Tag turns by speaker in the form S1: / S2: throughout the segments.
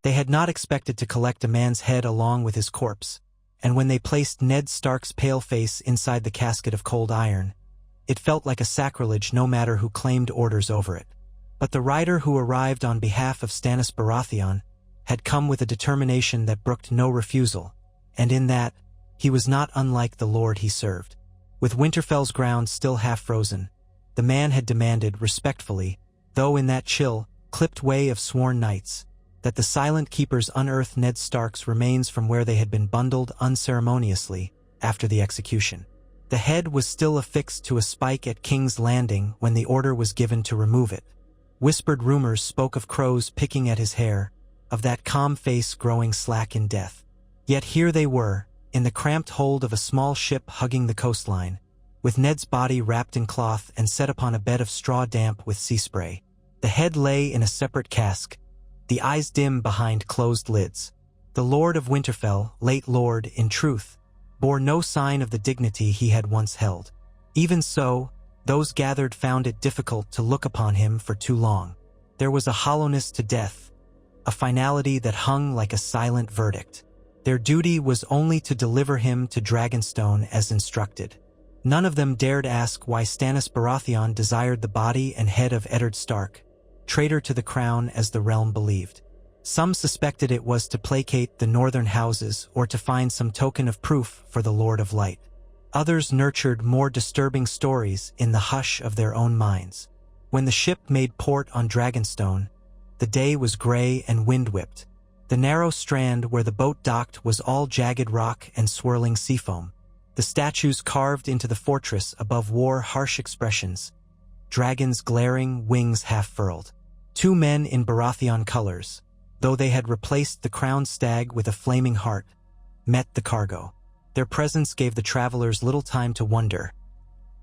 S1: They had not expected to collect a man's head along with his corpse, and when they placed Ned Stark's pale face inside the casket of cold iron, it felt like a sacrilege no matter who claimed orders over it. But the rider who arrived on behalf of Stannis Baratheon had come with a determination that brooked no refusal, and in that, he was not unlike the lord he served. With Winterfell's ground still half frozen, the man had demanded respectfully, though in that chill, clipped way of sworn knights, that the Silent Keepers unearth Ned Stark's remains from where they had been bundled unceremoniously after the execution. The head was still affixed to a spike at King's Landing when the order was given to remove it. Whispered rumors spoke of crows picking at his hair, of that calm face growing slack in death. Yet here they were, in the cramped hold of a small ship hugging the coastline, with Ned's body wrapped in cloth and set upon a bed of straw damp with sea spray. The head lay in a separate cask, the eyes dim behind closed lids. The Lord of Winterfell, late Lord, in truth, bore no sign of the dignity he had once held. Even so, those gathered found it difficult to look upon him for too long. There was a hollowness to death, a finality that hung like a silent verdict. Their duty was only to deliver him to Dragonstone as instructed. None of them dared ask why Stannis Baratheon desired the body and head of Eddard Stark, traitor to the crown as the realm believed. Some suspected it was to placate the northern houses or to find some token of proof for the Lord of Light. Others nurtured more disturbing stories in the hush of their own minds. When the ship made port on Dragonstone, the day was gray and wind-whipped. The narrow strand where the boat docked was all jagged rock and swirling seafoam. The statues carved into the fortress above wore harsh expressions, dragons glaring, wings half-furled. 2 men in Baratheon colors, though they had replaced the crowned stag with a flaming heart, met the cargo. Their presence gave the travelers little time to wonder.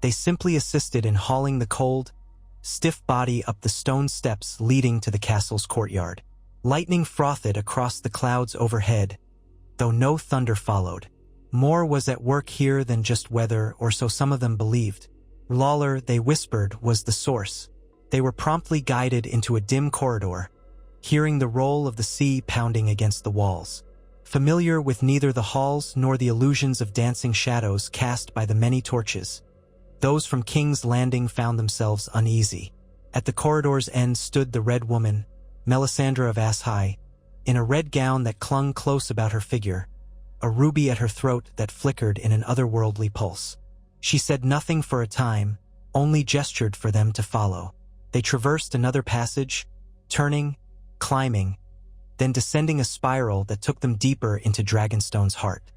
S1: They simply assisted in hauling the cold, stiff body up the stone steps leading to the castle's courtyard. Lightning frothed across the clouds overhead, though no thunder followed. More was at work here than just weather, or so some of them believed. Lawler, they whispered, was the source. They were promptly guided into a dim corridor, hearing the roll of the sea pounding against the walls. Familiar with neither the halls nor the illusions of dancing shadows cast by the many torches, those from King's Landing found themselves uneasy. At the corridor's end stood the Red Woman, Melisandre of Ass-High, in a red gown that clung close about her figure, a ruby at her throat that flickered in an otherworldly pulse. She said nothing for a time, only gestured for them to follow. They traversed another passage, turning, climbing, then descending a spiral that took them deeper into Dragonstone's heart.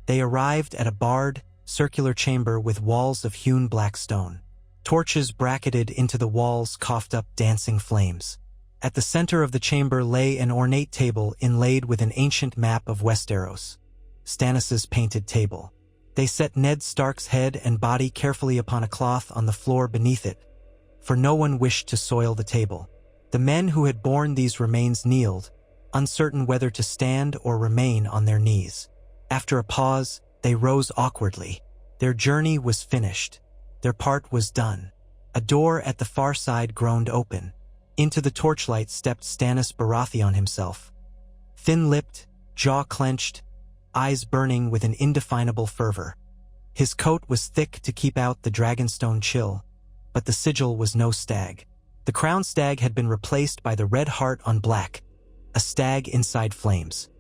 S1: They arrived at a barred, circular chamber with walls of hewn black stone. Torches bracketed into the walls coughed up dancing flames. At the center of the chamber lay an ornate table inlaid with an ancient map of Westeros, Stannis's painted table. They set Ned Stark's head and body carefully upon a cloth on the floor beneath it, for no one wished to soil the table. The men who had borne these remains kneeled, uncertain whether to stand or remain on their knees. After a pause, they rose awkwardly. Their journey was finished. Their part was done. A door at the far side groaned open. Into the torchlight stepped Stannis Baratheon himself. Thin-lipped, jaw clenched, eyes burning with an indefinable fervor. His coat was thick to keep out the Dragonstone chill, but the sigil was no stag. The crowned stag had been replaced by the red heart on black, a stag inside flames.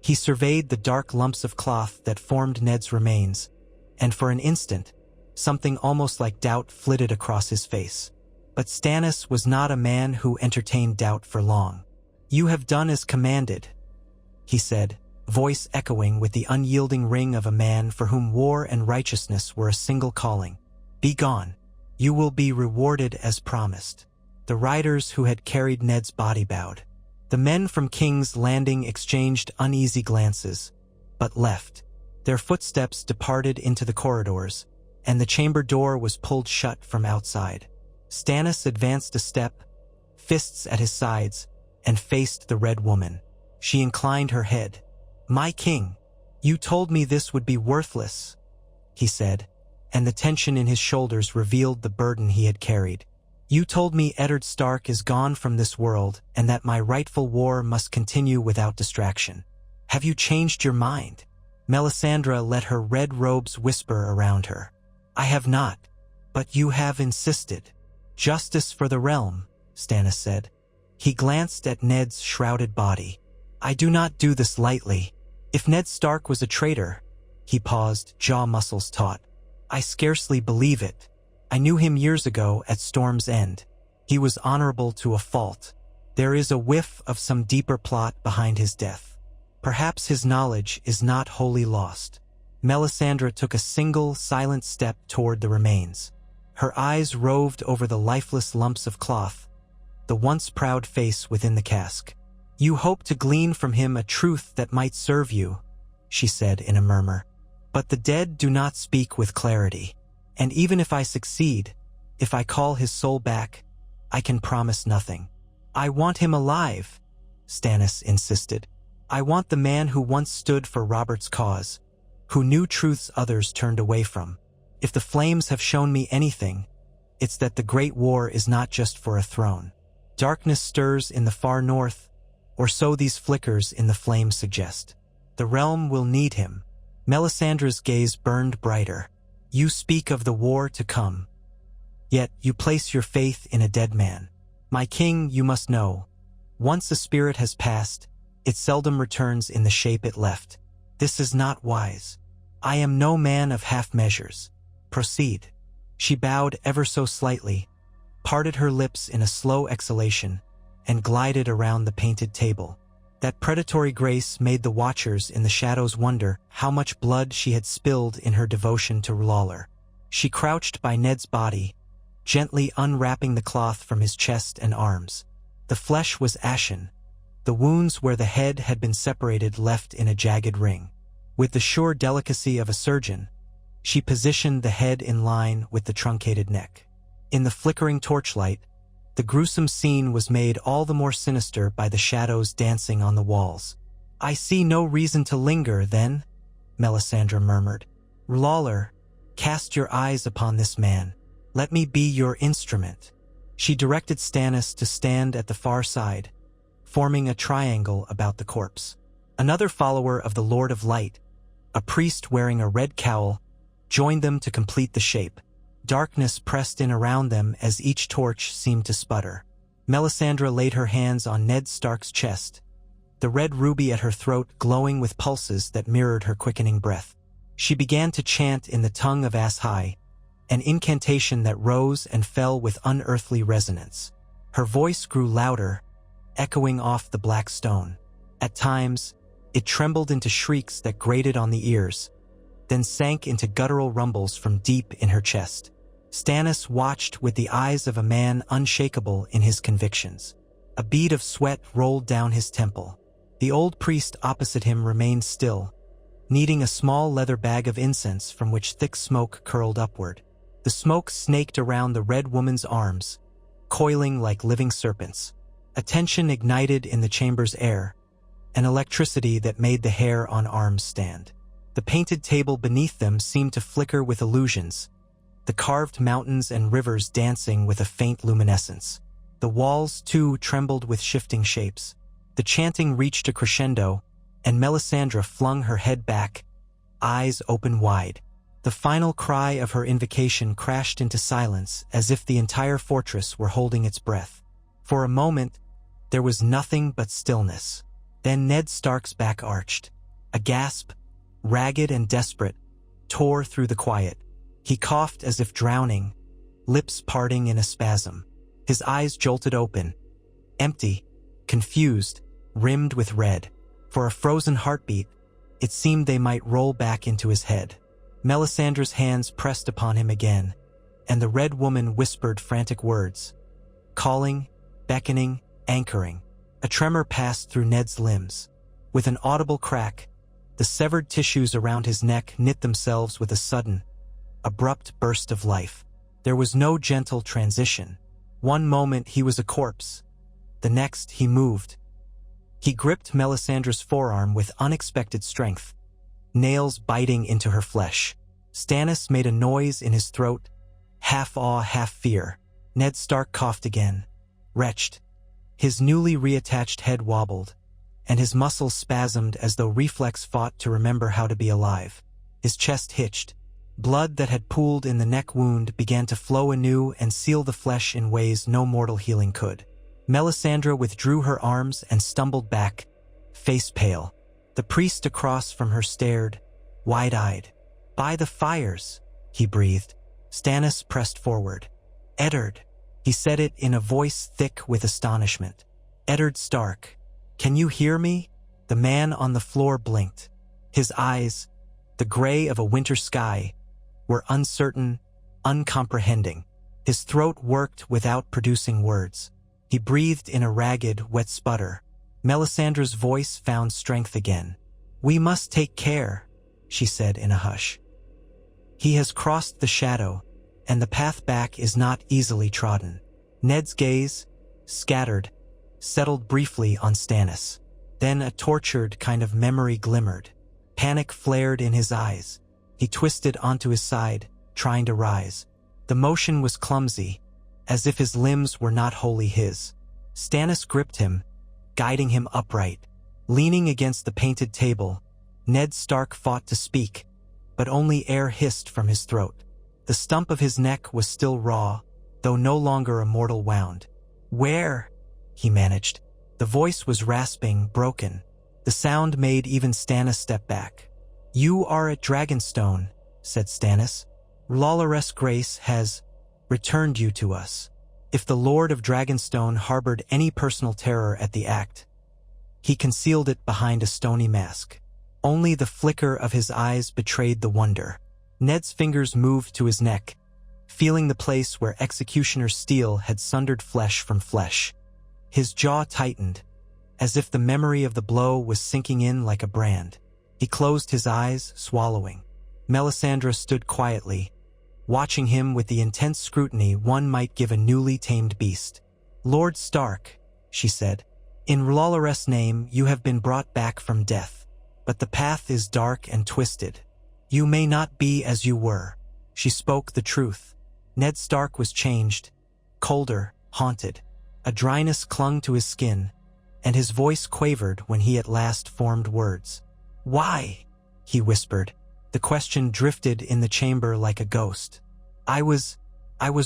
S1: He surveyed the dark lumps of cloth that formed Ned's remains, and for an instant, something almost like doubt flitted across his face. But Stannis was not a man who entertained doubt for long. "You have done as commanded," he said, voice echoing with the unyielding ring of a man for whom war and righteousness were a single calling. "Be gone. You will be rewarded as promised." The riders who had carried Ned's body bowed. The men from King's Landing exchanged uneasy glances, but left. Their footsteps departed into the corridors, and the chamber door was pulled shut from outside. Stannis advanced a step, fists at his sides, and faced the Red Woman. She inclined her head. "My king, you told me this would be worthless," he said, and the tension in his shoulders revealed the burden he had carried. You told me Eddard Stark is gone from this world and that my rightful war must continue without distraction. Have you changed your mind? Melisandre let her red robes whisper around her. I have not, but you have insisted. Justice for the realm, Stannis said. He glanced at Ned's shrouded body. I do not do this lightly. If Ned Stark was a traitor, he paused, jaw muscles taut. I scarcely believe it. I knew him years ago at Storm's End. He was honorable to a fault. There is a whiff of some deeper plot behind his death. Perhaps his knowledge is not wholly lost. Melisandre took a single, silent step toward the remains. Her eyes roved over the lifeless lumps of cloth, the once proud face within the cask. You hope to glean from him a truth that might serve you, she said in a murmur. But the dead do not speak with clarity. And even if I succeed, if I call his soul back, I can promise nothing. I want him alive, Stannis insisted. I want the man who once stood for Robert's cause, who knew truths others turned away from. If the flames have shown me anything, it's that the Great War is not just for a throne. Darkness stirs in the far north, or so these flickers in the flames suggest. The realm will need him. Melisandre's gaze burned brighter. You speak of the war to come, yet you place your faith in a dead man. My king, you must know, once a spirit has passed, it seldom returns in the shape it left. This is not wise. I am no man of half measures. Proceed. She bowed ever so slightly, parted her lips in a slow exhalation, and glided around the painted table. That predatory grace made the watchers in the shadows wonder how much blood she had spilled in her devotion to R'hllor. She crouched by Ned's body, gently unwrapping the cloth from his chest and arms. The flesh was ashen, the wounds where the head had been separated left in a jagged ring. With the sure delicacy of a surgeon, she positioned the head in line with the truncated neck. In the flickering torchlight, the gruesome scene was made all the more sinister by the shadows dancing on the walls. I see no reason to linger, then, Melisandre murmured. R'hllor, cast your eyes upon this man. Let me be your instrument. She directed Stannis to stand at the far side, forming a triangle about the corpse. Another follower of the Lord of Light, a priest wearing a red cowl, joined them to complete the shape. Darkness pressed in around them as each torch seemed to sputter. Melisandre laid her hands on Ned Stark's chest, the red ruby at her throat glowing with pulses that mirrored her quickening breath. She began to chant in the tongue of Ashai, an incantation that rose and fell with unearthly resonance. Her voice grew louder, echoing off the black stone. At times, it trembled into shrieks that grated on the ears, then sank into guttural rumbles from deep in her chest. Stannis watched with the eyes of a man unshakable in his convictions. A bead of sweat rolled down his temple. The old priest opposite him remained still, kneading a small leather bag of incense from which thick smoke curled upward. The smoke snaked around the red woman's arms, coiling like living serpents. A tension ignited in the chamber's air, an electricity that made the hair on arms stand. The painted table beneath them seemed to flicker with illusions, the carved mountains and rivers dancing with a faint luminescence. The walls, too, trembled with shifting shapes. The chanting reached a crescendo, and Melisandre flung her head back, eyes open wide. The final cry of her invocation crashed into silence as if the entire fortress were holding its breath. For a moment, there was nothing but stillness. Then Ned Stark's back arched. A gasp, ragged and desperate, tore through the quiet. He coughed as if drowning, lips parting in a spasm. His eyes jolted open, empty, confused, rimmed with red. For a frozen heartbeat, it seemed they might roll back into his head. Melisandre's hands pressed upon him again, and the red woman whispered frantic words, calling, beckoning, anchoring. A tremor passed through Ned's limbs. With an audible crack, the severed tissues around his neck knit themselves with a sudden, abrupt burst of life. There was no gentle transition. One moment he was a corpse. The next he moved. He gripped Melisandre's forearm with unexpected strength, nails biting into her flesh. Stannis made a noise in his throat, half awe, half fear. Ned Stark coughed again. Retched. His newly reattached head wobbled, and his muscles spasmed as though reflex fought to remember how to be alive. His chest hitched. Blood that had pooled in the neck wound began to flow anew and seal the flesh in ways no mortal healing could. Melisandre withdrew her arms and stumbled back, face pale. The priest across from her stared, wide-eyed. "By the fires," he breathed. Stannis pressed forward. "Eddard." He said it in a voice thick with astonishment. "Eddard Stark. Can you hear me?" The man on the floor blinked. His eyes, the gray of a winter sky, were uncertain, uncomprehending. His throat worked without producing words. He breathed in a ragged, wet sputter. Melisandre's voice found strength again. "We must take care," she said in a hush. "He has crossed the shadow, and the path back is not easily trodden." Ned's gaze, scattered, settled briefly on Stannis. Then a tortured kind of memory glimmered. Panic flared in his eyes. He twisted onto his side, trying to rise. The motion was clumsy, as if his limbs were not wholly his. Stannis gripped him, guiding him upright. Leaning against the painted table, Ned Stark fought to speak, but only air hissed from his throat. The stump of his neck was still raw, though no longer a mortal wound. "Where?" he managed. The voice was rasping, broken. The sound made even Stannis step back. "You are at Dragonstone," said Stannis. "Lawloress Grace has returned you to us." If the Lord of Dragonstone harbored any personal terror at the act, he concealed it behind a stony mask. Only the flicker of his eyes betrayed the wonder. Ned's fingers moved to his neck, feeling the place where executioner's steel had sundered flesh from flesh. His jaw tightened, as if the memory of the blow was sinking in like a brand. He closed his eyes, swallowing. Melisandre stood quietly, watching him with the intense scrutiny one might give a newly tamed beast. "Lord Stark," she said, "in Lawloress' name you have been brought back from death, but the path is dark and twisted. You may not be as you were." She spoke the truth. Ned Stark was changed, colder, haunted. A dryness clung to his skin, and his voice quavered when he at last formed words. "Why?" he whispered. The question drifted in the chamber like a ghost. I was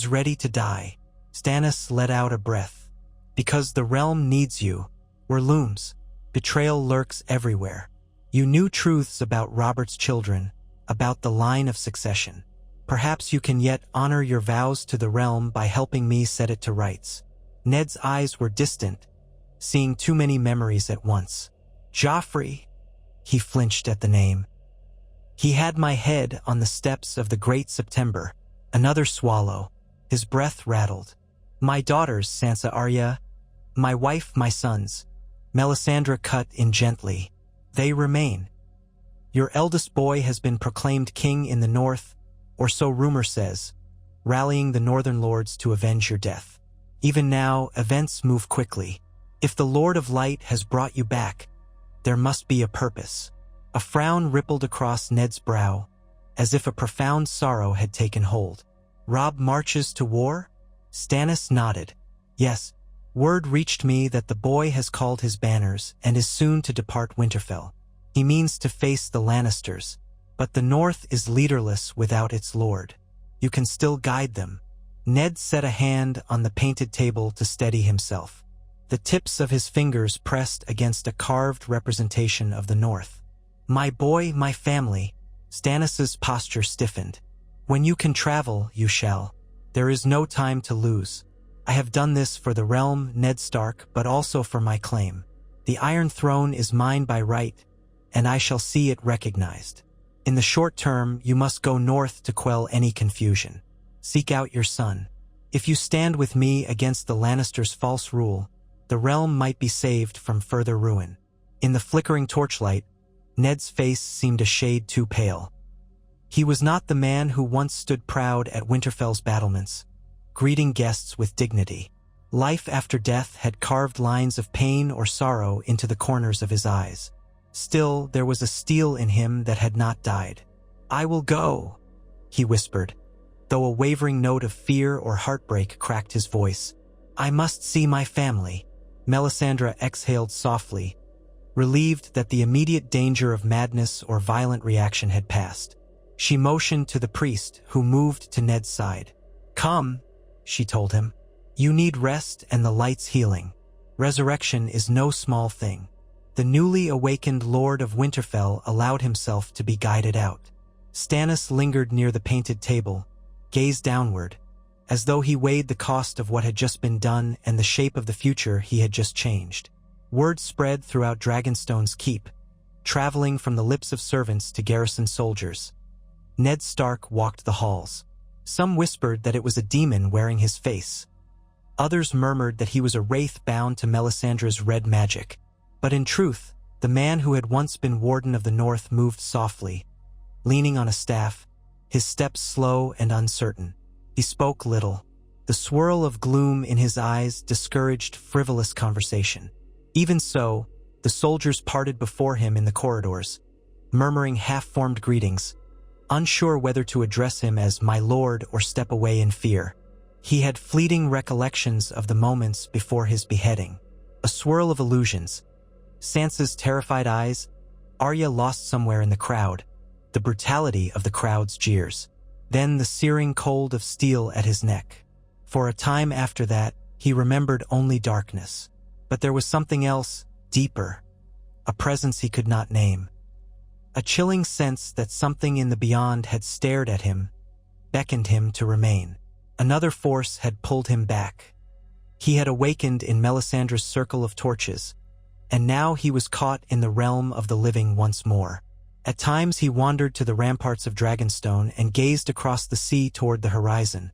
S1: ready to die." Stannis let out a breath. "Because the realm needs you. We're looms. Betrayal lurks everywhere. You knew truths about Robert's children, about the line of succession. Perhaps you can yet honor your vows to the realm by helping me set it to rights." Ned's eyes were distant, seeing too many memories at once. "Joffrey," he flinched at the name. "He had my head on the steps of the Great September." Another swallow. His breath rattled. "My daughters, Sansa Arya. My wife, my sons." Melisandre cut in gently. "They remain. Your eldest boy has been proclaimed king in the north, or so rumor says, rallying the northern lords to avenge your death. Even now, events move quickly. If the Lord of Light has brought you back, there must be a purpose." A frown rippled across Ned's brow, as if a profound sorrow had taken hold. "Robb marches to war?" Stannis nodded. "Yes. Word reached me that the boy has called his banners and is soon to depart Winterfell. He means to face the Lannisters, but the North is leaderless without its lord. You can still guide them." Ned set a hand on the painted table to steady himself. The tips of his fingers pressed against a carved representation of the North. "My boy, my family." Stannis's posture stiffened. "When you can travel, you shall. There is no time to lose. I have done this for the realm, Ned Stark, but also for my claim. The Iron Throne is mine by right, and I shall see it recognized. In the short term, you must go north to quell any confusion. Seek out your son. If you stand with me against the Lannisters' false rule, the realm might be saved from further ruin." In the flickering torchlight, Ned's face seemed a shade too pale. He was not the man who once stood proud at Winterfell's battlements, greeting guests with dignity. Life after death had carved lines of pain or sorrow into the corners of his eyes. Still, there was a steel in him that had not died. "I will go," he whispered, though a wavering note of fear or heartbreak cracked his voice. "I must see my family." Melisandre exhaled softly, relieved that the immediate danger of madness or violent reaction had passed. She motioned to the priest, who moved to Ned's side. "Come," she told him. "You need rest and the light's healing. Resurrection is no small thing." The newly awakened Lord of Winterfell allowed himself to be guided out. Stannis lingered near the painted table, gazed downward, as though he weighed the cost of what had just been done and the shape of the future he had just changed. Word spread throughout Dragonstone's keep, traveling from the lips of servants to garrison soldiers. Ned Stark walked the halls. Some whispered that it was a demon wearing his face. Others murmured that he was a wraith bound to Melisandre's red magic. But in truth, the man who had once been Warden of the North moved softly, leaning on a staff, his steps slow and uncertain. He spoke little. The swirl of gloom in his eyes discouraged frivolous conversation. Even so, the soldiers parted before him in the corridors, murmuring half-formed greetings, unsure whether to address him as "my lord" or step away in fear. He had fleeting recollections of the moments before his beheading. A swirl of illusions. Sansa's terrified eyes, Arya lost somewhere in the crowd, the brutality of the crowd's jeers. Then the searing cold of steel at his neck. For a time after that, he remembered only darkness. But there was something else, deeper. A presence he could not name. A chilling sense that something in the beyond had stared at him, beckoned him to remain. Another force had pulled him back. He had awakened in Melisandre's circle of torches, and now he was caught in the realm of the living once more. At times he wandered to the ramparts of Dragonstone and gazed across the sea toward the horizon,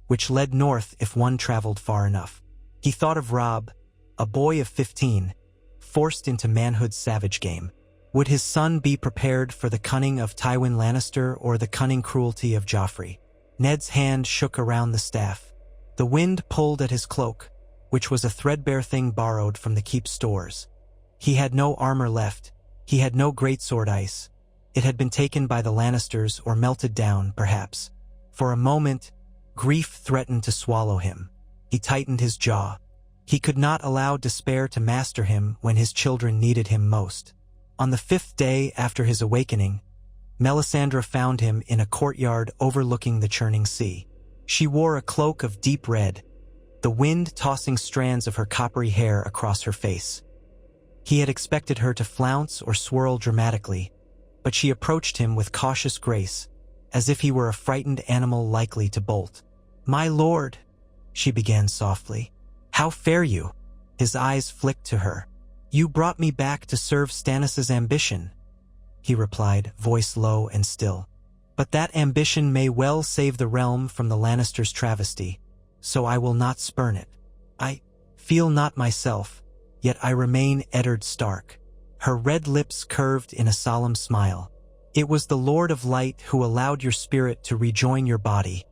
S1: which led north if one traveled far enough. He thought of Robb, a boy of 15, forced into manhood's savage game. Would his son be prepared for the cunning of Tywin Lannister or the cunning cruelty of Joffrey? Ned's hand shook around the staff. The wind pulled at his cloak, which was a threadbare thing borrowed from the keep stores. He had no armor left. He had no greatsword ice. It had been taken by the Lannisters or melted down, perhaps. For a moment, grief threatened to swallow him. He tightened his jaw. He could not allow despair to master him when his children needed him most. On the 5th day after his awakening, Melisandre found him in a courtyard overlooking the churning sea. She wore a cloak of deep red, the wind tossing strands of her coppery hair across her face. He had expected her to flounce or swirl dramatically, but she approached him with cautious grace, as if he were a frightened animal likely to bolt. "My lord," she began softly. "How fare you?" His eyes flicked to her. "You brought me back to serve Stannis' ambition," he replied, voice low and still. "But that ambition may well save the realm from the Lannisters' travesty, so I will not spurn it. I feel not myself, yet I remain Eddard Stark." Her red lips curved in a solemn smile. "It was the Lord of Light who allowed your spirit to rejoin your body,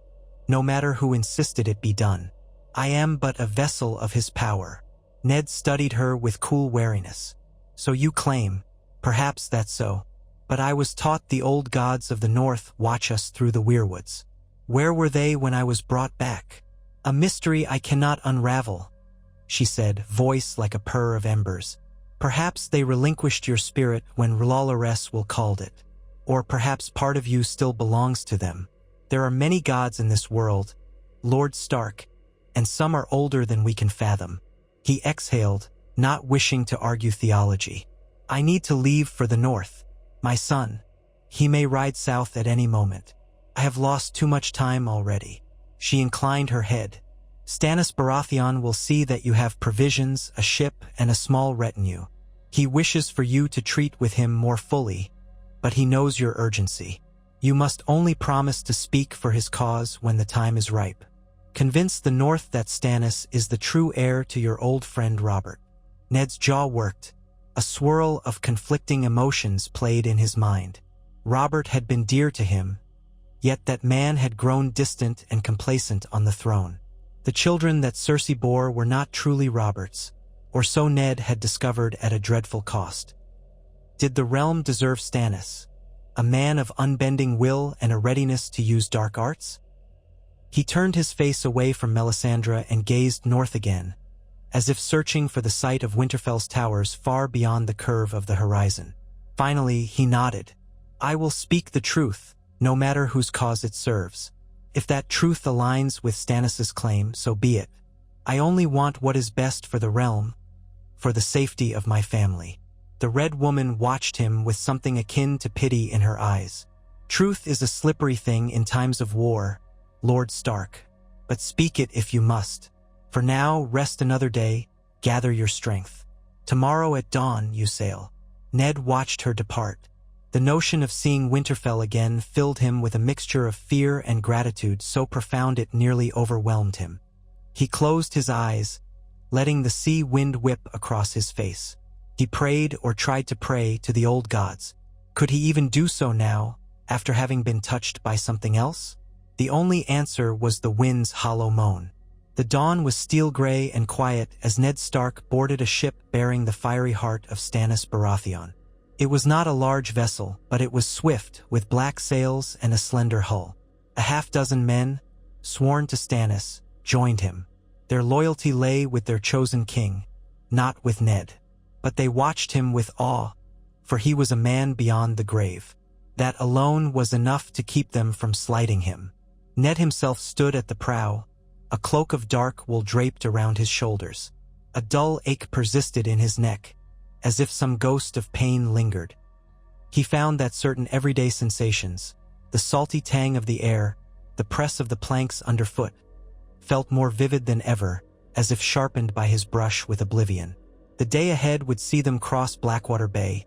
S1: no matter who insisted it be done. I am but a vessel of his power." Ned studied her with cool wariness. "So you claim. Perhaps that's so. But I was taught the old gods of the north watch us through the weirwoods. Where were they when I was brought back? A mystery I cannot unravel," she said, voice like a purr of embers. "Perhaps they relinquished your spirit when Riverlords will called it. Or perhaps part of you still belongs to them. There are many gods in this world, Lord Stark, and some are older than we can fathom." He exhaled, not wishing to argue theology. "I need to leave for the north. My son, he may ride south at any moment. I have lost too much time already." She inclined her head. "Stannis Baratheon will see that you have provisions, a ship, and a small retinue. He wishes for you to treat with him more fully, but he knows your urgency. You must only promise to speak for his cause when the time is ripe. Convince the North that Stannis is the true heir to your old friend Robert." Ned's jaw worked. A swirl of conflicting emotions played in his mind. Robert had been dear to him, yet that man had grown distant and complacent on the throne. The children that Cersei bore were not truly Robert's, or so Ned had discovered at a dreadful cost. Did the realm deserve Stannis, a man of unbending will and a readiness to use dark arts? He turned his face away from Melisandre and gazed north again, as if searching for the sight of Winterfell's towers far beyond the curve of the horizon. Finally, he nodded. "I will speak the truth, no matter whose cause it serves. If that truth aligns with Stannis' claim, so be it. I only want what is best for the realm, for the safety of my family." The Red Woman watched him with something akin to pity in her eyes. "Truth is a slippery thing in times of war, Lord Stark, but speak it if you must. For now, rest another day, gather your strength. Tomorrow at dawn you sail." Ned watched her depart. The notion of seeing Winterfell again filled him with a mixture of fear and gratitude so profound it nearly overwhelmed him. He closed his eyes, letting the sea wind whip across his face. He prayed or tried to pray to the old gods. Could he even do so now, after having been touched by something else? The only answer was the wind's hollow moan. The dawn was steel-gray and quiet as Ned Stark boarded a ship bearing the fiery heart of Stannis Baratheon. It was not a large vessel, but it was swift, with black sails and a slender hull. A half-dozen men, sworn to Stannis, joined him. Their loyalty lay with their chosen king, not with Ned. But they watched him with awe, for he was a man beyond the grave. That alone was enough to keep them from slighting him. Ned himself stood at the prow, a cloak of dark wool draped around his shoulders. A dull ache persisted in his neck, as if some ghost of pain lingered. He found that certain everyday sensations, the salty tang of the air, the press of the planks underfoot, felt more vivid than ever, as if sharpened by his brush with oblivion. The day ahead would see them cross Blackwater Bay,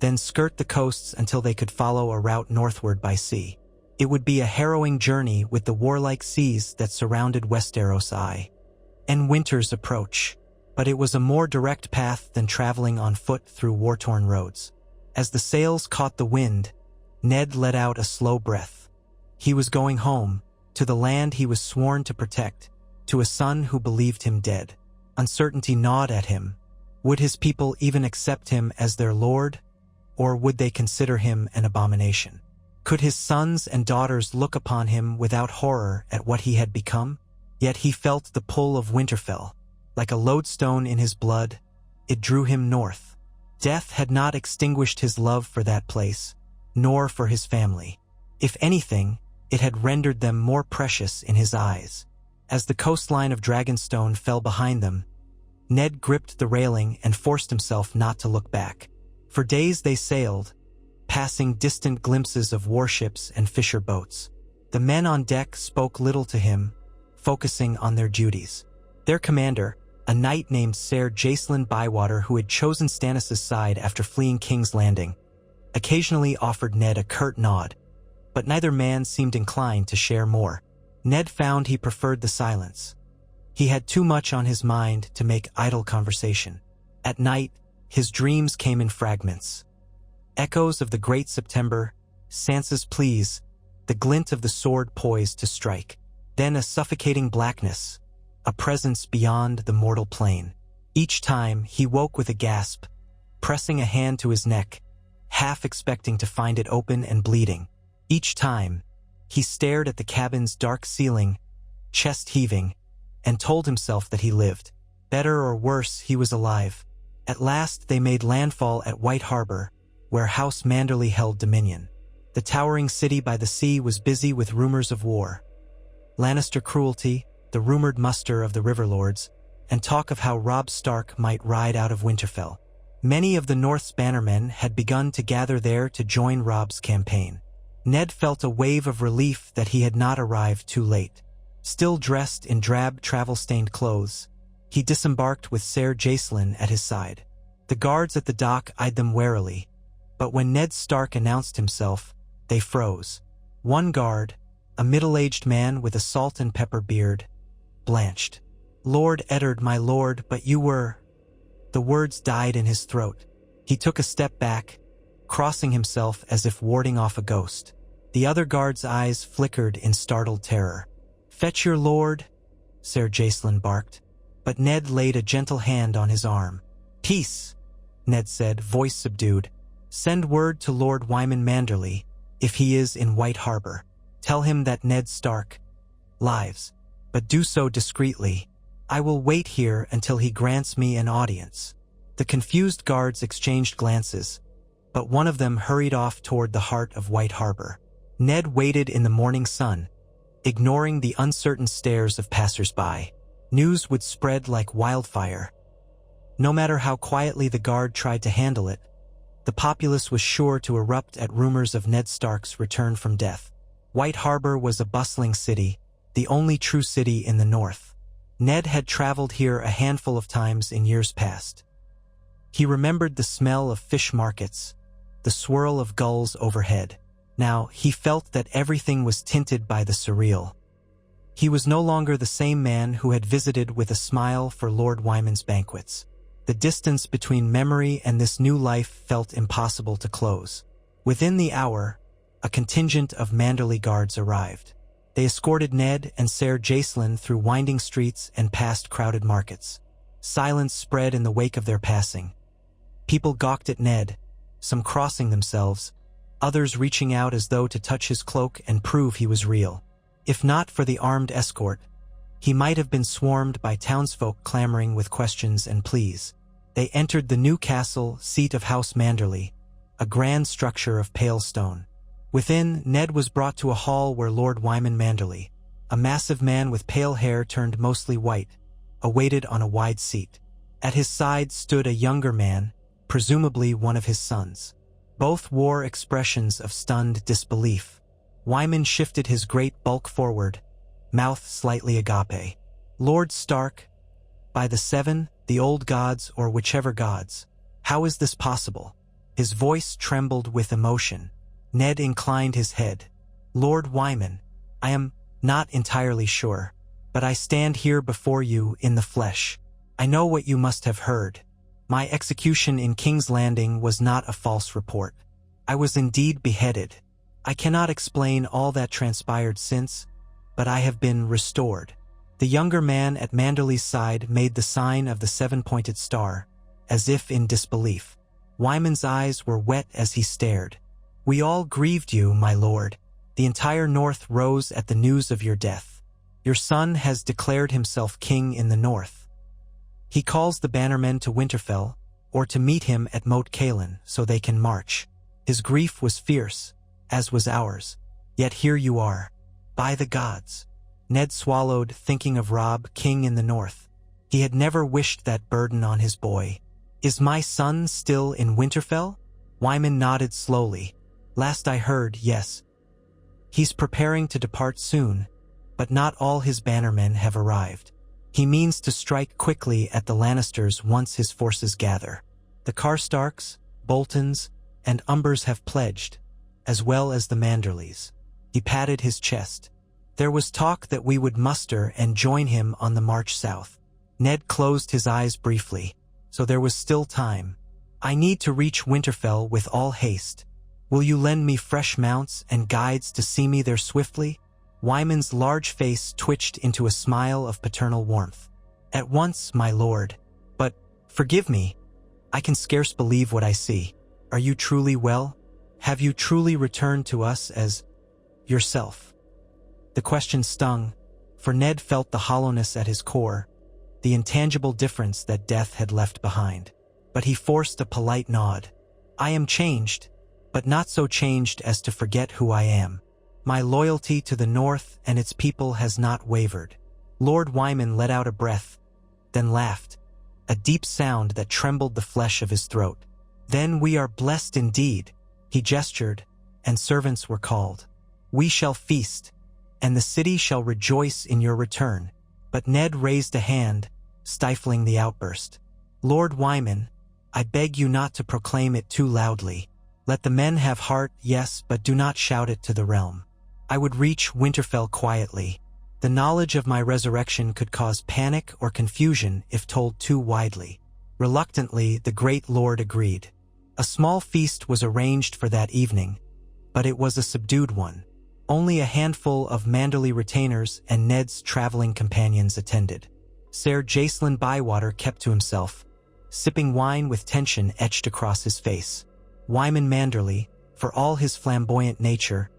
S1: then skirt the coasts until they could follow a route northward by sea. It would be a harrowing journey with the warlike seas that surrounded Westeros and winter's approach, but it was a more direct path than traveling on foot through war-torn roads. As the sails caught the wind, Ned let out a slow breath. He was going home, to the land he was sworn to protect, to a son who believed him dead. Uncertainty gnawed at him. Would his people even accept him as their lord, or would they consider him an abomination? Could his sons and daughters look upon him without horror at what he had become? Yet he felt the pull of Winterfell. Like a lodestone in his blood, it drew him north. Death had not extinguished his love for that place, nor for his family. If anything, it had rendered them more precious in his eyes. As the coastline of Dragonstone fell behind them, Ned gripped the railing and forced himself not to look back. For days they sailed, passing distant glimpses of warships and fisher boats. The men on deck spoke little to him, focusing on their duties. Their commander, a knight named Ser Jacelyn Bywater who had chosen Stannis' side after fleeing King's Landing, occasionally offered Ned a curt nod, but neither man seemed inclined to share more. Ned found he preferred the silence. He had too much on his mind to make idle conversation. At night, his dreams came in fragments. Echoes of the Great September, Sansa's pleas, the glint of the sword poised to strike. Then a suffocating blackness, a presence beyond the mortal plane. Each time, he woke with a gasp, pressing a hand to his neck, half expecting to find it open and bleeding. Each time, he stared at the cabin's dark ceiling, chest heaving, and told himself that he lived. Better or worse, he was alive. At last, they made landfall at White Harbor, where House Manderlys held dominion. The towering city by the sea was busy with rumors of war. Lannister cruelty, the rumored muster of the Riverlords, and talk of how Robb Stark might ride out of Winterfell. Many of the North's bannermen had begun to gather there to join Robb's campaign. Ned felt a wave of relief that he had not arrived too late. Still dressed in drab travel-stained clothes, he disembarked with Ser Jacelyn at his side. The guards at the dock eyed them warily, but when Ned Stark announced himself, they froze. One guard, a middle-aged man with a salt and pepper beard, blanched. "Lord Eddard, my lord, but you were—" The words died in his throat. He took a step back, crossing himself as if warding off a ghost. The other guard's eyes flickered in startled terror. "Fetch your lord," Ser Jacelyn barked, but Ned laid a gentle hand on his arm. "Peace," Ned said, voice subdued. "Send word to Lord Wyman Manderlys, if he is in White Harbor. Tell him that Ned Stark, lives, but do so discreetly. I will wait here until he grants me an audience." The confused guards exchanged glances, but one of them hurried off toward the heart of White Harbor. Ned waited in the morning sun, ignoring the uncertain stares of passers-by. News would spread like wildfire. No matter how quietly the guard tried to handle it, the populace was sure to erupt at rumors of Ned Stark's return from death. White Harbor was a bustling city, the only true city in the north. Ned had traveled here a handful of times in years past. He remembered the smell of fish markets, the swirl of gulls overhead. Now, he felt that everything was tinted by the surreal. He was no longer the same man who had visited with a smile for Lord Wyman's banquets. The distance between memory and this new life felt impossible to close. Within the hour, a contingent of Manderly guards arrived. They escorted Ned and Ser Jacelyn through winding streets and past crowded markets. Silence spread in the wake of their passing. People gawked at Ned, some crossing themselves, others reaching out as though to touch his cloak and prove he was real. If not for the armed escort, he might have been swarmed by townsfolk clamoring with questions and pleas. They entered the new castle, seat of House Manderly, a grand structure of pale stone. Within, Ned was brought to a hall where Lord Wyman Manderly, a massive man with pale hair turned mostly white, awaited on a wide seat. At his side stood a younger man, presumably one of his sons. Both wore expressions of stunned disbelief. Wyman shifted his great bulk forward, mouth slightly agape. "Lord Stark, by the seven, the old gods or whichever gods, how is this possible?" His voice trembled with emotion. Ned inclined his head. "Lord Wyman, I am not entirely sure, but I stand here before you in the flesh. I know what you must have heard. My execution in King's Landing was not a false report. I was indeed beheaded. I cannot explain all that transpired since, but I have been restored." The younger man at Manderly's side made the sign of the seven-pointed star, as if in disbelief. Wyman's eyes were wet as he stared. "We all grieved you, my lord. The entire north rose at the news of your death. Your son has declared himself king in the north. He calls the bannermen to Winterfell, or to meet him at Moat Cailin, so they can march. His grief was fierce, as was ours. Yet here you are. By the gods." Ned swallowed, thinking of Robb, king in the north. He had never wished that burden on his boy. "Is my son still in Winterfell?" Wyman nodded slowly. "Last I heard, yes. He's preparing to depart soon, but not all his bannermen have arrived. He means to strike quickly at the Lannisters once his forces gather. The Karstarks, Boltons, and Umbers have pledged, as well as the Manderlys." He patted his chest. "There was talk that we would muster and join him on the march south." Ned closed his eyes briefly, so there was still time. "I need to reach Winterfell with all haste. Will you lend me fresh mounts and guides to see me there swiftly?" Wyman's large face twitched into a smile of paternal warmth. "At once, my lord. But, forgive me, I can scarce believe what I see. Are you truly well? Have you truly returned to us as yourself?" The question stung, for Ned felt the hollowness at his core, the intangible difference that death had left behind. But he forced a polite nod. "I am changed, but not so changed as to forget who I am. My loyalty to the North and its people has not wavered." Lord Wyman let out a breath, then laughed, a deep sound that trembled the flesh of his throat. "Then we are blessed indeed." He gestured, and servants were called. "We shall feast, and the city shall rejoice in your return." But Ned raised a hand, stifling the outburst. "Lord Wyman, I beg you not to proclaim it too loudly. Let the men have heart, yes, but do not shout it to the realm. I would reach Winterfell quietly. The knowledge of my resurrection could cause panic or confusion if told too widely." Reluctantly, the great lord agreed. A small feast was arranged for that evening, but it was a subdued one. Only a handful of Manderly retainers and Ned's traveling companions attended. Ser Jacelyn Bywater kept to himself, sipping wine with tension etched across his face. Wyman Manderly, for all his flamboyant nature,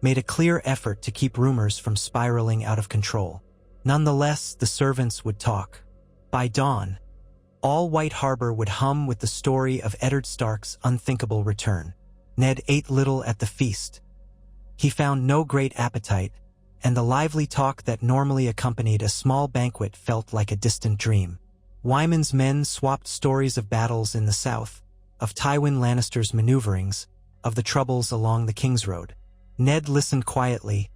S1: made a clear effort to keep rumors from spiraling out of control. Nonetheless, the servants would talk. By dawn, all White Harbor would hum with the story of Eddard Stark's unthinkable return. Ned ate little at the feast. He found no great appetite, and the lively talk that normally accompanied a small banquet felt like a distant dream. Wyman's men swapped stories of battles in the south, of Tywin Lannister's maneuverings, of the troubles along the King's Road. Ned listened quietly,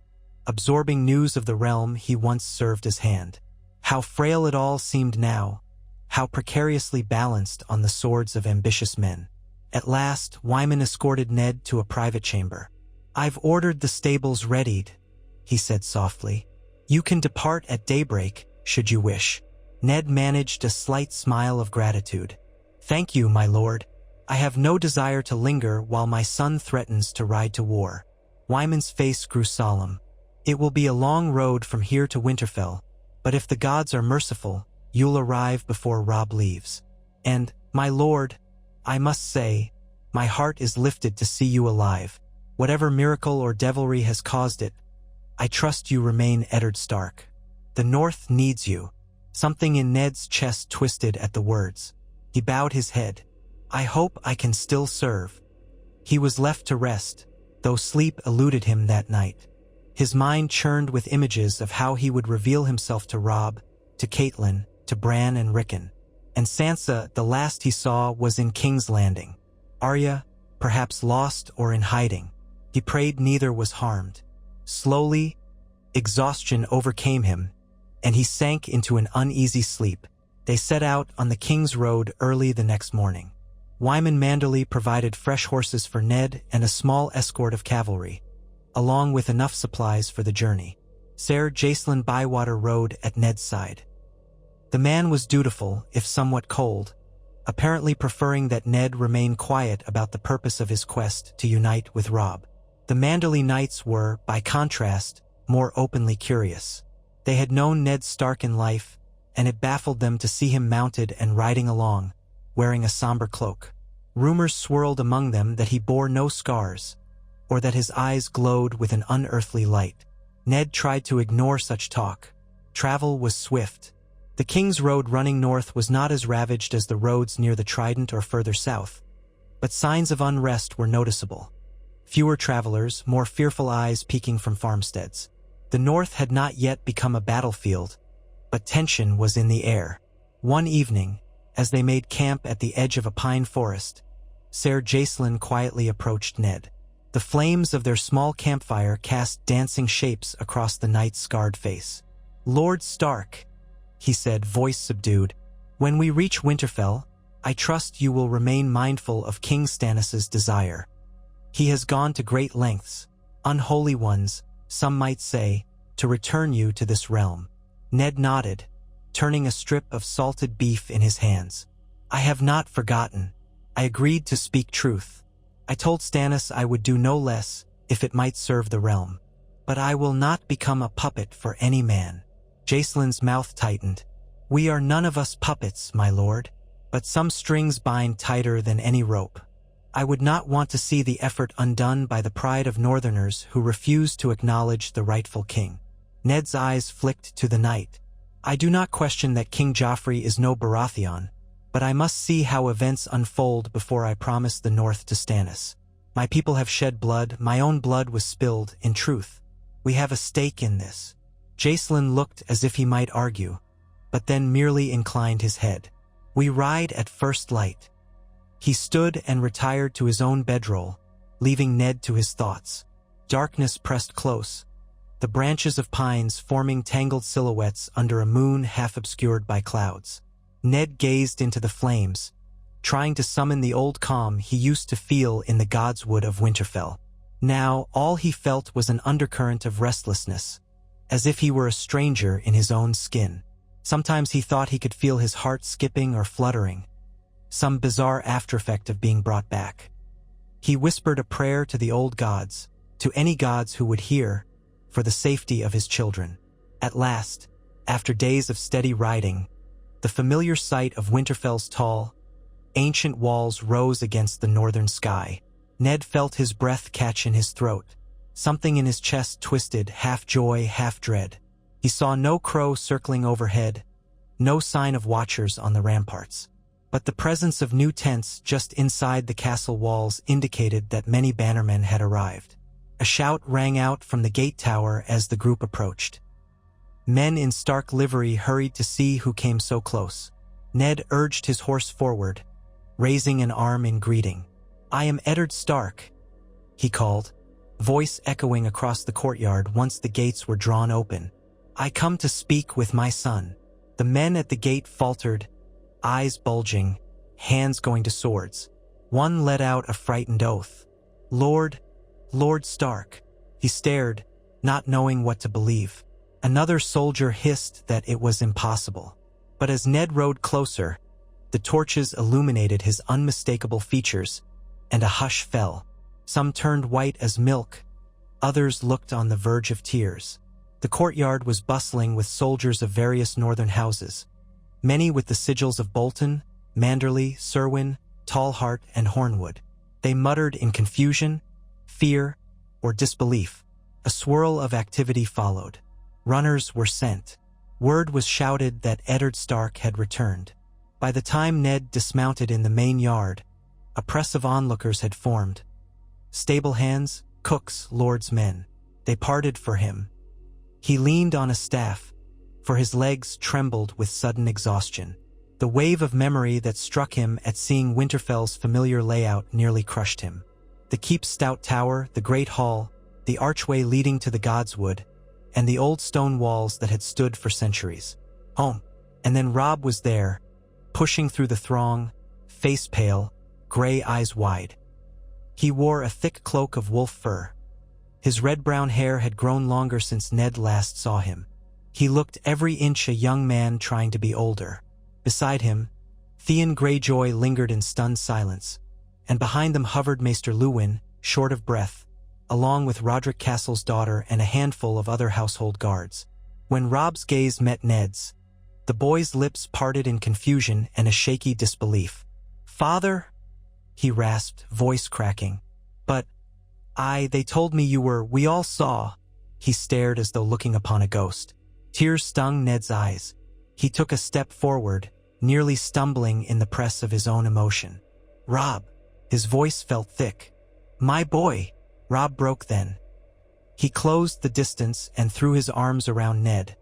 S1: absorbing news of the realm he once served as hand. How frail it all seemed now, how precariously balanced on the swords of ambitious men. At last, Wyman escorted Ned to a private chamber. "I've ordered the stables readied," he said softly. "You can depart at daybreak, should you wish." Ned managed a slight smile of gratitude. "Thank you, my lord. I have no desire to linger while my son threatens to ride to war." Wyman's face grew solemn. "It will be a long road from here to Winterfell, but if the gods are merciful, you'll arrive before Robb leaves. And, my lord, I must say, my heart is lifted to see you alive. Whatever miracle or devilry has caused it, I trust you remain Eddard Stark. The North needs you." Something in Ned's chest twisted at the words. He bowed his head. "I hope I can still serve." He was left to rest, though sleep eluded him that night. His mind churned with images of how he would reveal himself to Robb, to Catelyn, to Bran and Rickon. And Sansa, the last he saw, was in King's Landing. Arya, perhaps lost or in hiding. He prayed neither was harmed. Slowly, exhaustion overcame him, and he sank into an uneasy sleep. They set out on the King's Road early the next morning. Wyman Manderlys provided fresh horses for Ned and a small escort of cavalry, along with enough supplies for the journey. Ser Jacelyn Bywater rode at Ned's side. The man was dutiful, if somewhat cold, apparently preferring that Ned remain quiet about the purpose of his quest to unite with Robb. The Manderlys knights were, by contrast, more openly curious. They had known Ned Stark in life, and it baffled them to see him mounted and riding along, wearing a somber cloak. Rumors swirled among them that he bore no scars, or that his eyes glowed with an unearthly light. Ned tried to ignore such talk. Travel was swift. The King's Road running north was not as ravaged as the roads near the Trident or further south, but signs of unrest were noticeable. Fewer travelers, more fearful eyes peeking from farmsteads. The north had not yet become a battlefield, but tension was in the air. One evening, as they made camp at the edge of a pine forest, Ser Jacelyn quietly approached Ned. The flames of their small campfire cast dancing shapes across the knight's scarred face. "Lord Stark," he said, voice subdued, "when we reach Winterfell, I trust you will remain mindful of King Stannis' desire. He has gone to great lengths, unholy ones, some might say, to return you to this realm." Ned nodded, turning a strip of salted beef in his hands. "I have not forgotten. I agreed to speak truth. I told Stannis I would do no less if it might serve the realm. But I will not become a puppet for any man." Jacelyn's mouth tightened. "We are none of us puppets, my lord, but some strings bind tighter than any rope. I would not want to see the effort undone by the pride of Northerners who refuse to acknowledge the rightful king." Ned's eyes flicked to the knight. "I do not question that King Joffrey is no Baratheon, but I must see how events unfold before I promise the North to Stannis. My people have shed blood, my own blood was spilled, in truth. We have a stake in this." Jacelyn looked as if he might argue, but then merely inclined his head. "We ride at first light." He stood and retired to his own bedroll, leaving Ned to his thoughts. Darkness pressed close, the branches of pines forming tangled silhouettes under a moon half obscured by clouds. Ned gazed into the flames, trying to summon the old calm he used to feel in the godswood of Winterfell. Now, all he felt was an undercurrent of restlessness, as if he were a stranger in his own skin. Sometimes he thought he could feel his heart skipping or fluttering, some bizarre aftereffect of being brought back. He whispered a prayer to the old gods, to any gods who would hear, for the safety of his children. At last, after days of steady riding, the familiar sight of Winterfell's tall, ancient walls rose against the northern sky. Ned felt his breath catch in his throat. Something in his chest twisted, half joy, half dread. He saw no crow circling overhead, no sign of watchers on the ramparts. But the presence of new tents just inside the castle walls indicated that many bannermen had arrived. A shout rang out from the gate tower as the group approached. Men in Stark livery hurried to see who came so close. Ned urged his horse forward, raising an arm in greeting. "I am Eddard Stark," he called, voice echoing across the courtyard once the gates were drawn open. "I come to speak with my son." The men at the gate faltered, eyes bulging, hands going to swords. One let out a frightened oath. Lord Stark." He stared, not knowing what to believe. Another soldier hissed that it was impossible. But as Ned rode closer, the torches illuminated his unmistakable features, and a hush fell. Some turned white as milk, others looked on the verge of tears. The courtyard was bustling with soldiers of various northern houses, many with the sigils of Bolton, Manderlys, Serwyn, Tallheart, and Hornwood. They muttered in confusion, fear, or disbelief. A swirl of activity followed. Runners were sent. Word was shouted that Eddard Stark had returned. By the time Ned dismounted in the main yard, a press of onlookers had formed. Stable hands, cooks, lord's men. They parted for him. He leaned on a staff, for his legs trembled with sudden exhaustion. The wave of memory that struck him at seeing Winterfell's familiar layout nearly crushed him. The keep's stout tower, the great hall, the archway leading to the Godswood, and the old stone walls that had stood for centuries. Home. And then Robb was there, pushing through the throng, face pale, gray eyes wide. He wore a thick cloak of wolf fur. His red-brown hair had grown longer since Ned last saw him. He looked every inch a young man trying to be older. Beside him, Theon Greyjoy lingered in stunned silence, and behind them hovered Maester Luwin, short of breath, along with Roderick Castle's daughter and a handful of other household guards. When Robb's gaze met Ned's, the boy's lips parted in confusion and a shaky disbelief. "Father?" he rasped, voice cracking. "But they told me you were, we all saw." He stared as though looking upon a ghost. Tears stung Ned's eyes. He took a step forward, nearly stumbling in the press of his own emotion. "Robb." His voice felt thick. "My boy." Robb broke then. He closed the distance and threw his arms around Ned,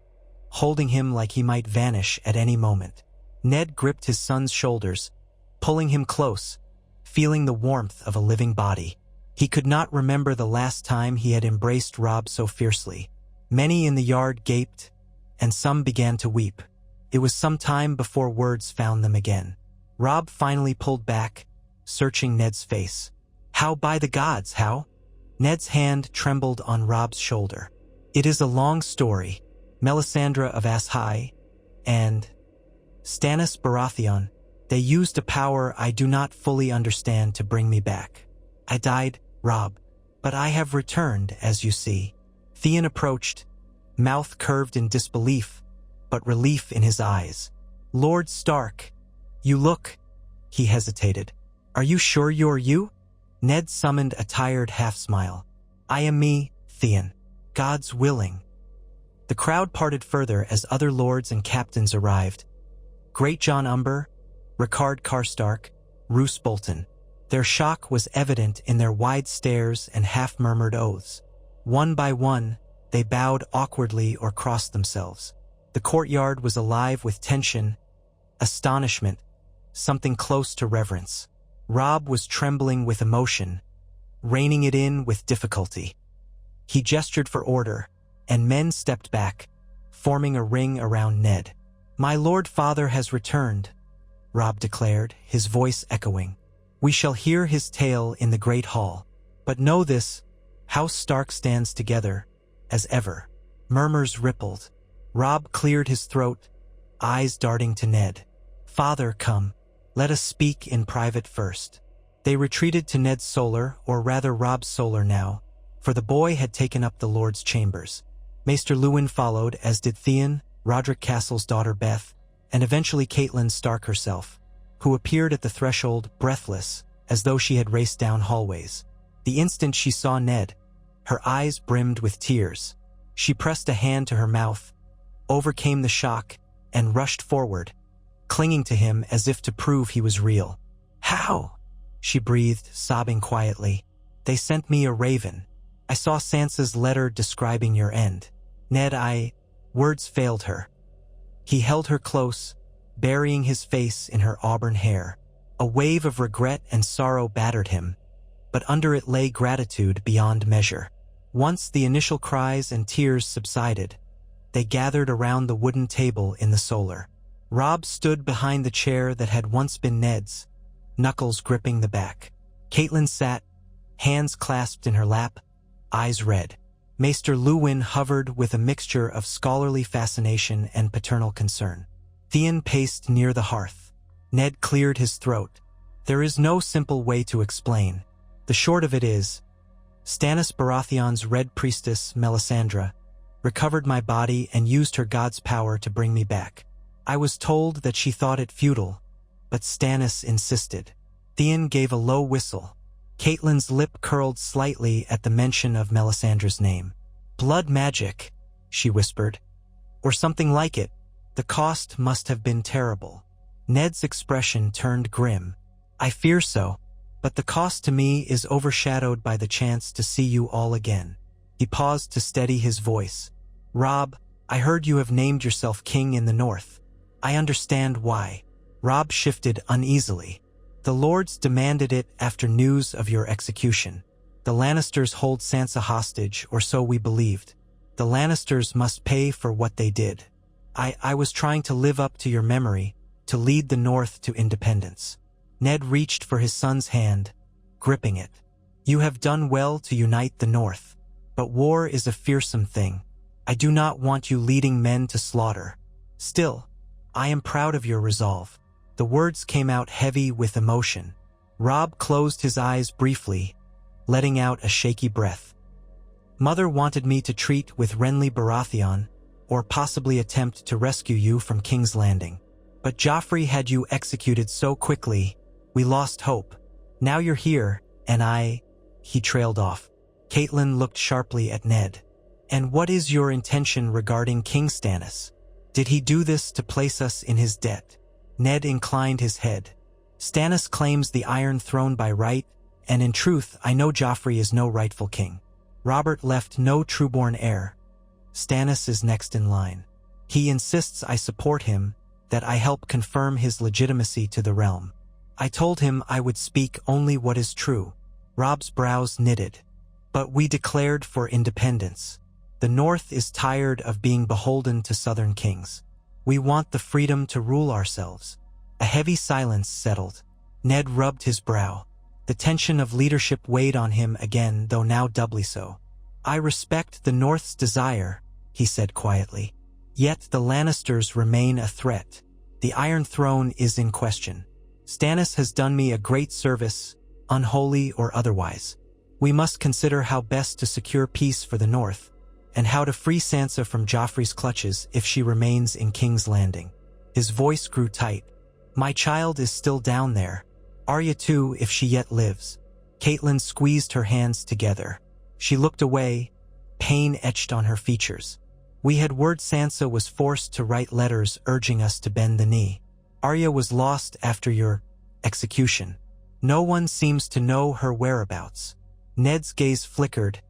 S1: holding him like he might vanish at any moment. Ned gripped his son's shoulders, pulling him close, feeling the warmth of a living body. He could not remember the last time he had embraced Robb so fiercely. Many in the yard gaped, and some began to weep. It was some time before words found them again. Robb finally pulled back, searching Ned's face. "How by the gods, how?" Ned's hand trembled on Robb's shoulder. "It is a long story. Melisandre of Ashai and Stannis Baratheon, they used a power I do not fully understand to bring me back. I died, Robb, but I have returned, as you see." Theon approached, mouth curved in disbelief, but relief in his eyes. "Lord Stark, you look..." He hesitated. "Are you sure you're you?" Ned summoned a tired half-smile. "I am me, Theon. God's willing." The crowd parted further as other lords and captains arrived. Great John Umber, Rickard Karstark, Roose Bolton. Their shock was evident in their wide stares and half-murmured oaths. One by one, they bowed awkwardly or crossed themselves. The courtyard was alive with tension, astonishment, something close to reverence. Robb was trembling with emotion, reining it in with difficulty. He gestured for order, and men stepped back, forming a ring around Ned. "My lord father has returned," Robb declared, his voice echoing. "We shall hear his tale in the great hall. But know this, House Stark stands together, as ever." Murmurs rippled. Robb cleared his throat, eyes darting to Ned. "Father, come. Let us speak in private first." They retreated to Ned's solar, or rather Robb's solar now, for the boy had taken up the Lord's chambers. Maester Luwin followed, as did Theon, Roderick Castle's daughter Beth, and eventually Catelyn Stark herself, who appeared at the threshold breathless, as though she had raced down hallways. The instant she saw Ned, Her eyes brimmed with tears. She pressed a hand to her mouth, overcame the shock, and rushed forward, clinging to him as if to prove he was real. "How?" she breathed, sobbing quietly. "They sent me a raven. I saw Sansa's letter describing your end. Ned, Words failed her. He held her close, burying his face in her auburn hair. A wave of regret and sorrow battered him, but under it lay gratitude beyond measure. Once the initial cries and tears subsided, they gathered around the wooden table in the solar. Robb stood behind the chair that had once been Ned's, knuckles gripping the back. Caitlin sat, hands clasped in her lap, eyes red. Maester Luwin hovered with a mixture of scholarly fascination and paternal concern. Theon paced near the hearth. Ned cleared his throat. "There is no simple way to explain. The short of it is, Stannis Baratheon's Red Priestess, Melisandre, recovered my body and used her god's power to bring me back. I was told that she thought it futile, but Stannis insisted." Theon gave a low whistle. Caitlyn's lip curled slightly at the mention of Melisandre's name. "Blood magic," she whispered. "Or something like it. The cost must have been terrible." Ned's expression turned grim. "I fear so, but the cost to me is overshadowed by the chance to see you all again." He paused to steady his voice. "Robb, I heard you have named yourself king in the north. I understand why." Robb shifted uneasily. "The lords demanded it after news of your execution. The Lannisters hold Sansa hostage, or so we believed. The Lannisters must pay for what they did. I was trying to live up to your memory, to lead the North to independence." Ned reached for his son's hand, gripping it. "You have done well to unite the North, but war is a fearsome thing. I do not want you leading men to slaughter. Still, I am proud of your resolve." The words came out heavy with emotion. Robb closed his eyes briefly, letting out a shaky breath. "Mother wanted me to treat with Renly Baratheon, or possibly attempt to rescue you from King's Landing. But Joffrey had you executed so quickly, we lost hope. Now you're here, and He trailed off. Caitlin looked sharply at Ned. "And what is your intention regarding King Stannis? Did he do this to place us in his debt?" Ned inclined his head. "Stannis claims the Iron Throne by right, and in truth I know Joffrey is no rightful king. Robert left no trueborn heir. Stannis is next in line. He insists I support him, that I help confirm his legitimacy to the realm. I told him I would speak only what is true." Robb's brows knitted. "But we declared for independence. The North is tired of being beholden to southern kings. We want the freedom to rule ourselves." A heavy silence settled. Ned rubbed his brow. The tension of leadership weighed on him again, though now doubly so. "I respect the North's desire," he said quietly. "Yet the Lannisters remain a threat. The Iron Throne is in question. Stannis has done me a great service, unholy or otherwise. We must consider how best to secure peace for the North, and how to free Sansa from Joffrey's clutches if she remains in King's Landing." His voice grew tight. "My child is still down there. Arya too, if she yet lives." Caitlin squeezed her hands together. She looked away, pain etched on her features. "We had word Sansa was forced to write letters urging us to bend the knee. Arya was lost after your execution. No one seems to know her whereabouts." Ned's gaze flickered,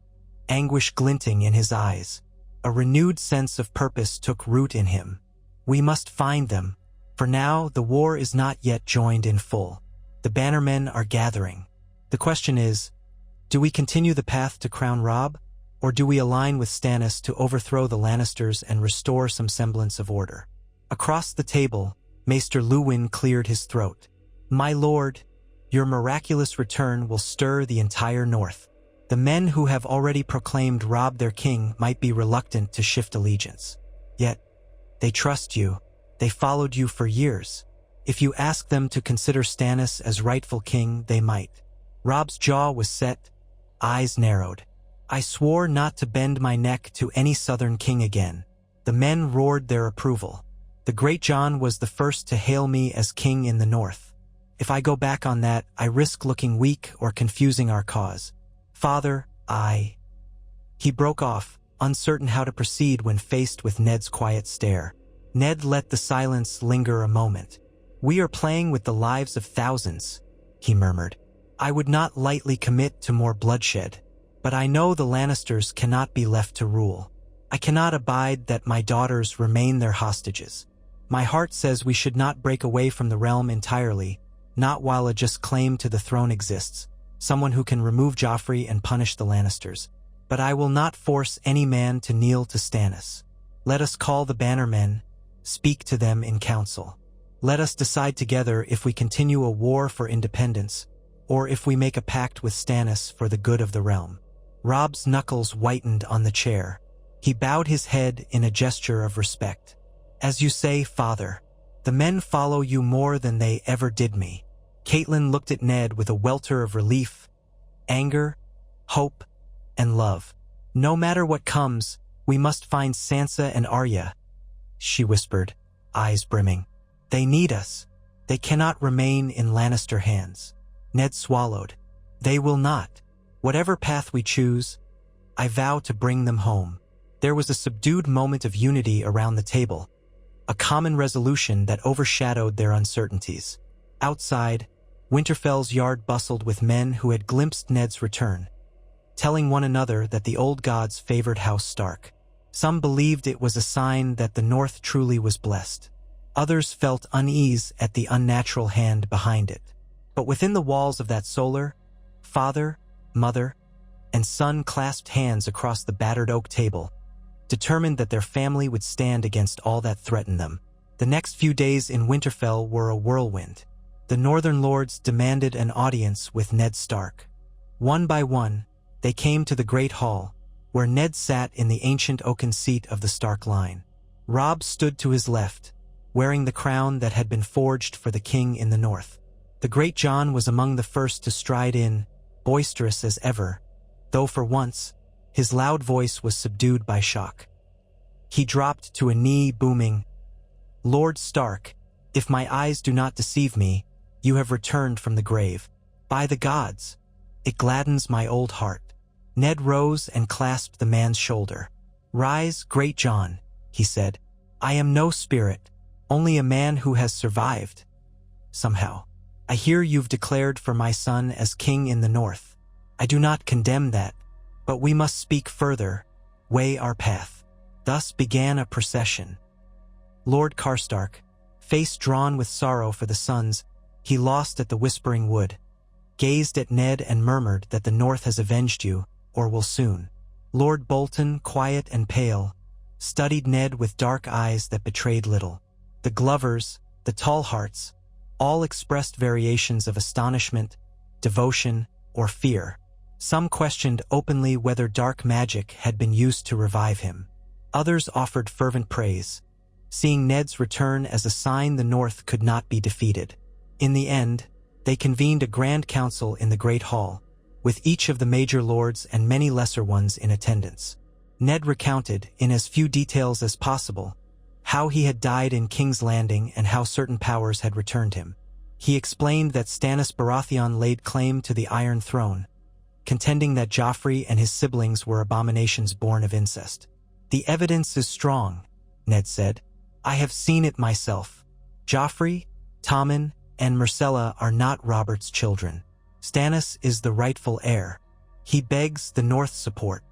S1: anguish glinting in his eyes. A renewed sense of purpose took root in him. "We must find them. For now, the war is not yet joined in full. The bannermen are gathering. The question is, do we continue the path to crown Robb, or do we align with Stannis to overthrow the Lannisters and restore some semblance of order?" Across the table, Maester Luwin cleared his throat. "My lord, your miraculous return will stir the entire North. The men who have already proclaimed Robb their king might be reluctant to shift allegiance. Yet, they trust you. They followed you for years. If you ask them to consider Stannis as rightful king, they might." Robb's jaw was set, eyes narrowed. "I swore not to bend my neck to any southern king again." The men roared their approval. "The Great John was the first to hail me as king in the North. If I go back on that, I risk looking weak or confusing our cause. Father, He broke off, uncertain how to proceed when faced with Ned's quiet stare. Ned let the silence linger a moment. "We are playing with the lives of thousands," he murmured. "I would not lightly commit to more bloodshed, but I know the Lannisters cannot be left to rule. I cannot abide that my daughters remain their hostages. My heart says we should not break away from the realm entirely, not while a just claim to the throne exists, someone who can remove Joffrey and punish the Lannisters. But I will not force any man to kneel to Stannis. Let us call the bannermen, speak to them in council. Let us decide together if we continue a war for independence, or if we make a pact with Stannis for the good of the realm." Robb's knuckles whitened on the chair. He bowed his head in a gesture of respect. "As you say, father, the men follow you more than they ever did me." Caitlin looked at Ned with a welter of relief, anger, hope, and love. "No matter what comes, we must find Sansa and Arya," she whispered, eyes brimming. "They need us. They cannot remain in Lannister hands." Ned swallowed. "They will not. Whatever path we choose, I vow to bring them home." There was a subdued moment of unity around the table, a common resolution that overshadowed their uncertainties. Outside, Winterfell's yard bustled with men who had glimpsed Ned's return, telling one another that the old gods favored House Stark. Some believed it was a sign that the North truly was blessed. Others felt unease at the unnatural hand behind it. But within the walls of that solar, father, mother, and son clasped hands across the battered oak table, determined that their family would stand against all that threatened them. The next few days in Winterfell were a whirlwind. The Northern Lords demanded an audience with Ned Stark. One by one, they came to the Great Hall, where Ned sat in the ancient oaken seat of the Stark line. Robb stood to his left, wearing the crown that had been forged for the king in the north. The Great John was among the first to stride in, boisterous as ever, though for once, his loud voice was subdued by shock. He dropped to a knee, booming, "Lord Stark, if my eyes do not deceive me, you have returned from the grave. By the gods, it gladdens my old heart." Ned rose and clasped the man's shoulder. "Rise, Great John," he said. "I am no spirit, only a man who has survived. Somehow. I hear you've declared for my son as king in the north. I do not condemn that, but we must speak further, weigh our path." Thus began a procession. Lord Karstark, face drawn with sorrow for the sons he lost at the Whispering Wood, gazed at Ned and murmured that the North has avenged you, or will soon. Lord Bolton, quiet and pale, studied Ned with dark eyes that betrayed little. The Glovers, the Tallhearts, all expressed variations of astonishment, devotion, or fear. Some questioned openly whether dark magic had been used to revive him. Others offered fervent praise, seeing Ned's return as a sign the North could not be defeated. In the end, they convened a grand council in the Great Hall, with each of the major lords and many lesser ones in attendance. Ned recounted, in as few details as possible, how he had died in King's Landing and how certain powers had returned him. He explained that Stannis Baratheon laid claim to the Iron Throne, contending that Joffrey and his siblings were abominations born of incest. "The evidence is strong," Ned said. "I have seen it myself. Joffrey, Tommen, and Myrcella are not Robert's children. Stannis is the rightful heir. He begs the North's support."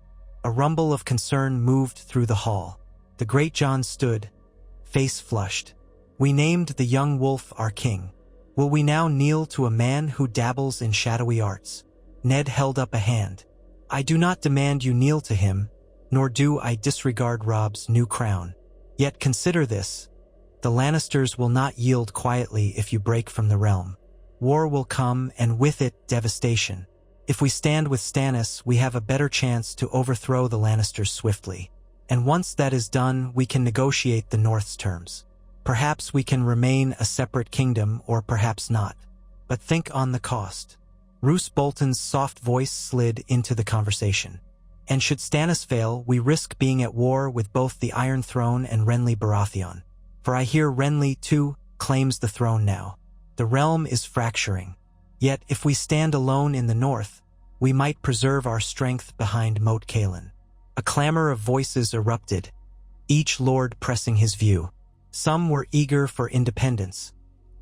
S1: A rumble of concern moved through the hall. The Great John stood, face flushed. "We named the young wolf our king. Will we now kneel to a man who dabbles in shadowy arts?" Ned held up a hand. "I do not demand you kneel to him, nor do I disregard Robb's new crown. Yet consider this. The Lannisters will not yield quietly if you break from the realm. War will come, and with it, devastation. If we stand with Stannis, we have a better chance to overthrow the Lannisters swiftly. And once that is done, we can negotiate the North's terms. Perhaps we can remain a separate kingdom, or perhaps not. But think on the cost." Roose Bolton's soft voice slid into the conversation. "And should Stannis fail, we risk being at war with both the Iron Throne and Renly Baratheon. For I hear Renly, too, claims the throne now. The realm is fracturing. Yet if we stand alone in the north, we might preserve our strength behind Moat Cailin." A clamor of voices erupted, each lord pressing his view. Some were eager for independence,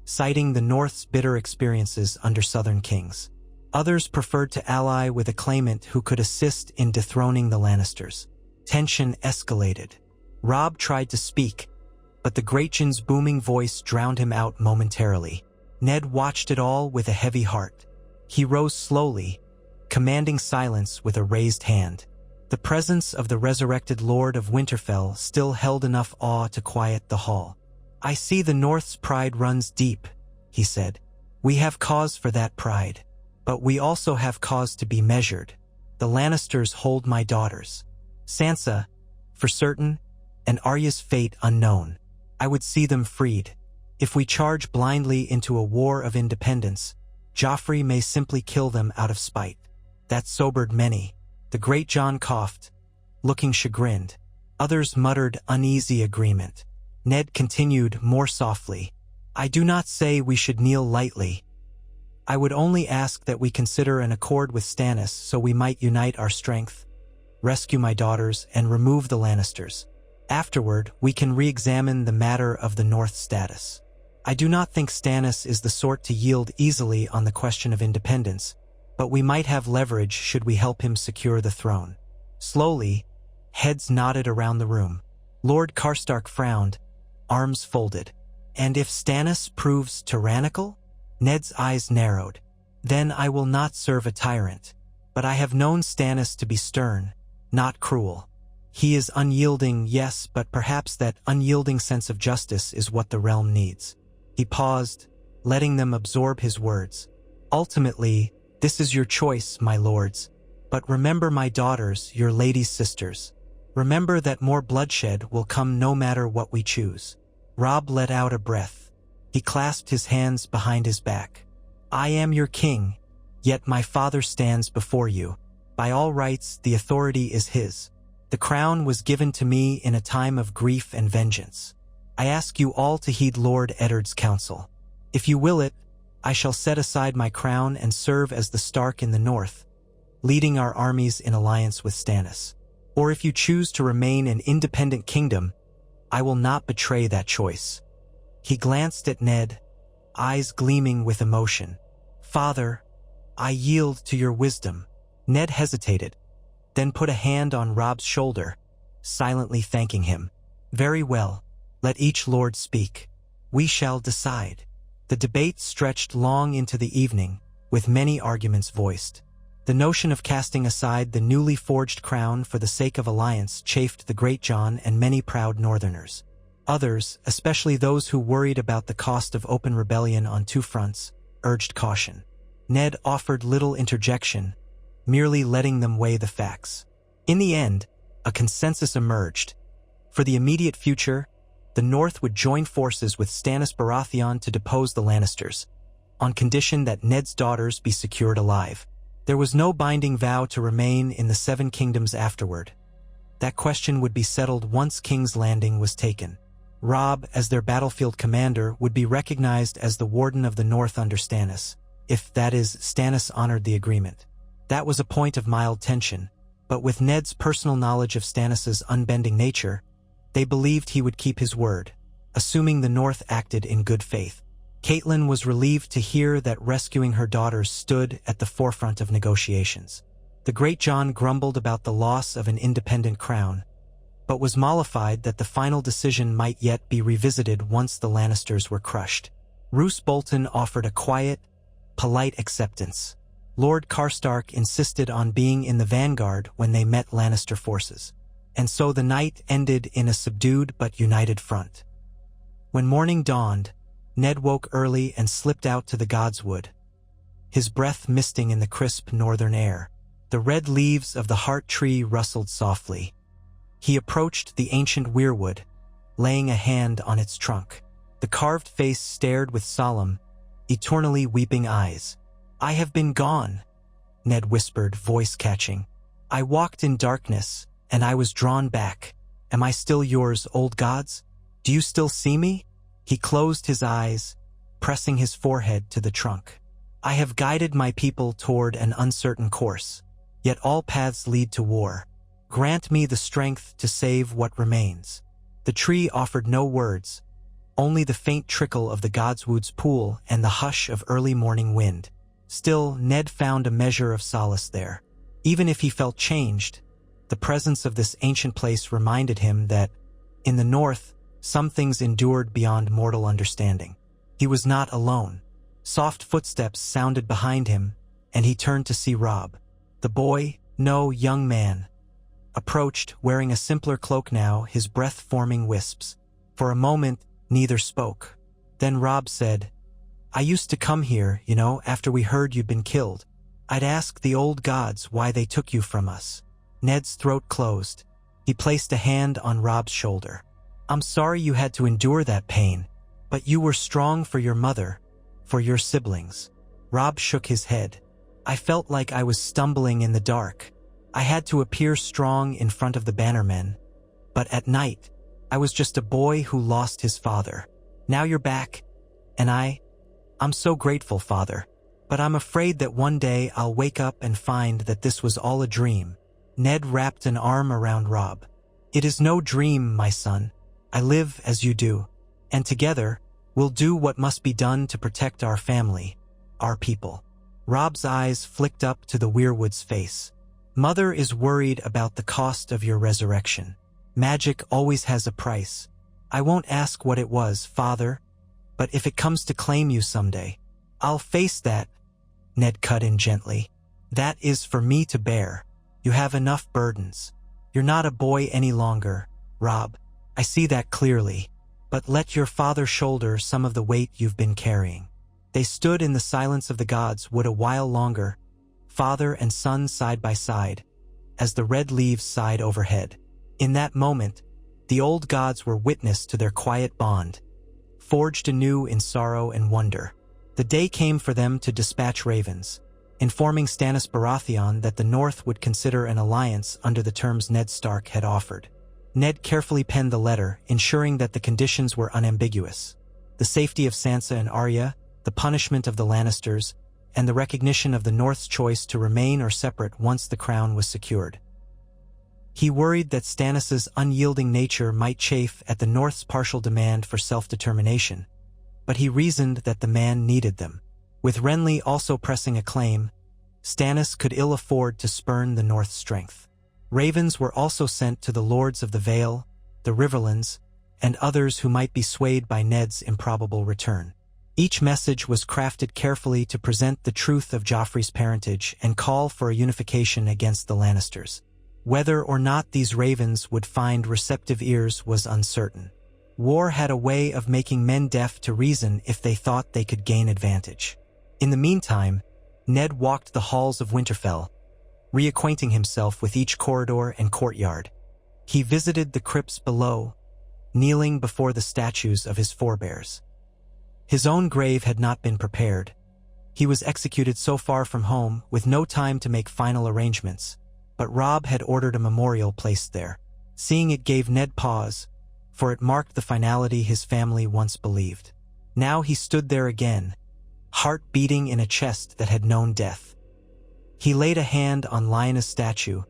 S1: citing the North's bitter experiences under Southern kings. Others preferred to ally with a claimant who could assist in dethroning the Lannisters. Tension escalated. Robb tried to speak, but the Grudging's booming voice drowned him out momentarily. Ned watched it all with a heavy heart. He rose slowly, commanding silence with a raised hand. The presence of the resurrected Lord of Winterfell still held enough awe to quiet the hall. "I see the North's pride runs deep," he said. "We have cause for that pride. But we also have cause to be measured. The Lannisters hold my daughters. Sansa, for certain, and Arya's fate unknown. I would see them freed. If we charge blindly into a war of independence, Joffrey may simply kill them out of spite." That sobered many. The Great John coughed, looking chagrined. Others muttered uneasy agreement. Ned continued more softly. "I do not say we should kneel lightly. I would only ask that we consider an accord with Stannis so we might unite our strength, rescue my daughters, and remove the Lannisters. Afterward, we can re-examine the matter of the North's status. I do not think Stannis is the sort to yield easily on the question of independence, but we might have leverage should we help him secure the throne." Slowly, heads nodded around the room. Lord Karstark frowned, arms folded. "And if Stannis proves tyrannical?" Ned's eyes narrowed. "Then I will not serve a tyrant. But I have known Stannis to be stern, not cruel. He is unyielding, yes, but perhaps that unyielding sense of justice is what the realm needs." He paused, letting them absorb his words. "Ultimately, this is your choice, my lords. But remember my daughters, your ladies' sisters. Remember that more bloodshed will come no matter what we choose." Robb let out a breath. He clasped his hands behind his back. "I am your king, yet my father stands before you. By all rights, the authority is his. The crown was given to me in a time of grief and vengeance. I ask you all to heed Lord Eddard's counsel. If you will it, I shall set aside my crown and serve as the Stark in the north, leading our armies in alliance with Stannis. Or if you choose to remain an independent kingdom, I will not betray that choice." He glanced at Ned, eyes gleaming with emotion. "Father, I yield to your wisdom." Ned hesitated, then put a hand on Robb's shoulder, silently thanking him. "Very well, let each lord speak. We shall decide." The debate stretched long into the evening, with many arguments voiced. The notion of casting aside the newly forged crown for the sake of alliance chafed the Great John and many proud northerners. Others, especially those who worried about the cost of open rebellion on two fronts, urged caution. Ned offered little interjection, merely letting them weigh the facts. In the end, a consensus emerged. For the immediate future, the North would join forces with Stannis Baratheon to depose the Lannisters, on condition that Ned's daughters be secured alive. There was no binding vow to remain in the Seven Kingdoms afterward. That question would be settled once King's Landing was taken. Robb, as their battlefield commander, would be recognized as the Warden of the North under Stannis, if, that is, Stannis honored the agreement. That was a point of mild tension, but with Ned's personal knowledge of Stannis's unbending nature, they believed he would keep his word, assuming the North acted in good faith. Catelyn was relieved to hear that rescuing her daughters stood at the forefront of negotiations. The Great John grumbled about the loss of an independent crown, but was mollified that the final decision might yet be revisited once the Lannisters were crushed. Roose Bolton offered a quiet, polite acceptance. Lord Karstark insisted on being in the vanguard when they met Lannister forces, and so the night ended in a subdued but united front. When morning dawned, Ned woke early and slipped out to the Godswood, his breath misting in the crisp northern air. The red leaves of the heart tree rustled softly. He approached the ancient weirwood, laying a hand on its trunk. The carved face stared with solemn, eternally weeping eyes. "I have been gone," Ned whispered, voice catching. "I walked in darkness, and I was drawn back. Am I still yours, old gods? Do you still see me?" He closed his eyes, pressing his forehead to the trunk. "I have guided my people toward an uncertain course, yet all paths lead to war. Grant me the strength to save what remains." The tree offered no words, only the faint trickle of the Godswood's pool and the hush of early morning wind. Still, Ned found a measure of solace there. Even if he felt changed, the presence of this ancient place reminded him that, in the north, some things endured beyond mortal understanding. He was not alone. Soft footsteps sounded behind him, and he turned to see Robb. The boy, no young man, approached, wearing a simpler cloak now, his breath forming wisps. For a moment, neither spoke. Then Robb said, "I used to come here, after we heard you'd been killed. I'd ask the old gods why they took you from us." Ned's throat closed. He placed a hand on Robb's shoulder. "I'm sorry you had to endure that pain, but you were strong for your mother, for your siblings." Robb shook his head. "I felt like I was stumbling in the dark. I had to appear strong in front of the bannermen, but at night, I was just a boy who lost his father. Now you're back, and I'm so grateful, Father. But I'm afraid that one day I'll wake up and find that this was all a dream." Ned wrapped an arm around Robb. "It is no dream, my son. I live as you do, and together, we'll do what must be done to protect our family, our people." Robb's eyes flicked up to the weirwood's face. "Mother is worried about the cost of your resurrection. Magic always has a price. I won't ask what it was, Father, but if it comes to claim you someday, I'll face that." Ned cut in gently. "That is for me to bear. You have enough burdens. You're not a boy any longer, Robb. I see that clearly. But let your father shoulder some of the weight you've been carrying." They stood in the silence of the Godswood a while longer, father and son side by side, as the red leaves sighed overhead. In that moment, the old gods were witness to their quiet bond, forged anew in sorrow and wonder. The day came for them to dispatch ravens, informing Stannis Baratheon that the North would consider an alliance under the terms Ned Stark had offered. Ned carefully penned the letter, ensuring that the conditions were unambiguous: the safety of Sansa and Arya, the punishment of the Lannisters, and the recognition of the North's choice to remain or separate once the crown was secured. He worried that Stannis's unyielding nature might chafe at the North's partial demand for self-determination, but he reasoned that the man needed them. With Renly also pressing a claim, Stannis could ill afford to spurn the North's strength. Ravens were also sent to the lords of the Vale, the Riverlands, and others who might be swayed by Ned's improbable return. Each message was crafted carefully to present the truth of Joffrey's parentage and call for a unification against the Lannisters. Whether or not these ravens would find receptive ears was uncertain. War had a way of making men deaf to reason if they thought they could gain advantage. In the meantime, Ned walked the halls of Winterfell, reacquainting himself with each corridor and courtyard. He visited the crypts below, kneeling before the statues of his forebears. His own grave had not been prepared. He was executed so far from home, with no time to make final arrangements, but Robb had ordered a memorial placed there. Seeing it gave Ned pause, for it marked the finality his family once believed. Now he stood there again, heart beating in a chest that had known death. He laid a hand on Lyanna's statue,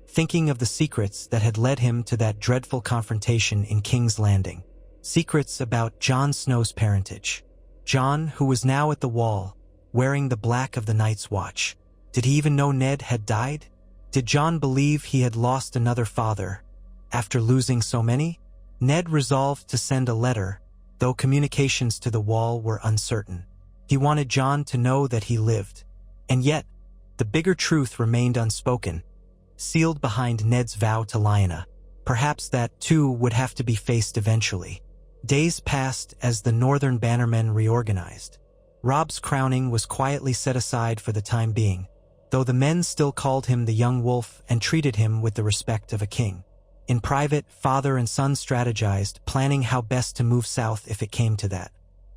S1: thinking of the secrets that had led him to that dreadful confrontation in King's Landing. Secrets about Jon Snow's parentage. Jon, who was now at the wall, wearing the black of the Night's Watch. Did he even know Ned had died? Did Jon believe he had lost another father, after losing so many? Ned resolved to send a letter, though communications to the wall were uncertain. He wanted Jon to know that he lived. And yet, the bigger truth remained unspoken, sealed behind Ned's vow to Lyanna. Perhaps that, too, would have to be faced eventually. Days passed as the Northern Bannermen reorganized. Robb's crowning was quietly set aside for the time being, though the men still called him the Young Wolf and treated him with the respect of a king. In private, father and son strategized, planning how best to move south if it came to that.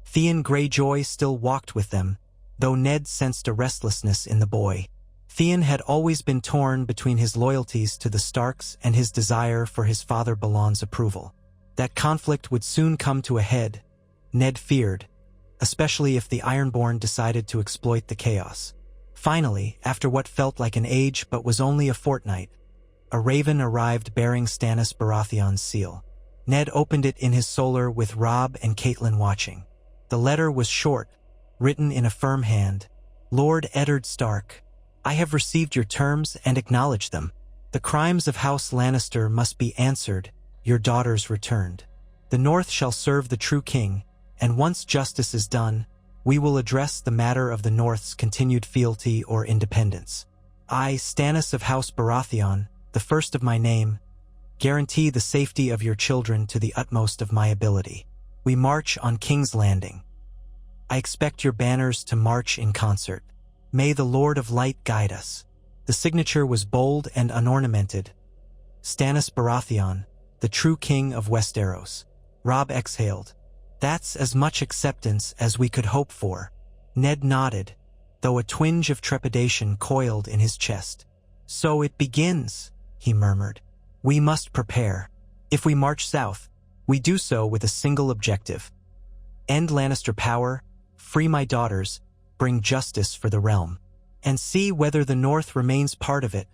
S1: Theon Greyjoy still walked with them, though Ned sensed a restlessness in the boy. Theon had always been torn between his loyalties to the Starks and his desire for his father Balon's approval. That conflict would soon come to a head, Ned feared, especially if the Ironborn decided to exploit the chaos. Finally, after what felt like an age but was only a fortnight, A raven arrived bearing Stannis Baratheon's seal. Ned opened it in his solar with Robb and Catelyn watching. The letter was short, written in a firm hand. Lord Eddard Stark, I have received your terms and acknowledge them. The crimes of House Lannister must be answered, your daughters returned. The North shall serve the true king, and once justice is done, we will address the matter of the North's continued fealty or independence. I, Stannis of House Baratheon, the first of my name, guarantee the safety of your children to the utmost of my ability. We march on King's Landing. I expect your banners to march in concert. May the Lord of Light guide us. The signature was bold and unornamented. Stannis Baratheon, the true king of Westeros. Robb exhaled. That's as much acceptance as we could hope for. Ned nodded, though a twinge of trepidation coiled in his chest. So it begins, he murmured. We must prepare. If we march south, we do so with a single objective. End Lannister power, free my daughters, bring justice for the realm. And see whether the North remains part of it.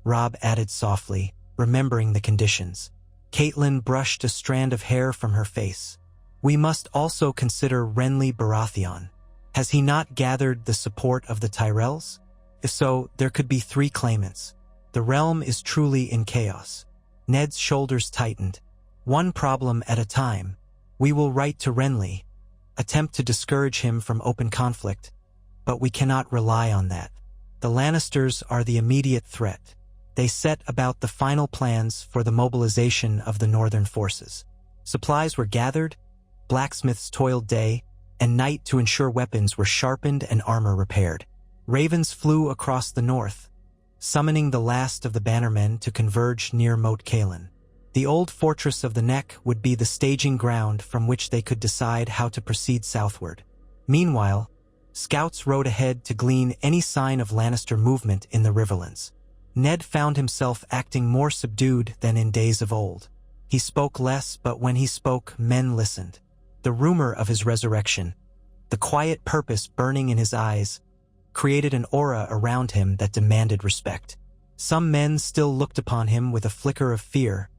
S1: Robb added softly, remembering the conditions. Catelyn brushed a strand of hair from her face. We must also consider Renly Baratheon. Has he not gathered the support of the Tyrells? If so, there could be 3 claimants. The realm is truly in chaos. Ned's shoulders tightened. One problem at a time. We will write to Renly, attempt to discourage him from open conflict, but we cannot rely on that. The Lannisters are the immediate threat. They set about the final plans for the mobilization of the northern forces. Supplies were gathered, blacksmiths toiled day and night to ensure weapons were sharpened and armor repaired. Ravens flew across the north, summoning the last of the bannermen to converge near Moat Cailin. The old fortress of the Neck would be the staging ground from which they could decide how to proceed southward. Meanwhile, scouts rode ahead to glean any sign of Lannister movement in the Riverlands. Ned found himself acting more subdued than in days of old. He spoke less, but when he spoke, men listened. The rumor of his resurrection, the quiet purpose burning in his eyes, created an aura around him that demanded respect. Some men still looked upon him with a flicker of fear,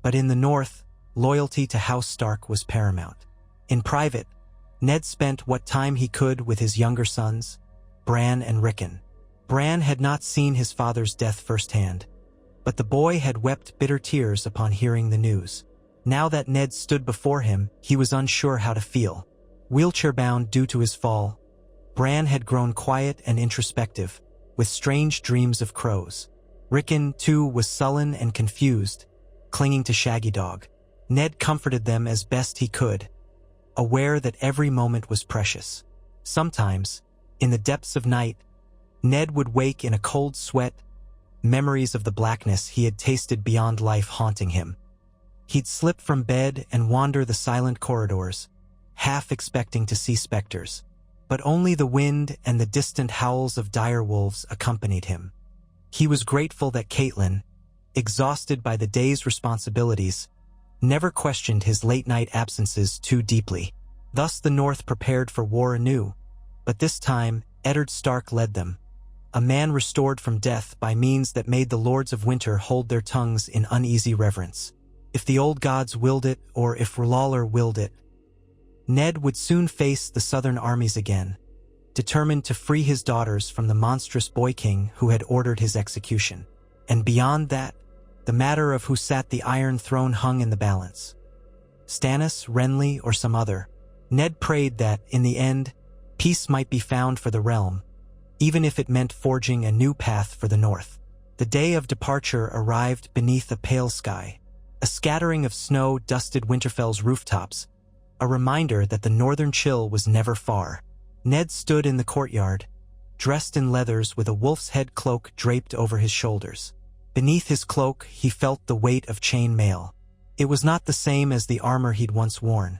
S1: but in the North, loyalty to House Stark was paramount. In private, Ned spent what time he could with his younger sons, Bran and Rickon. Bran had not seen his father's death firsthand, but the boy had wept bitter tears upon hearing the news. Now that Ned stood before him, he was unsure how to feel. Wheelchair-bound due to his fall, Bran had grown quiet and introspective, with strange dreams of crows. Rickon, too, was sullen and confused, clinging to Shaggy Dog. Ned comforted them as best he could, aware that every moment was precious. Sometimes, in the depths of night, Ned would wake in a cold sweat, memories of the blackness he had tasted beyond life haunting him. He'd slip from bed and wander the silent corridors, half expecting to see specters. But only the wind and the distant howls of dire wolves accompanied him. He was grateful that Catelyn, exhausted by the day's responsibilities, never questioned his late-night absences too deeply. Thus the North prepared for war anew, but this time Eddard Stark led them, a man restored from death by means that made the Lords of Winter hold their tongues in uneasy reverence. If the old gods willed it, or if R'hllor willed it, Ned would soon face the southern armies again, determined to free his daughters from the monstrous boy king who had ordered his execution. And beyond that, the matter of who sat the Iron Throne hung in the balance. Stannis, Renly, or some other. Ned prayed that, in the end, peace might be found for the realm, even if it meant forging a new path for the North. The day of departure arrived beneath a pale sky. A scattering of snow dusted Winterfell's rooftops, a reminder that the northern chill was never far. Ned stood in the courtyard, dressed in leathers with a wolf's head cloak draped over his shoulders. Beneath his cloak, he felt the weight of chain mail. It was not the same as the armor he'd once worn.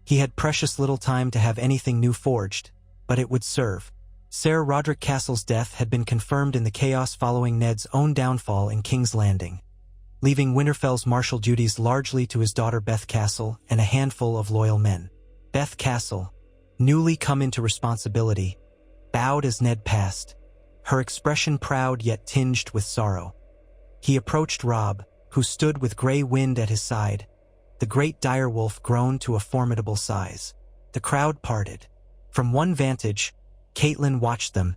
S1: He had precious little time to have anything new forged, but it would serve. Ser Roderick Castle's death had been confirmed in the chaos following Ned's own downfall in King's Landing, leaving Winterfell's martial duties largely to his daughter Beth Castle and a handful of loyal men. Beth Castle, newly come into responsibility, bowed as Ned passed, her expression proud yet tinged with sorrow. He approached Robb, who stood with gray wind at his side. The great direwolf grown to a formidable size. The crowd parted. From one vantage, Caitlin watched them,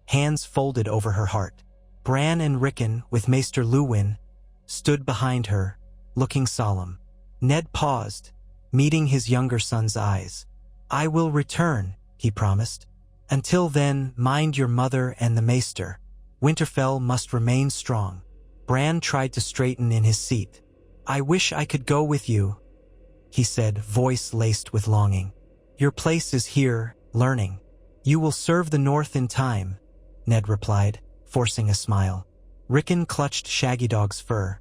S1: hands folded over her heart. Bran and Rickon, with Maester Luwin, stood behind her, looking solemn. Ned paused, meeting his younger son's eyes. "I will return," he promised. "Until then, mind your mother and the Maester. Winterfell must remain strong." Bran tried to straighten in his seat. "I wish I could go with you," he said, voice laced with longing. "Your place is here, learning. You will serve the North in time," Ned replied, forcing a smile. Rickon clutched Shaggy Dog's fur,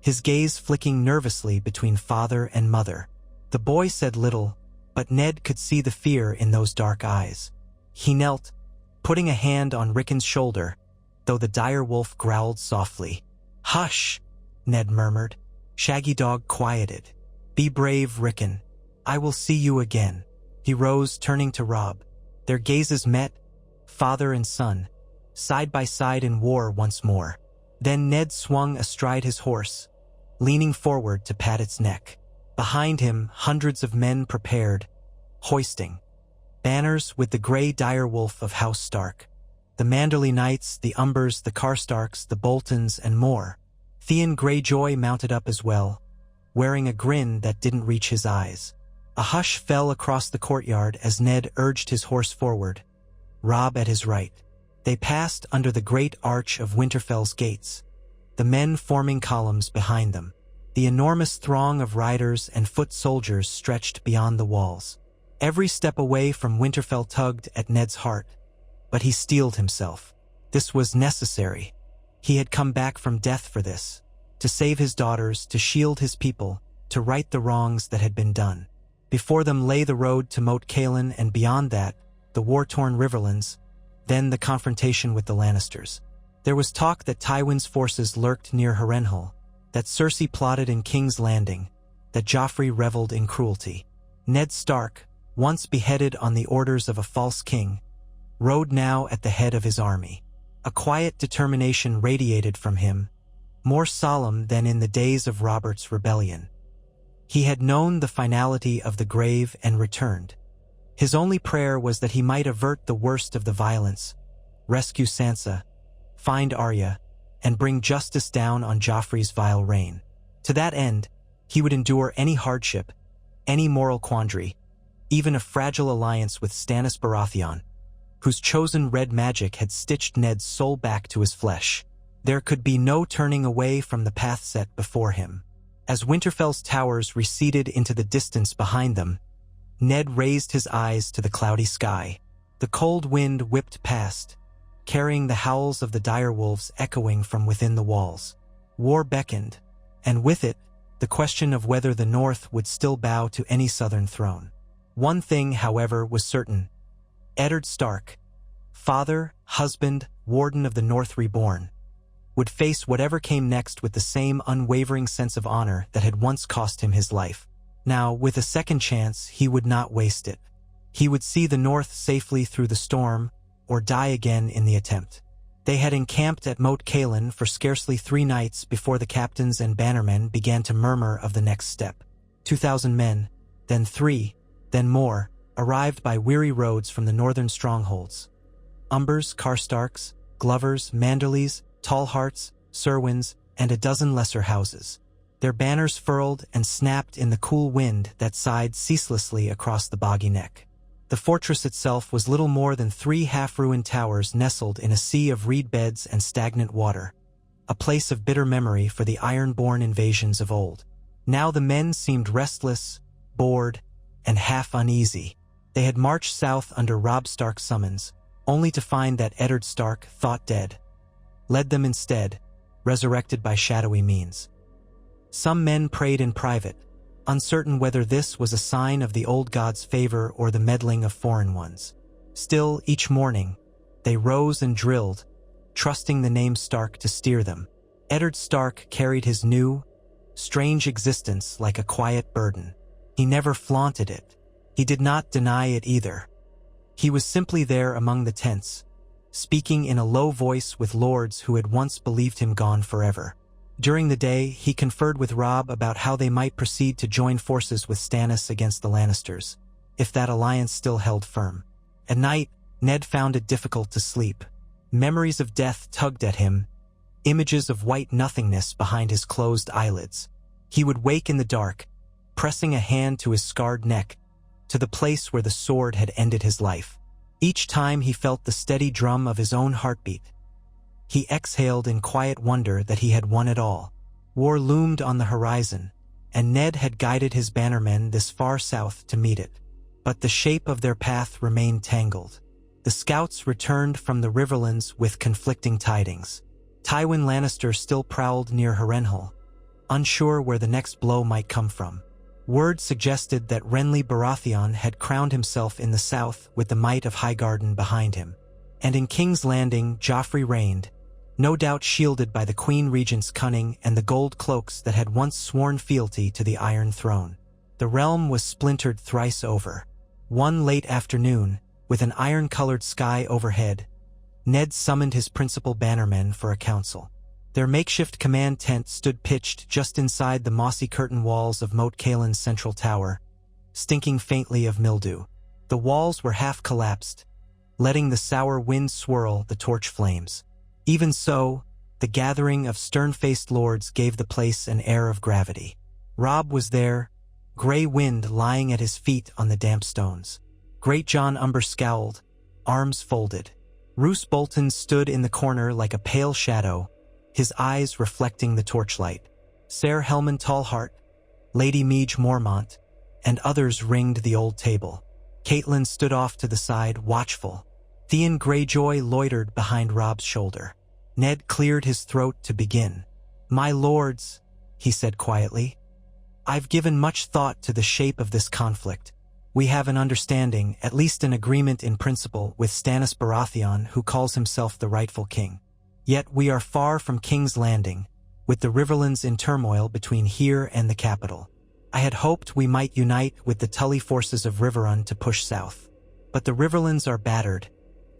S1: his gaze flicking nervously between father and mother. The boy said little, but Ned could see the fear in those dark eyes. He knelt, putting a hand on Rickon's shoulder, though the dire wolf growled softly. "Hush," Ned murmured. Shaggy Dog quieted. "Be brave, Rickon. I will see you again." He rose, turning to Robb. Their gazes met, father and son, side by side in war once more. Then Ned swung astride his horse, leaning forward to pat its neck. Behind him, hundreds of men prepared, hoisting banners with the gray direwolf of House Stark. The Manderlys Knights, the Umbers, the Karstarks, the Boltons, and more. Theon Greyjoy mounted up as well, wearing a grin that didn't reach his eyes. A hush fell across the courtyard as Ned urged his horse forward, Robb at his right. They passed under the great arch of Winterfell's gates, the men forming columns behind them. The enormous throng of riders and foot soldiers stretched beyond the walls. Every step away from Winterfell tugged at Ned's heart, but he steeled himself. This was necessary. He had come back from death for this, to save his daughters, to shield his people, to right the wrongs that had been done. Before them lay the road to Moat Cailin, and beyond that, the war-torn Riverlands, then the confrontation with the Lannisters. There was talk that Tywin's forces lurked near Harrenhal, that Cersei plotted in King's Landing, that Joffrey reveled in cruelty. Ned Stark, once beheaded on the orders of a false king, rode now at the head of his army. A quiet determination radiated from him, more solemn than in the days of Robert's rebellion. He had known the finality of the grave and returned. His only prayer was that he might avert the worst of the violence, rescue Sansa, find Arya, and bring justice down on Joffrey's vile reign. To that end, he would endure any hardship, any moral quandary, even a fragile alliance with Stannis Baratheon, whose chosen red magic had stitched Ned's soul back to his flesh. There could be no turning away from the path set before him. As Winterfell's towers receded into the distance behind them, Ned raised his eyes to the cloudy sky. The cold wind whipped past, carrying the howls of the direwolves echoing from within the walls. War beckoned, and with it, the question of whether the North would still bow to any southern throne. One thing, however, was certain. Eddard Stark, father, husband, warden of the North reborn, would face whatever came next with the same unwavering sense of honor that had once cost him his life. Now, with a second chance, he would not waste it. He would see the North safely through the storm, or die again in the attempt. They had encamped at Moat Cailin for scarcely 3 nights before the captains and bannermen began to murmur of the next step. 2,000 men, then 3, then more, arrived by weary roads from the northern strongholds. Umbers, Karstarks, Glovers, Manderlys, Tallhearts, Serwins, and a dozen lesser houses. Their banners furled and snapped in the cool wind that sighed ceaselessly across the boggy neck. The fortress itself was little more than 3 half-ruined towers nestled in a sea of reed beds and stagnant water, a place of bitter memory for the iron-born invasions of old. Now the men seemed restless, bored, and half uneasy. They had marched south under Robb Stark's summons, only to find that Eddard Stark, thought dead, led them instead, resurrected by shadowy means. Some men prayed in private, uncertain whether this was a sign of the old god's favor or the meddling of foreign ones. Still, each morning, they rose and drilled, trusting the name Stark to steer them. Eddard Stark carried his new, strange existence like a quiet burden. He never flaunted it. He did not deny it either. He was simply there among the tents, speaking in a low voice with lords who had once believed him gone forever. During the day, he conferred with Robb about how they might proceed to join forces with Stannis against the Lannisters, if that alliance still held firm. At night, Ned found it difficult to sleep. Memories of death tugged at him, images of white nothingness behind his closed eyelids. He would wake in the dark, pressing a hand to his scarred neck, to the place where the sword had ended his life. Each time he felt the steady drum of his own heartbeat. He exhaled in quiet wonder that he had won it all. War loomed on the horizon, and Ned had guided his bannermen this far south to meet it. But the shape of their path remained tangled. The scouts returned from the Riverlands with conflicting tidings. Tywin Lannister still prowled near Harrenhal, unsure where the next blow might come from. Word suggested that Renly Baratheon had crowned himself in the south with the might of Highgarden behind him. And in King's Landing, Joffrey reigned, no doubt shielded by the Queen Regent's cunning and the gold cloaks that had once sworn fealty to the Iron Throne. The realm was splintered thrice over. One late afternoon, with an iron-colored sky overhead, Ned summoned his principal bannermen for a council. Their makeshift command tent stood pitched just inside the mossy curtain walls of Moat Cailin's central tower, stinking faintly of mildew. The walls were half collapsed, letting the sour wind swirl the torch flames. Even so, the gathering of stern-faced lords gave the place an air of gravity. Robb was there, gray wind lying at his feet on the damp stones. Great John Umber scowled, arms folded. Roose Bolton stood in the corner like a pale shadow, his eyes reflecting the torchlight. Ser Helman Tallheart, Lady Meage Mormont, and others ringed the old table. Caitlin stood off to the side, watchful. Theon Greyjoy loitered behind Robb's shoulder. Ned cleared his throat to begin. "My lords," he said quietly, "I've given much thought to the shape of this conflict. We have an understanding, at least an agreement in principle, with Stannis Baratheon, who calls himself the rightful king. Yet we are far from King's Landing, with the Riverlands in turmoil between here and the capital. I had hoped we might unite with the Tully forces of Riverrun to push south. But the Riverlands are battered,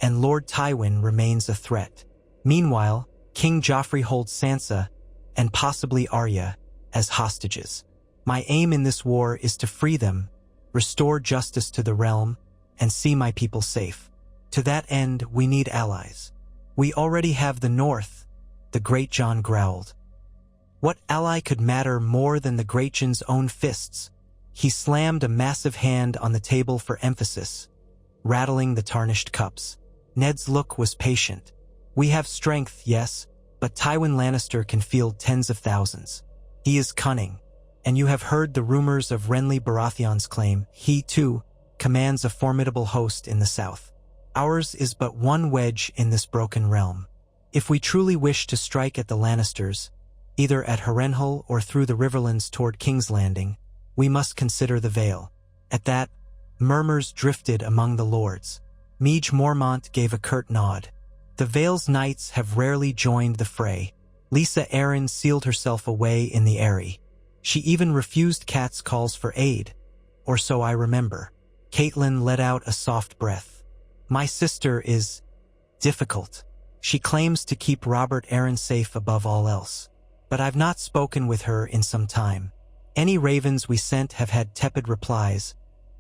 S1: and Lord Tywin remains a threat. Meanwhile, King Joffrey holds Sansa, and possibly Arya, as hostages. My aim in this war is to free them, restore justice to the realm, and see my people safe. To that end, we need allies. We already have the North," the Great John growled. What ally could matter more than the Great John's own fists? He slammed a massive hand on the table for emphasis, rattling the tarnished cups. Ned's look was patient. "We have strength, yes, but Tywin Lannister can field tens of thousands. He is cunning, and you have heard the rumors of Renly Baratheon's claim. He, too, commands a formidable host in the south. Ours is but one wedge in this broken realm. If we truly wish to strike at the Lannisters, either at Harrenhal or through the Riverlands toward King's Landing, we must consider the Vale." At that, murmurs drifted among the lords. Meage Mormont gave a curt nod. The Vale's knights have rarely joined the fray. Lysa Arryn sealed herself away in the Eyrie. She even refused Cat's calls for aid, or so I remember. Caitlin let out a soft breath. "My sister is difficult. She claims to keep Robert Arryn safe above all else. But I've not spoken with her in some time. Any ravens we sent have had tepid replies,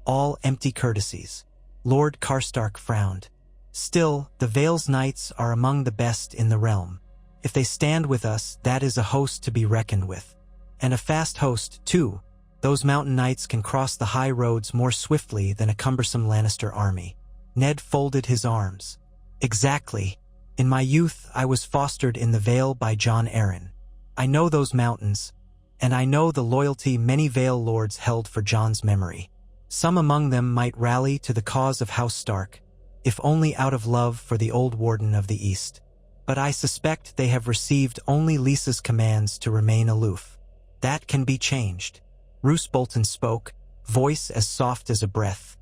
S1: all empty courtesies." Lord Karstark frowned. "Still, the Vale's knights are among the best in the realm. If they stand with us, that is a host to be reckoned with. And a fast host, too. Those mountain knights can cross the high roads more swiftly than a cumbersome Lannister army." Ned folded his arms. "Exactly. In my youth, I was fostered in the Vale by Jon Arryn. I know those mountains, and I know the loyalty many Vale lords held for Jon's memory. Some among them might rally to the cause of House Stark, if only out of love for the old Warden of the East. But I suspect they have received only Lysa's commands to remain aloof. That can be changed." Roose Bolton spoke, voice as soft as a breath.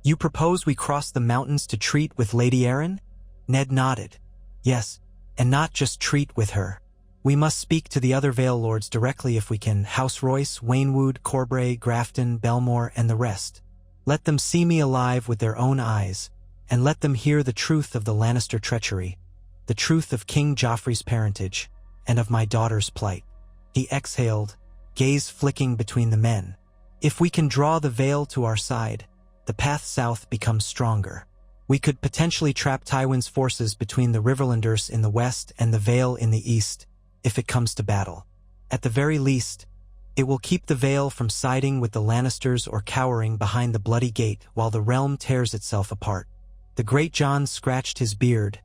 S1: "You propose we cross the mountains to treat with Lady Arryn?" Ned nodded. "Yes, and not just treat with her. We must speak to the other Vale lords directly if we can. House Royce, Waynwood, Corbray, Grafton, Belmore, and the rest. Let them see me alive with their own eyes, and let them hear the truth of the Lannister treachery, the truth of King Joffrey's parentage, and of my daughter's plight." He exhaled, gaze flicking between the men. "If we can draw the Vale to our side, the path south becomes stronger. We could potentially trap Tywin's forces between the Riverlanders in the west and the Vale in the east, if it comes to battle. At the very least, it will keep the Vale from siding with the Lannisters or cowering behind the bloody gate while the realm tears itself apart." The Great John scratched his beard,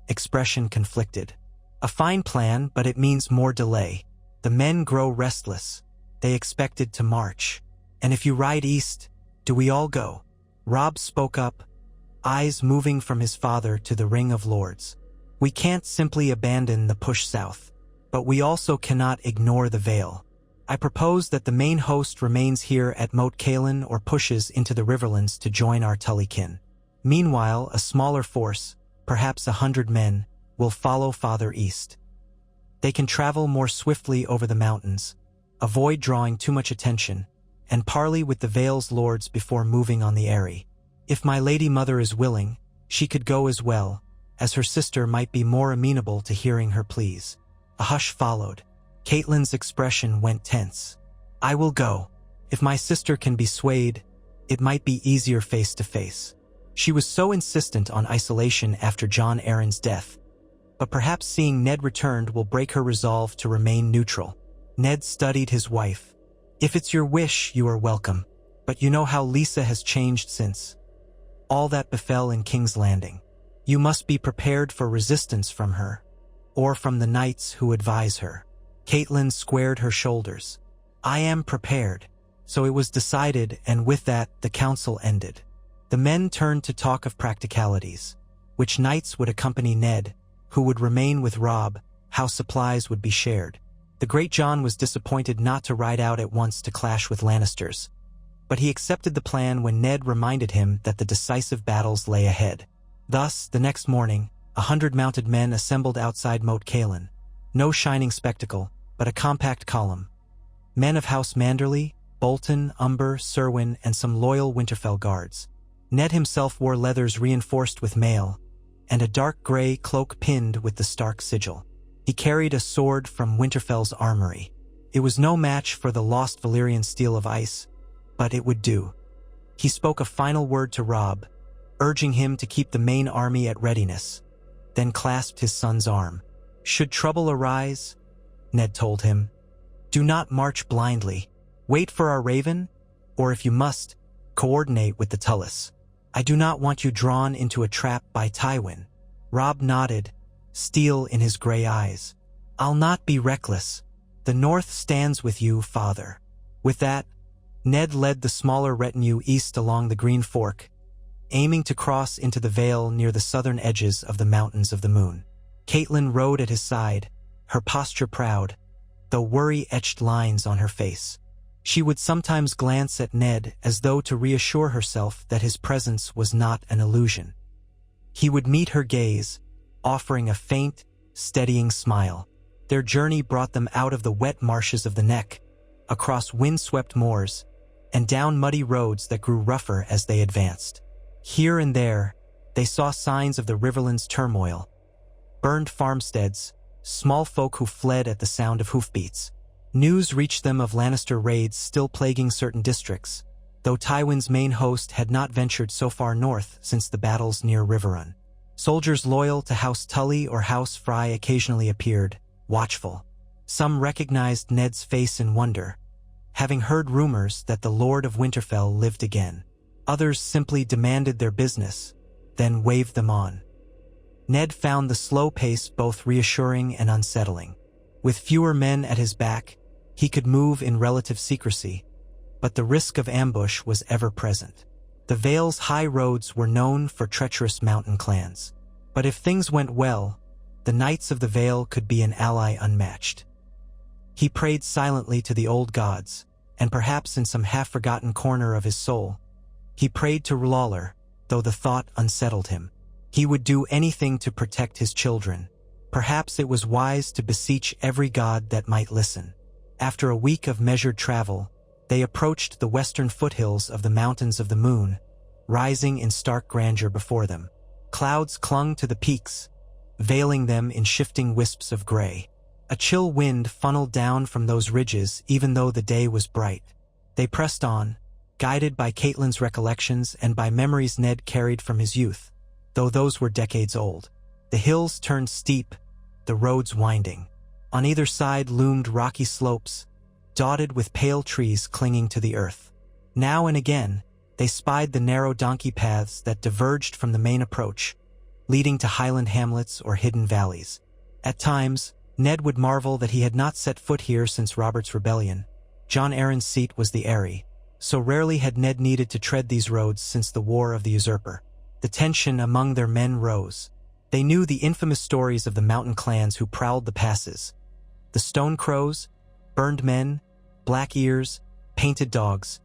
S1: expression conflicted. "A fine plan, but it means more delay. The men grow restless. They expected to march. And if you ride east, do we all go?" Robb spoke up, eyes moving from his father to the Ring of Lords. "We can't simply abandon the push south, but we also cannot ignore the Vale. I propose that the main host remains here at Moat Cailin or pushes into the Riverlands to join our Tullykin. Meanwhile, a smaller force, perhaps 100 men, will follow farther east. They can travel more swiftly over the mountains, avoid drawing too much attention, and parley with the Vale's lords before moving on the Eyrie. If my lady mother is willing, she could go as well, as her sister might be more amenable to hearing her pleas." A hush followed. Caitlyn's expression went tense. "I will go. If my sister can be swayed, it might be easier face to face." She was so insistent on isolation after Jon Arryn's death, but perhaps seeing Ned returned will break her resolve to remain neutral. Ned studied his wife. "If it's your wish, you are welcome, but you know how Lysa has changed since all that befell in King's Landing. You must be prepared for resistance from her, or from the knights who advise her." Caitlyn squared her shoulders. "I am prepared." So it was decided, and with that, the council ended. The men turned to talk of practicalities. Which knights would accompany Ned, who would remain with Robb, how supplies would be shared. The Great John was disappointed not to ride out at once to clash with Lannisters, but he accepted the plan when Ned reminded him that the decisive battles lay ahead. Thus, the next morning, 100 mounted men assembled outside Moat Cailin. No shining spectacle, but a compact column. Men of House Manderlys, Bolton, Umber, Serwyn, and some loyal Winterfell guards. Ned himself wore leathers reinforced with mail, and a dark gray cloak pinned with the Stark sigil. He carried a sword from Winterfell's armory. It was no match for the lost Valyrian steel of ice, but it would do. He spoke a final word to Robb, urging him to keep the main army at readiness, then clasped his son's arm. "Should trouble arise," Ned told him, "do not march blindly. Wait for our raven, or if you must, coordinate with the Tullys. I do not want you drawn into a trap by Tywin." Robb nodded, steel in his gray eyes. "I'll not be reckless. The North stands with you, father." With that, Ned led the smaller retinue east along the Green Fork, aiming to cross into the Vale near the southern edges of the Mountains of the Moon. Caitlyn rode at his side, her posture proud, though worry etched lines on her face. She would sometimes glance at Ned as though to reassure herself that his presence was not an illusion. He would meet her gaze, offering a faint, steadying smile. Their journey brought them out of the wet marshes of the Neck, across wind-swept moors, and down muddy roads that grew rougher as they advanced. Here and there, they saw signs of the Riverlands' turmoil. Burned farmsteads, small folk who fled at the sound of hoofbeats. News reached them of Lannister raids still plaguing certain districts, though Tywin's main host had not ventured so far north since the battles near Riverrun. Soldiers loyal to House Tully or House Frey occasionally appeared, watchful. Some recognized Ned's face in wonder, having heard rumors that the Lord of Winterfell lived again. Others simply demanded their business, then waved them on. Ned found the slow pace both reassuring and unsettling. With fewer men at his back, he could move in relative secrecy, but the risk of ambush was ever present. The Vale's high roads were known for treacherous mountain clans, but if things went well, the Knights of the Vale could be an ally unmatched. He prayed silently to the old gods, and perhaps in some half-forgotten corner of his soul, he prayed to Lawler, though the thought unsettled him. He would do anything to protect his children. Perhaps it was wise to beseech every god that might listen. After a week of measured travel, they approached the western foothills of the Mountains of the Moon, rising in stark grandeur before them. Clouds clung to the peaks, veiling them in shifting wisps of gray. A chill wind funneled down from those ridges even though the day was bright. They pressed on, guided by Cailin's recollections and by memories Ned carried from his youth, though those were decades old. The hills turned steep, the roads winding. On either side loomed rocky slopes, dotted with pale trees clinging to the earth. Now and again, they spied the narrow donkey paths that diverged from the main approach, leading to highland hamlets or hidden valleys. At times, Ned would marvel that he had not set foot here since Robert's rebellion. Jon Arryn's seat was the Eyrie, so rarely had Ned needed to tread these roads since the War of the Usurper. The tension among their men rose. They knew the infamous stories of the mountain clans who prowled the passes. The Stone Crows, burned men, black ears, painted dogs,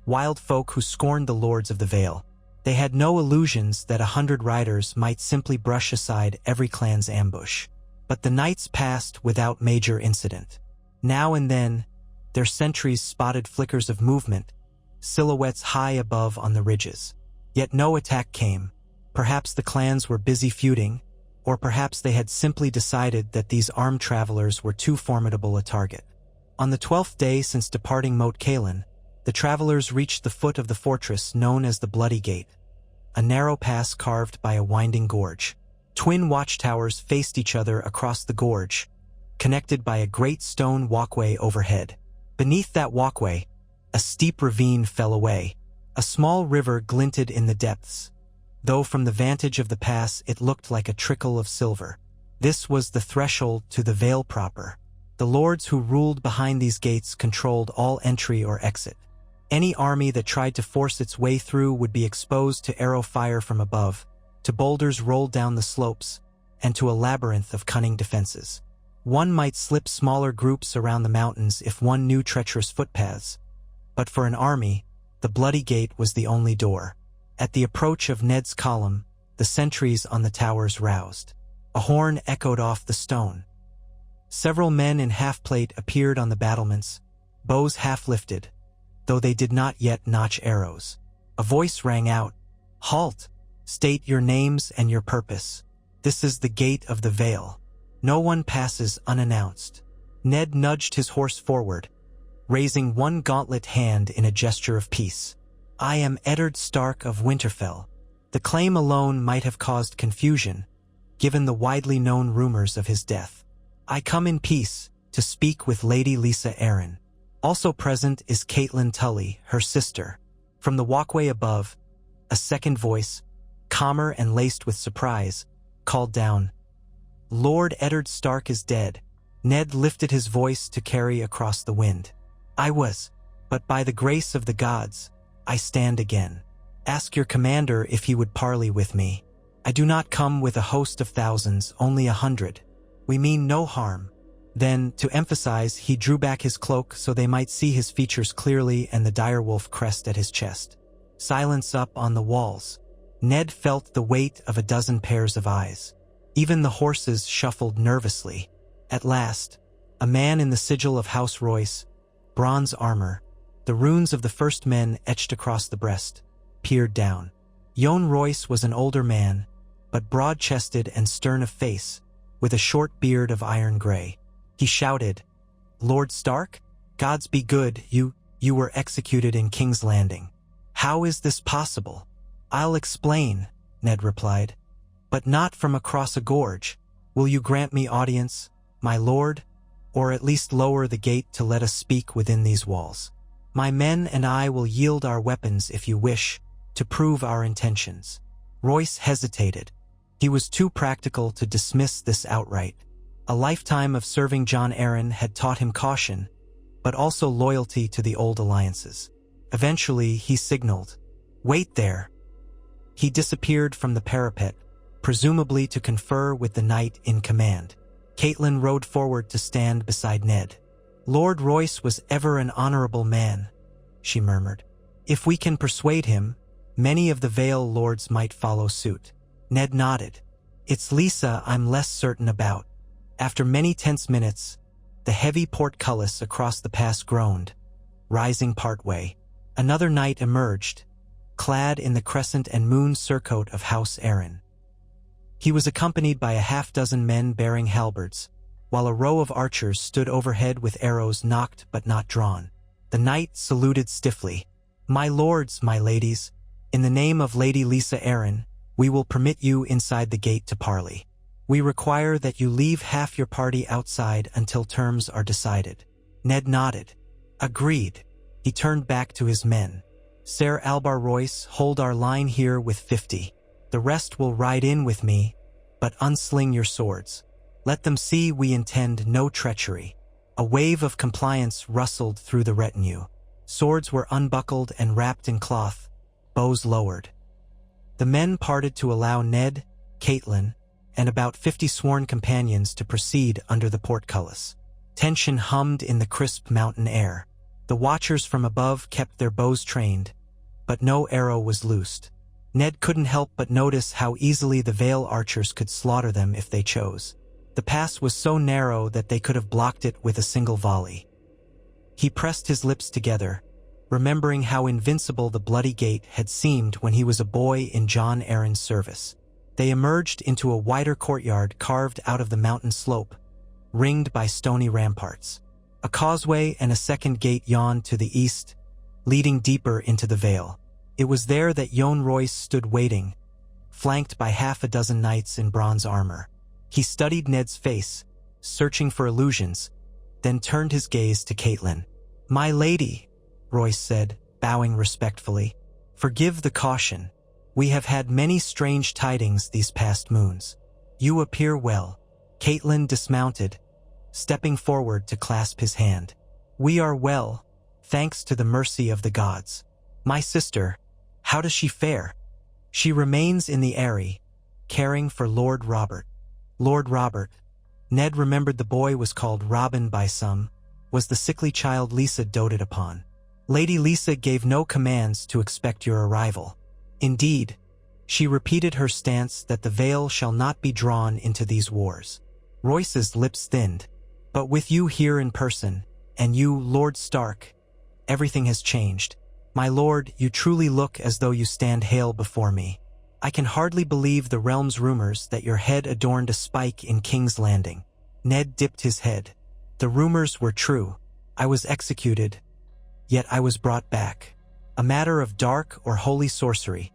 S1: wild folk who scorned the lords of the Vale. They had no illusions that 100 riders might simply brush aside every clan's ambush. But the nights passed without major incident. Now and then, their sentries spotted flickers of movement, silhouettes high above on the ridges. Yet no attack came. Perhaps the clans were busy feuding, or perhaps they had simply decided that these armed travelers were too formidable a target. On the 12th day since departing Moat Cailin, the travelers reached the foot of the fortress known as the Bloody Gate, a narrow pass carved by a winding gorge. Twin watchtowers faced each other across the gorge, connected by a great stone walkway overhead. Beneath that walkway, a steep ravine fell away. A small river glinted in the depths, though from the vantage of the pass it looked like a trickle of silver. This was the threshold to the Vale proper. The lords who ruled behind these gates controlled all entry or exit. Any army that tried to force its way through would be exposed to arrow fire from above, to boulders rolled down the slopes, and to a labyrinth of cunning defenses. One might slip smaller groups around the mountains if one knew treacherous footpaths, but for an army, the Bloody Gate was the only door. At the approach of Ned's column, the sentries on the towers roused. A horn echoed off the stone. Several men in half-plate appeared on the battlements, bows half-lifted, though they did not yet notch arrows. A voice rang out, "Halt! State your names and your purpose. This is the Gate of the Vale. No one passes unannounced." Ned nudged his horse forward, raising one gauntlet hand in a gesture of peace. "I am Eddard Stark of Winterfell." The claim alone might have caused confusion, given the widely known rumors of his death. "I come in peace, to speak with Lady Lysa Arryn." Also present is Caitlin Tully, her sister. From the walkway above, a second voice, calmer and laced with surprise, called down, "Lord Eddard Stark is dead." Ned lifted his voice to carry across the wind. But by the grace of the gods, I stand again. Ask your commander if he would parley with me. I do not come with a host of thousands, only 100. We mean no harm." Then, to emphasize, he drew back his cloak so they might see his features clearly and the direwolf crest at his chest. Silence up on the walls. Ned felt the weight of a dozen pairs of eyes. Even the horses shuffled nervously. At last, a man in the sigil of House Royce, bronze armor, the runes of the first men etched across the breast, peered down. Jon Royce was an older man, but broad-chested and stern of face, with a short beard of iron gray. He shouted, "Lord Stark? Gods be good, you were executed in King's Landing. How is this possible?" "I'll explain," Ned replied, "but not from across a gorge. Will you grant me audience, my lord? Or at least lower the gate to let us speak within these walls? My men and I will yield our weapons if you wish, to prove our intentions." Royce hesitated. He was too practical to dismiss this outright. A lifetime of serving Jon Arryn had taught him caution, but also loyalty to the old alliances. Eventually, he signaled, "Wait there." He disappeared from the parapet, presumably to confer with the knight in command. Caitlin rode forward to stand beside Ned. "Lord Royce was ever an honorable man," she murmured. "If we can persuade him, many of the Vale lords might follow suit." Ned nodded. "It's Lysa I'm less certain about." After many tense minutes, the heavy portcullis across the pass groaned, rising partway. Another knight emerged, clad in the crescent and moon surcoat of House Arryn. He was accompanied by a half-dozen men bearing halberds, while a row of archers stood overhead with arrows nocked but not drawn. The knight saluted stiffly. "My lords, my ladies, in the name of Lady Lysa Arryn, we will permit you inside the gate to parley. We require that you leave half your party outside until terms are decided." Ned nodded. "Agreed." He turned back to his men. "Ser Albar Royce, hold our line here with 50. The rest will ride in with me, but unsling your swords. Let them see we intend no treachery." A wave of compliance rustled through the retinue. Swords were unbuckled and wrapped in cloth, bows lowered. The men parted to allow Ned, Catelyn, and about 50 sworn companions to proceed under the portcullis. Tension hummed in the crisp mountain air. The watchers from above kept their bows trained, but no arrow was loosed. Ned couldn't help but notice how easily the Vale archers could slaughter them if they chose. The pass was so narrow that they could have blocked it with a single volley. He pressed his lips together, remembering how invincible the bloody gate had seemed when he was a boy in Jon Arryn's service. They emerged into a wider courtyard carved out of the mountain slope, ringed by stony ramparts. A causeway and a second gate yawned to the east, leading deeper into the Vale. It was there that Yohn Royce stood waiting, flanked by half a dozen knights in bronze armor. He studied Ned's face, searching for allusions, then turned his gaze to Catelyn. "My lady," Royce said, bowing respectfully, "forgive the caution. We have had many strange tidings these past moons. You appear well." Catelyn dismounted, stepping forward to clasp his hand. "We are well, thanks to the mercy of the gods. My sister, how does she fare?" "She remains in the Eyrie, caring for Lord Robert." Lord Robert, Ned remembered the boy was called Robin by some, was the sickly child Lysa doted upon. "Lady Lysa gave no commands to expect your arrival. Indeed, she repeated her stance that the Vale shall not be drawn into these wars." Royce's lips thinned. "But with you here in person, and you, Lord Stark, everything has changed. My lord, you truly look as though you stand hale before me. I can hardly believe the realm's rumors that your head adorned a spike in King's Landing." Ned dipped his head. "The rumors were true. I was executed, yet I was brought back. A matter of dark or holy sorcery,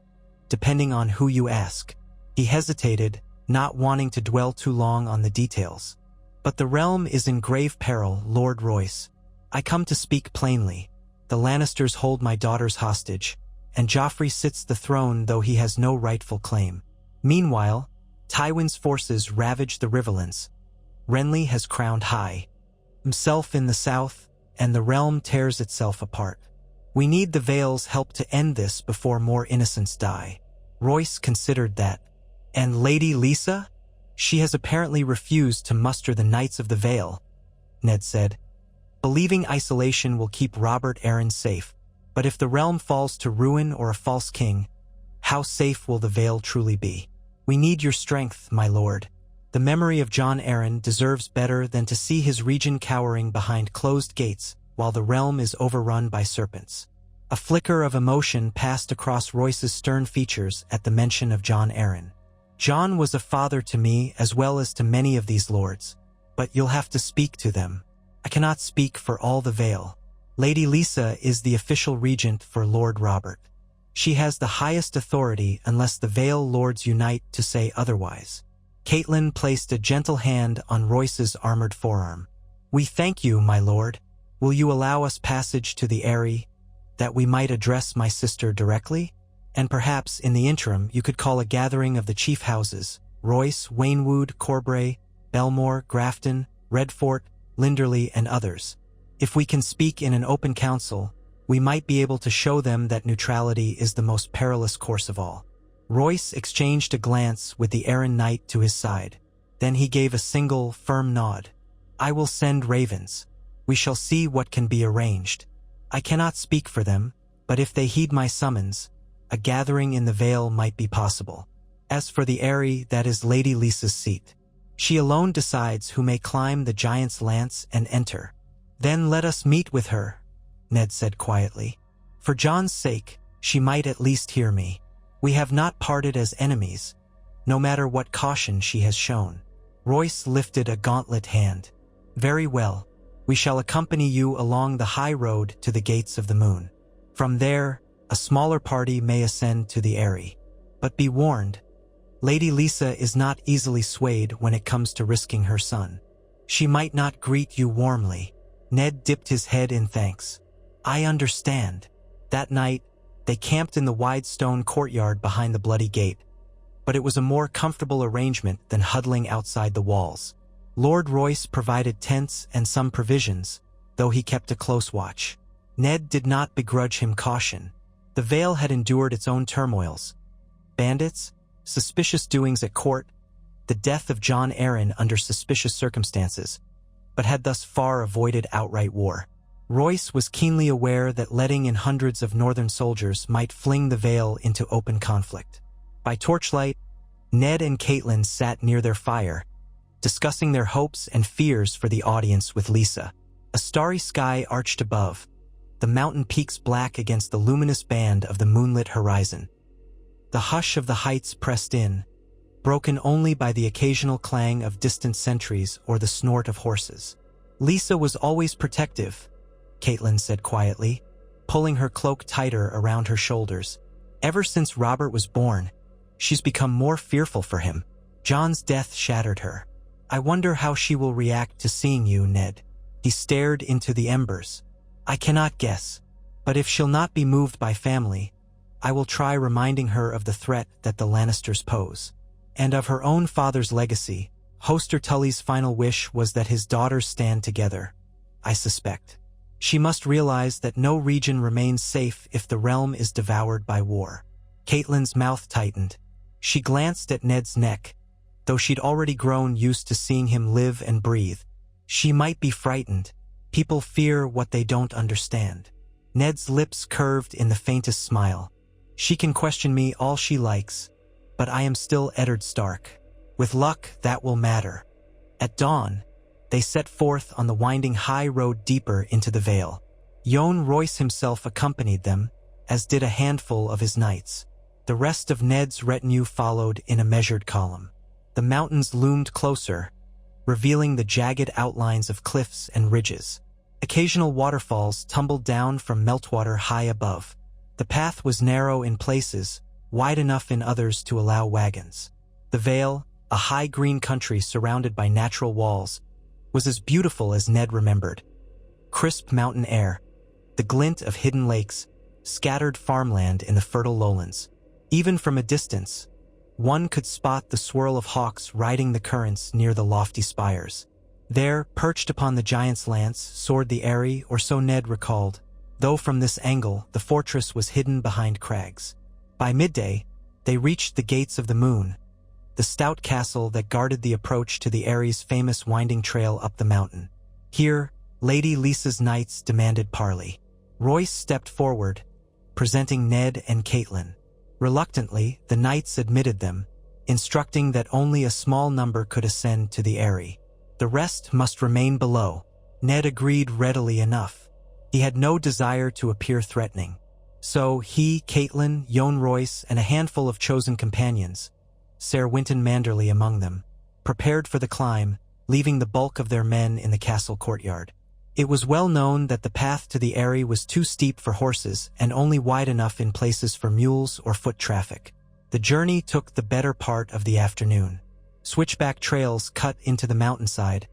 S1: depending on who you ask." He hesitated, not wanting to dwell too long on the details. "But the realm is in grave peril, Lord Royce. I come to speak plainly. The Lannisters hold my daughters hostage, and Joffrey sits the throne though he has no rightful claim. Meanwhile, Tywin's forces ravage the Riverlands. Renly has crowned himself in the south, and the realm tears itself apart. We need the Vale's help to end this before more innocents die." Royce considered that. "And Lady Lysa? She has apparently refused to muster the Knights of the Vale," Ned said. "Believing isolation will keep Robert Arryn safe. But if the realm falls to ruin or a false king, how safe will the Vale truly be? We need your strength, my lord. The memory of Jon Arryn deserves better than to see his region cowering behind closed gates while the realm is overrun by serpents." A flicker of emotion passed across Royce's stern features at the mention of Jon Arryn. "Jon was a father to me as well as to many of these lords, but you'll have to speak to them. I cannot speak for all the Vale. Lady Lysa is the official regent for Lord Robert. She has the highest authority unless the Vale lords unite to say otherwise." Catelyn placed a gentle hand on Royce's armored forearm. "We thank you, my lord. Will you allow us passage to the Eyrie, that we might address my sister directly? And perhaps, in the interim, you could call a gathering of the chief houses, Royce, Waynwood, Corbray, Belmore, Grafton, Redfort, Linderley, and others. If we can speak in an open council, we might be able to show them that neutrality is the most perilous course of all." Royce exchanged a glance with the Arryn knight to his side. Then he gave a single, firm nod. "I will send ravens. We shall see what can be arranged. I cannot speak for them, but if they heed my summons, a gathering in the Vale might be possible. As for the Eyrie, that is Lady Lysa's seat. She alone decides who may climb the giant's lance and enter." "Then let us meet with her," Ned said quietly. "For Jon's sake, she might at least hear me. We have not parted as enemies, no matter what caution she has shown." Royce lifted a gauntlet hand. "Very well. We shall accompany you along the high road to the gates of the moon. From there, a smaller party may ascend to the Eyrie. But be warned, Lady Lysa is not easily swayed when it comes to risking her son. She might not greet you warmly." Ned dipped his head in thanks. "I understand." That night, they camped in the wide stone courtyard behind the bloody gate, but it was a more comfortable arrangement than huddling outside the walls. Lord Royce provided tents and some provisions, though he kept a close watch. Ned did not begrudge him caution. The Vale had endured its own turmoils. Bandits, suspicious doings at court, the death of Jon Arryn under suspicious circumstances, but had thus far avoided outright war. Royce was keenly aware that letting in hundreds of northern soldiers might fling the Vale into open conflict. By torchlight, Ned and Catelyn sat near their fire, discussing their hopes and fears for the audience with Lysa. A starry sky arched above, the mountain peaks black against the luminous band of the moonlit horizon. The hush of the heights pressed in, broken only by the occasional clang of distant sentries or the snort of horses. "Lysa was always protective," Catelyn said quietly, pulling her cloak tighter around her shoulders. "Ever since Robert was born, she's become more fearful for him. Jon's death shattered her. I wonder how she will react to seeing you, Ned." He stared into the embers. "I cannot guess, but if she'll not be moved by family, I will try reminding her of the threat that the Lannisters pose. And of her own father's legacy. Hoster Tully's final wish was that his daughters stand together, I suspect. She must realize that no region remains safe if the realm is devoured by war." Catelyn's mouth tightened. She glanced at Ned's neck, though she'd already grown used to seeing him live and breathe. She might be frightened. People fear what they don't understand. Ned's lips curved in the faintest smile. "She can question me all she likes, but I am still Eddard Stark. With luck, that will matter." At dawn, they set forth on the winding high road deeper into the Vale. Yohn Royce himself accompanied them, as did a handful of his knights. The rest of Ned's retinue followed in a measured column. The mountains loomed closer, revealing the jagged outlines of cliffs and ridges. Occasional waterfalls tumbled down from meltwater high above. The path was narrow in places, wide enough in others to allow wagons. The Vale, a high green country surrounded by natural walls, was as beautiful as Ned remembered. Crisp mountain air, the glint of hidden lakes, scattered farmland in the fertile lowlands. Even from a distance, one could spot the swirl of hawks riding the currents near the lofty spires. There, perched upon the giant's lance, soared the Eyrie, or so Ned recalled, though from this angle the fortress was hidden behind crags. By midday, they reached the gates of the moon, the stout castle that guarded the approach to the Eyrie's famous winding trail up the mountain. Here, Lady Lysa's knights demanded parley. Royce stepped forward, presenting Ned and Catelyn. Reluctantly, the knights admitted them, instructing that only a small number could ascend to the Eyrie. The rest must remain below. Ned agreed readily enough. He had no desire to appear threatening. So he, Catelyn, Yohn Royce, and a handful of chosen companions, Ser Winton Manderlys among them, prepared for the climb, leaving the bulk of their men in the castle courtyard. It was well known that the path to the Eyrie was too steep for horses and only wide enough in places for mules or foot traffic. The journey took the better part of the afternoon. Switchback trails cut into the mountainside,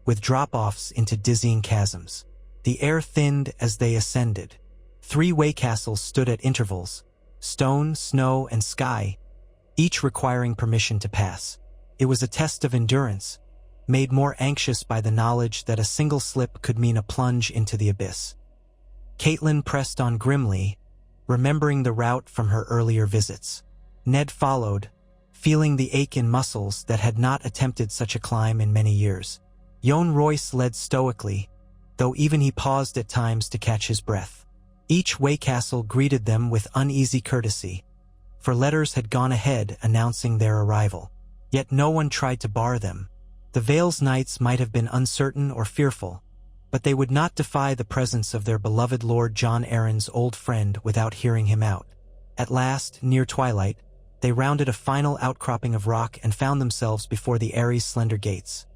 S1: with drop-offs into dizzying chasms. The air thinned as they ascended. 3 way castles stood at intervals, stone, snow, and sky, each requiring permission to pass. It was a test of endurance, made more anxious by the knowledge that a single slip could mean a plunge into the abyss. Catelyn pressed on grimly, remembering the route from her earlier visits. Ned followed, feeling the ache in muscles that had not attempted such a climb in many years. Yohn Royce led stoically, though even he paused at times to catch his breath. Each Waycastle greeted them with uneasy courtesy, for letters had gone ahead announcing their arrival. Yet no one tried to bar them. The Vale's knights might have been uncertain or fearful, but they would not defy the presence of their beloved Lord Jon Arryn's old friend without hearing him out. At last, near twilight, They rounded a final outcropping of rock and found themselves before the Eyrie's slender gates.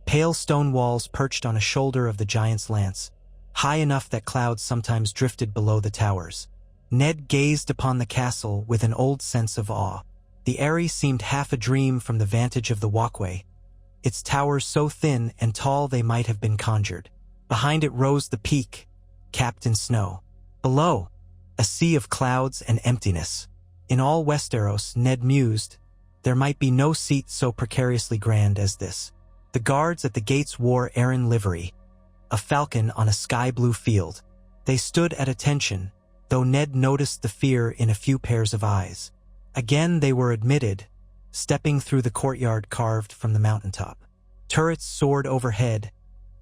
S1: Pale stone walls perched on a shoulder of the giant's lance, high enough that clouds sometimes drifted below the towers. Ned gazed upon the castle with an old sense of awe. The Eyrie seemed half a dream from the vantage of the walkway, its towers so thin and tall they might have been conjured. Behind it rose the peak, capped in snow. Below, a sea of clouds and emptiness. In all Westeros, Ned mused, there might be no seat so precariously grand as this. The guards at the gates wore Arryn livery, a falcon on a sky-blue field. They stood at attention, though Ned noticed the fear in a few pairs of eyes. Again they were admitted, stepping through the courtyard carved from the mountaintop. Turrets soared overhead,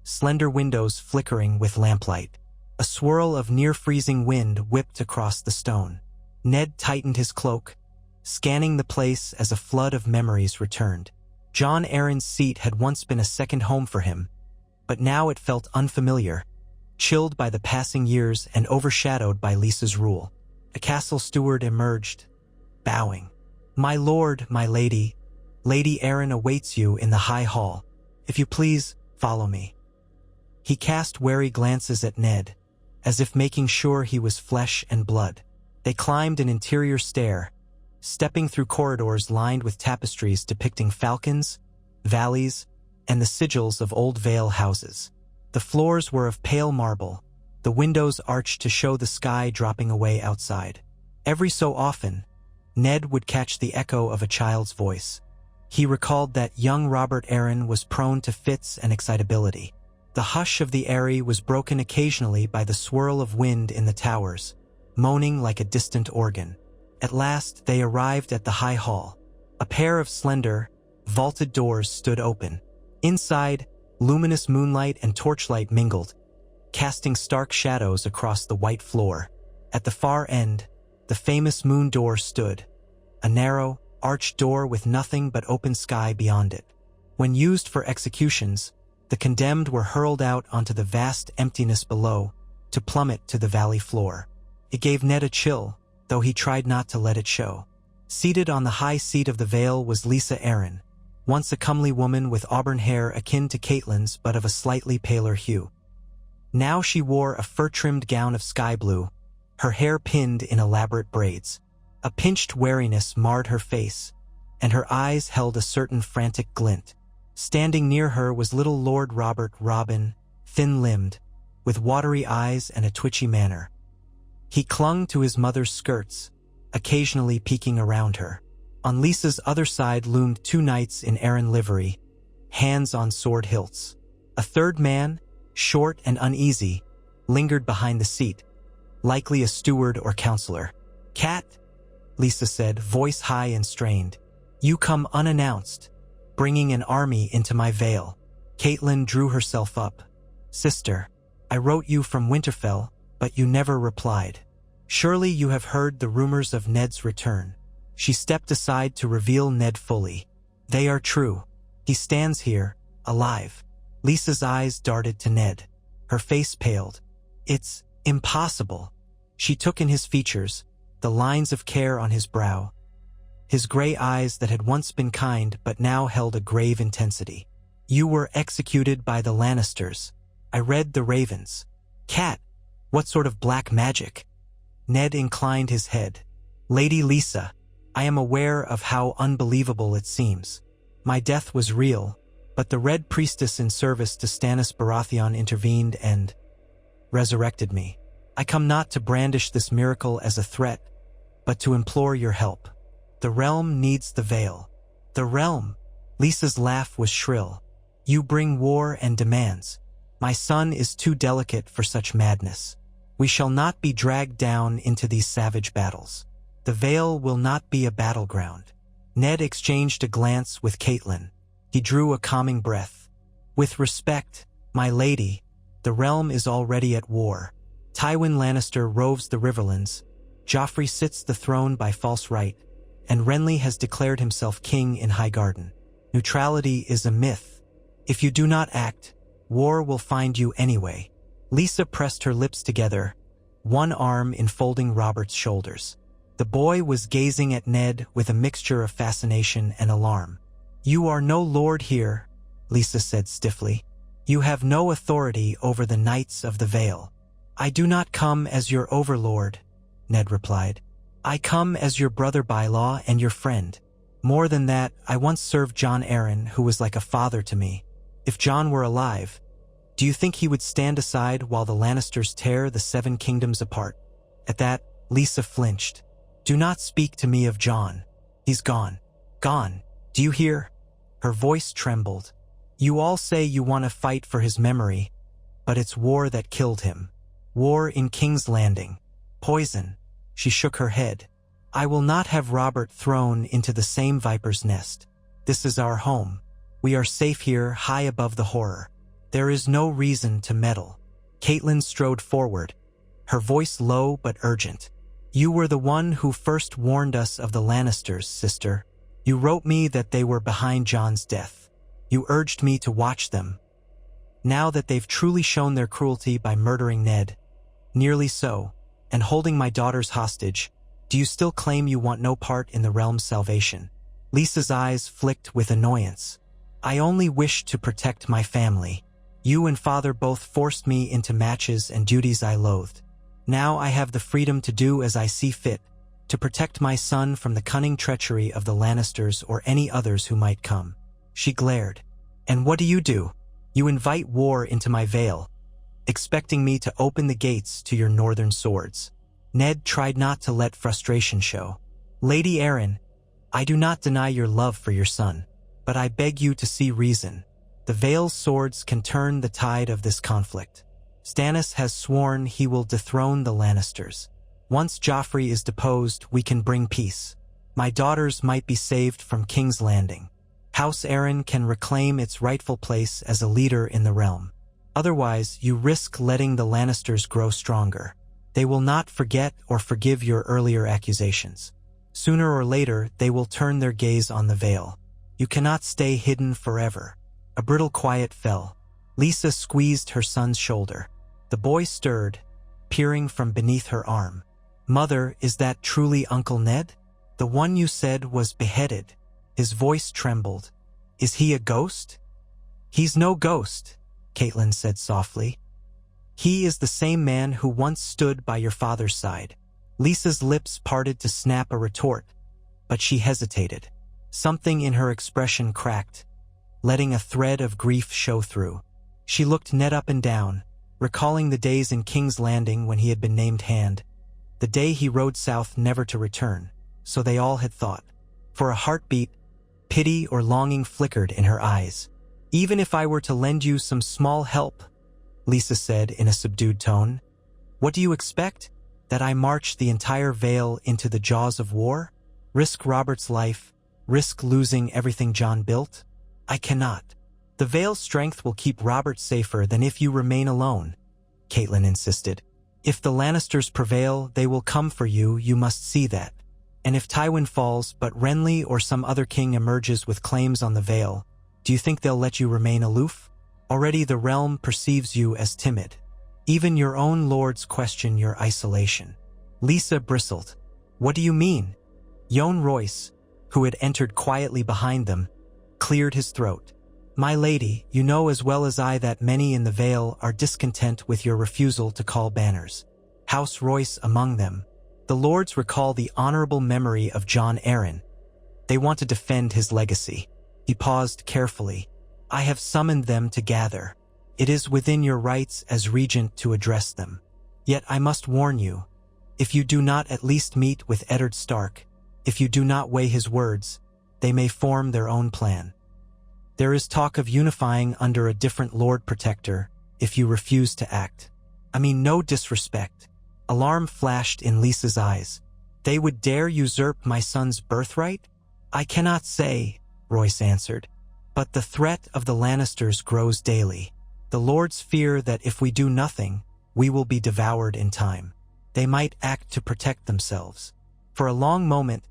S1: slender windows flickering with lamplight. A swirl of near-freezing wind whipped across the stone. Ned tightened his cloak, scanning the place as a flood of memories returned. Jon Arryn's seat had once been a second home for him, but now it felt unfamiliar, chilled by the passing years and overshadowed by Lysa's rule. A castle steward emerged, bowing. "My lord, my lady, Lady Arryn awaits you in the high hall. If you please, follow me." He cast wary glances at Ned, as if making sure he was flesh and blood. They climbed an interior stair, stepping through corridors lined with tapestries depicting falcons, valleys, and the sigils of old Vale houses. The floors were of pale marble, the windows arched to show the sky dropping away outside. Every so often, Ned would catch the echo of a child's voice. He recalled that young Robert Arryn was prone to fits and excitability. The hush of the Eyrie was broken occasionally by the swirl of wind in the towers, moaning like a distant organ. At last they arrived at the high hall. A pair of slender, vaulted doors stood open. Inside, luminous moonlight and torchlight mingled, casting stark shadows across the white floor. At the far end, the famous moon door stood, a narrow, arched door with nothing but open sky beyond it. When used for executions, the condemned were hurled out onto the vast emptiness below, to plummet to the valley floor. It gave Ned a chill, though he tried not to let it show. Seated on the high seat of the Vale was Lysa Arryn, once a comely woman with auburn hair akin to Caitlyn's but of a slightly paler hue. Now she wore a fur-trimmed gown of sky blue, her hair pinned in elaborate braids. A pinched wariness marred her face, and her eyes held a certain frantic glint. Standing near her was little Lord Robert Robin, thin-limbed, with watery eyes and a twitchy manner. He clung to his mother's skirts, occasionally peeking around her. On Lysa's other side loomed two knights in Arryn livery, hands on sword hilts. A third man, short and uneasy, lingered behind the seat, likely a steward or counselor. "Cat," Lysa said, voice high and strained, "you come unannounced, bringing an army into my Vale." Caitlyn drew herself up. "Sister, I wrote you from Winterfell, but you never replied. Surely you have heard the rumors of Ned's return." She stepped aside to reveal Ned fully. "They are true. He stands here, alive." Lysa's eyes darted to Ned. Her face paled. "It's impossible." She took in his features, the lines of care on his brow, his gray eyes that had once been kind but now held a grave intensity. "You were executed by the Lannisters. I read the ravens." "Cat, what sort of black magic?" Ned inclined his head. "Lady Lysa, I am aware of how unbelievable it seems. My death was real, but the Red Priestess in service to Stannis Baratheon intervened and resurrected me. I come not to brandish this miracle as a threat, but to implore your help. The realm needs the Vale." "The realm?" Lysa's laugh was shrill. "You bring war and demands. My son is too delicate for such madness. We shall not be dragged down into these savage battles. The Vale will not be a battleground." Ned exchanged a glance with Caitlyn. He drew a calming breath. "With respect, my lady, the realm is already at war. Tywin Lannister roves the Riverlands, Joffrey sits the throne by false right, and Renly has declared himself king in Highgarden. Neutrality is a myth. If you do not act, war will find you anyway." Lysa pressed her lips together, one arm enfolding Robert's shoulders. The boy was gazing at Ned with a mixture of fascination and alarm. "You are no lord here," Lysa said stiffly. "You have no authority over the Knights of the Vale." "I do not come as your overlord," Ned replied. "I come as your brother by law and your friend. More than that, I once served Jon Arryn, who was like a father to me. If Jon were alive, do you think he would stand aside while the Lannisters tear the Seven Kingdoms apart?" At that, Lysa flinched. "Do not speak to me of Jon. He's gone. Gone. Do you hear?" Her voice trembled. "You all say you want to fight for his memory, but it's war that killed him. War in King's Landing. Poison." She shook her head. "I will not have Robert thrown into the same viper's nest. This is our home. We are safe here, high above the horror. There is no reason to meddle." Caitlin strode forward, her voice low but urgent. "You were the one who first warned us of the Lannisters, sister. You wrote me that they were behind Jon's death. You urged me to watch them. Now that they've truly shown their cruelty by murdering Ned, nearly so, and holding my daughters hostage, do you still claim you want no part in the realm's salvation?" Lysa's eyes flicked with annoyance. "I only wish to protect my family. You and father both forced me into matches and duties I loathed. Now I have the freedom to do as I see fit, to protect my son from the cunning treachery of the Lannisters or any others who might come." She glared. "And what do? You invite war into my Vale, expecting me to open the gates to your northern swords." Ned tried not to let frustration show. "Lady Arryn, I do not deny your love for your son, but I beg you to see reason. The Vale's swords can turn the tide of this conflict. Stannis has sworn he will dethrone the Lannisters. Once Joffrey is deposed, we can bring peace. My daughters might be saved from King's Landing. House Arryn can reclaim its rightful place as a leader in the realm. Otherwise, you risk letting the Lannisters grow stronger. They will not forget or forgive your earlier accusations. Sooner or later, they will turn their gaze on the Vale. You cannot stay hidden forever." A brittle quiet fell. Lysa squeezed her son's shoulder. The boy stirred, peering from beneath her arm. "Mother, is that truly Uncle Ned? The one you said was beheaded?" His voice trembled. "Is he a ghost?" "He's no ghost," Caitlin said softly. "He is the same man who once stood by your father's side." Lysa's lips parted to snap a retort, but she hesitated. Something in her expression cracked, letting a thread of grief show through. She looked Ned up and down, recalling the days in King's Landing when he had been named Hand, the day he rode south never to return, so they all had thought. For a heartbeat, pity or longing flickered in her eyes. "Even if I were to lend you some small help," Lysa said in a subdued tone, "what do you expect? That I march the entire Vale into the jaws of war? Risk Robert's life? Risk losing everything Jon built? I cannot. The Vale's strength will keep Robert safer than if you remain alone," Caitlin insisted. "If the Lannisters prevail, they will come for you, you must see that. And if Tywin falls, but Renly or some other king emerges with claims on the Vale, do you think they'll let you remain aloof? Already the realm perceives you as timid. Even your own lords question your isolation." Lysa bristled. "What do you mean?" Yohn Royce, who had entered quietly behind them, cleared his throat. "My lady, you know as well as I that many in the Vale are discontent with your refusal to call banners. House Royce among them. The lords recall the honorable memory of Jon Arryn. They want to defend his legacy." He paused carefully. "I have summoned them to gather. It is within your rights as regent to address them. Yet I must warn you, if you do not at least meet with Eddard Stark, if you do not weigh his words, they may form their own plan. There is talk of unifying under a different Lord Protector if you refuse to act. I mean no disrespect." Alarm flashed in Lysa's eyes. "They would dare usurp my son's birthright?" "I cannot say," Royce answered. "But the threat of the Lannisters grows daily. The lords fear that if we do nothing, we will be devoured in time. They might act to protect themselves." For a long moment,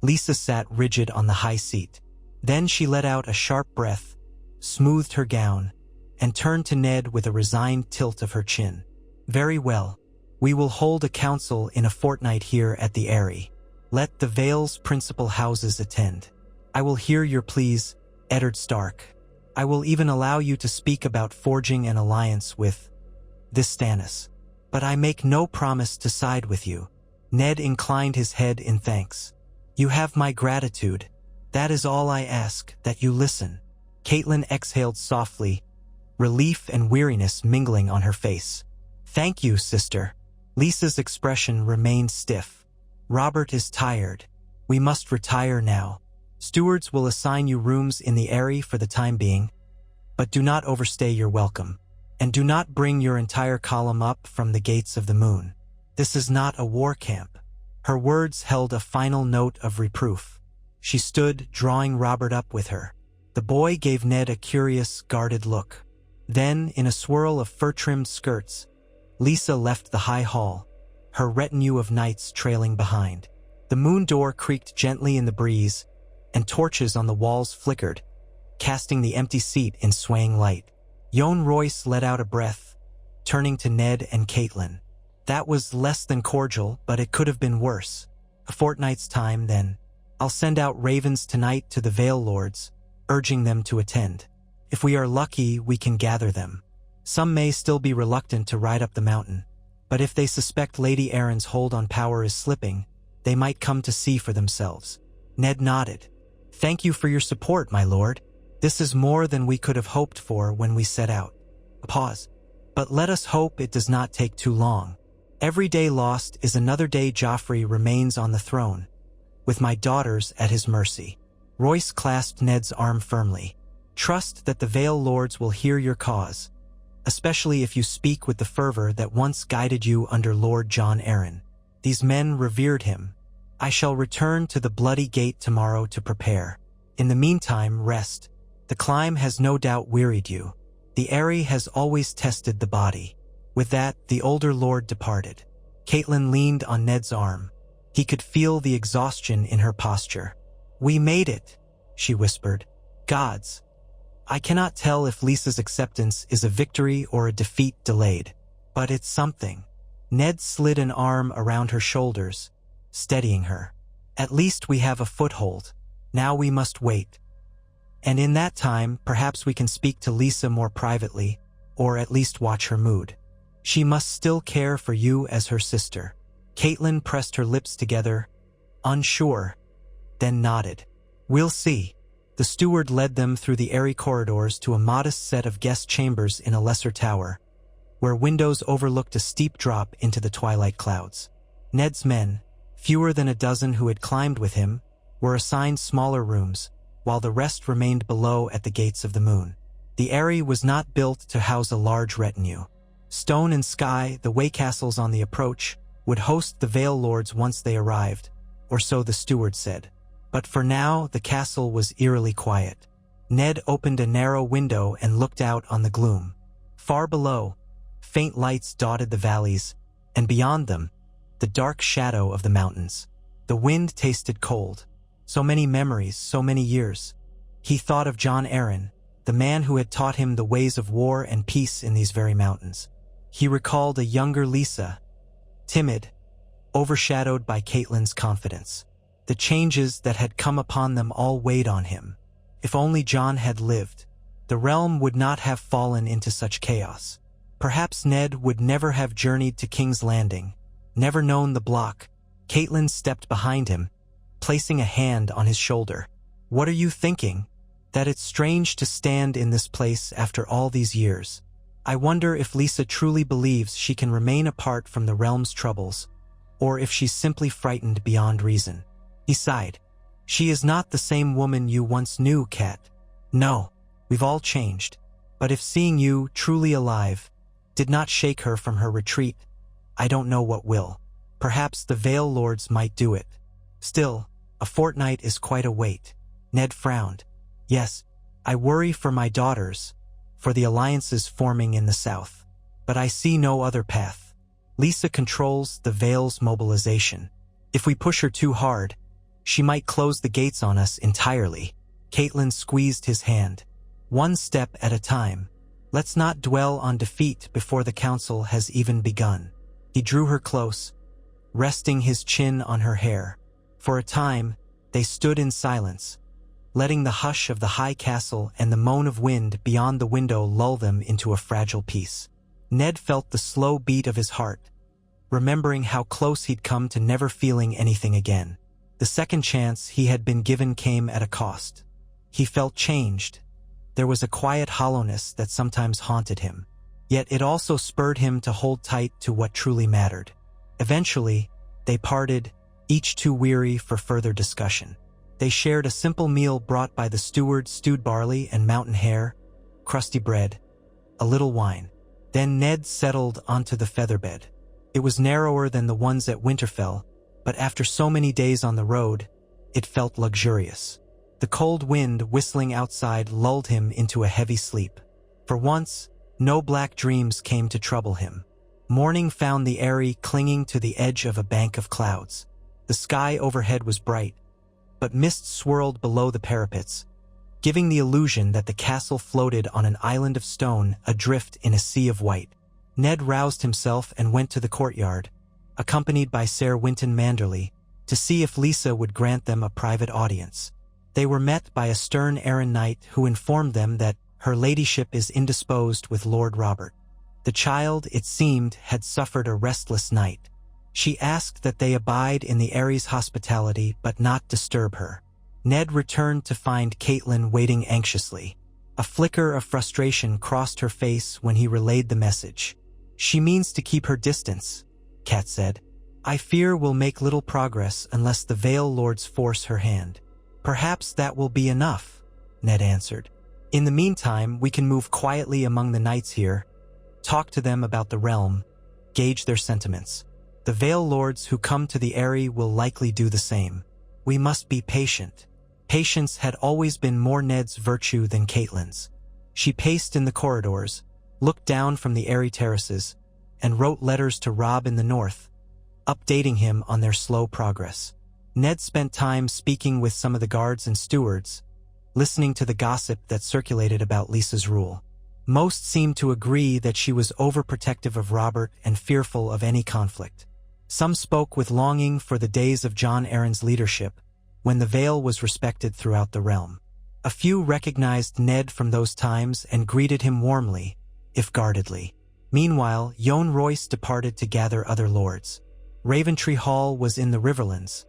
S1: Lysa sat rigid on the high seat. Then she let out a sharp breath, smoothed her gown, and turned to Ned with a resigned tilt of her chin. "Very well. We will hold a council in a fortnight here at the Eyrie. Let the Vale's principal houses attend. I will hear your pleas, Eddard Stark. I will even allow you to speak about forging an alliance with this Stannis. But I make no promise to side with you. Ned inclined his head in thanks. You have my gratitude. That is all I ask, that you listen. Caitlin exhaled softly, relief and weariness mingling on her face. Thank you, sister. Lysa's expression remained stiff. Robert is tired. We must retire now. Stewards will assign you rooms in the Eyrie for the time being, but do not overstay your welcome. And do not bring your entire column up from the gates of the moon. This is not a war camp. Her words held a final note of reproof. She stood, drawing Robert up with her. The boy gave Ned a curious, guarded look. Then, in a swirl of fur-trimmed skirts, Lysa left the high hall, her retinue of knights trailing behind. The moon door creaked gently in the breeze, and torches on the walls flickered, casting the empty seat in swaying light. Yohn Royce let out a breath, turning to Ned and Caitlin. That was less than cordial, but it could have been worse. A fortnight's time, then. I'll send out ravens tonight to the Vale Lords, urging them to attend. If we are lucky, we can gather them. Some may still be reluctant to ride up the mountain, but if they suspect Lady Arryn's hold on power is slipping, they might come to see for themselves. Ned nodded. Thank you for your support, my lord. This is more than we could have hoped for when we set out. A pause. But let us hope it does not take too long. Every day lost is another day Joffrey remains on the throne, with my daughters at his mercy. Royce clasped Ned's arm firmly. Trust that the Vale Lords will hear your cause, especially if you speak with the fervor that once guided you under Lord Jon Arryn. These men revered him. I shall return to the Bloody Gate tomorrow to prepare. In the meantime, rest. The climb has no doubt wearied you. The Eyrie has always tested the body. With that, the older lord departed. Caitlin leaned on Ned's arm. He could feel the exhaustion in her posture. We made it, she whispered. Gods. I cannot tell if Lysa's acceptance is a victory or a defeat delayed, but it's something. Ned slid an arm around her shoulders, steadying her. At least we have a foothold. Now we must wait. And in that time, perhaps we can speak to Lysa more privately, or at least watch her mood. She must still care for you as her sister. Caitlin pressed her lips together, unsure, then nodded. We'll see. The steward led them through the Eyrie corridors to a modest set of guest chambers in a lesser tower, where windows overlooked a steep drop into the twilight clouds. Ned's men, fewer than a dozen who had climbed with him, were assigned smaller rooms, while the rest remained below at the gates of the moon. The Eyrie was not built to house a large retinue. Stone and Sky, the way castles on the approach, would host the Vale Lords once they arrived, or so the steward said. But for now, the castle was eerily quiet. Ned opened a narrow window and looked out on the gloom. Far below, faint lights dotted the valleys, and beyond them, the dark shadow of the mountains. The wind tasted cold. So many memories, so many years. He thought of Jon Arryn, the man who had taught him the ways of war and peace in these very mountains. He recalled a younger Lysa, timid, overshadowed by Caitlyn's confidence. The changes that had come upon them all weighed on him. If only Jon had lived, the realm would not have fallen into such chaos. Perhaps Ned would never have journeyed to King's Landing, never known the block. Caitlin stepped behind him, placing a hand on his shoulder. What are you thinking? That it's strange to stand in this place after all these years. I wonder if Lysa truly believes she can remain apart from the realm's troubles, or if she's simply frightened beyond reason. He sighed. She is not the same woman you once knew, Cat. No, we've all changed. But if seeing you, truly alive, did not shake her from her retreat, I don't know what will. Perhaps the Vale Lords might do it. Still, a fortnight is quite a wait. Ned frowned. Yes, I worry for my daughters, for the alliances forming in the south. But I see no other path. Lysa controls the Vale's mobilization. If we push her too hard, she might close the gates on us entirely. Caitlin squeezed his hand. One step at a time. Let's not dwell on defeat before the council has even begun. He drew her close, resting his chin on her hair. For a time, they stood in silence, letting the hush of the high castle and the moan of wind beyond the window lull them into a fragile peace. Ned felt the slow beat of his heart, remembering how close he'd come to never feeling anything again. The second chance he had been given came at a cost. He felt changed. There was a quiet hollowness that sometimes haunted him. Yet it also spurred him to hold tight to what truly mattered. Eventually, they parted, each too weary for further discussion. They shared a simple meal brought by the steward, stewed barley and mountain hare, crusty bread, a little wine. Then Ned settled onto the featherbed. It was narrower than the ones at Winterfell, but after so many days on the road, it felt luxurious. The cold wind whistling outside lulled him into a heavy sleep. For once, no black dreams came to trouble him. Morning found the Eyrie clinging to the edge of a bank of clouds. The sky overhead was bright, but mist swirled below the parapets, giving the illusion that the castle floated on an island of stone adrift in a sea of white. Ned roused himself and went to the courtyard, accompanied by Ser Winton Manderlys, to see if Lysa would grant them a private audience. They were met by a stern Arryn knight who informed them that her ladyship is indisposed with Lord Robert. The child, it seemed, had suffered a restless night. She asked that they abide in the Eyrie's hospitality but not disturb her. Ned returned to find Catelyn waiting anxiously. A flicker of frustration crossed her face when he relayed the message. "She means to keep her distance," Cat said. "I fear we'll make little progress unless the Vale Lords force her hand." "Perhaps that will be enough," Ned answered. "In the meantime, we can move quietly among the knights here, talk to them about the realm, gauge their sentiments. The Vale Lords who come to the Eyrie will likely do the same. We must be patient." Patience had always been more Ned's virtue than Catelyn's. She paced in the corridors, looked down from the Eyrie terraces, and wrote letters to Robb in the north, updating him on their slow progress. Ned spent time speaking with some of the guards and stewards, listening to the gossip that circulated about Lysa's rule. Most seemed to agree that she was overprotective of Robert and fearful of any conflict. Some spoke with longing for the days of Jon Arryn's leadership, when the Vale was respected throughout the realm. A few recognized Ned from those times and greeted him warmly, if guardedly. Meanwhile, Yohn Royce departed to gather other lords. Raventree Hall was in the Riverlands,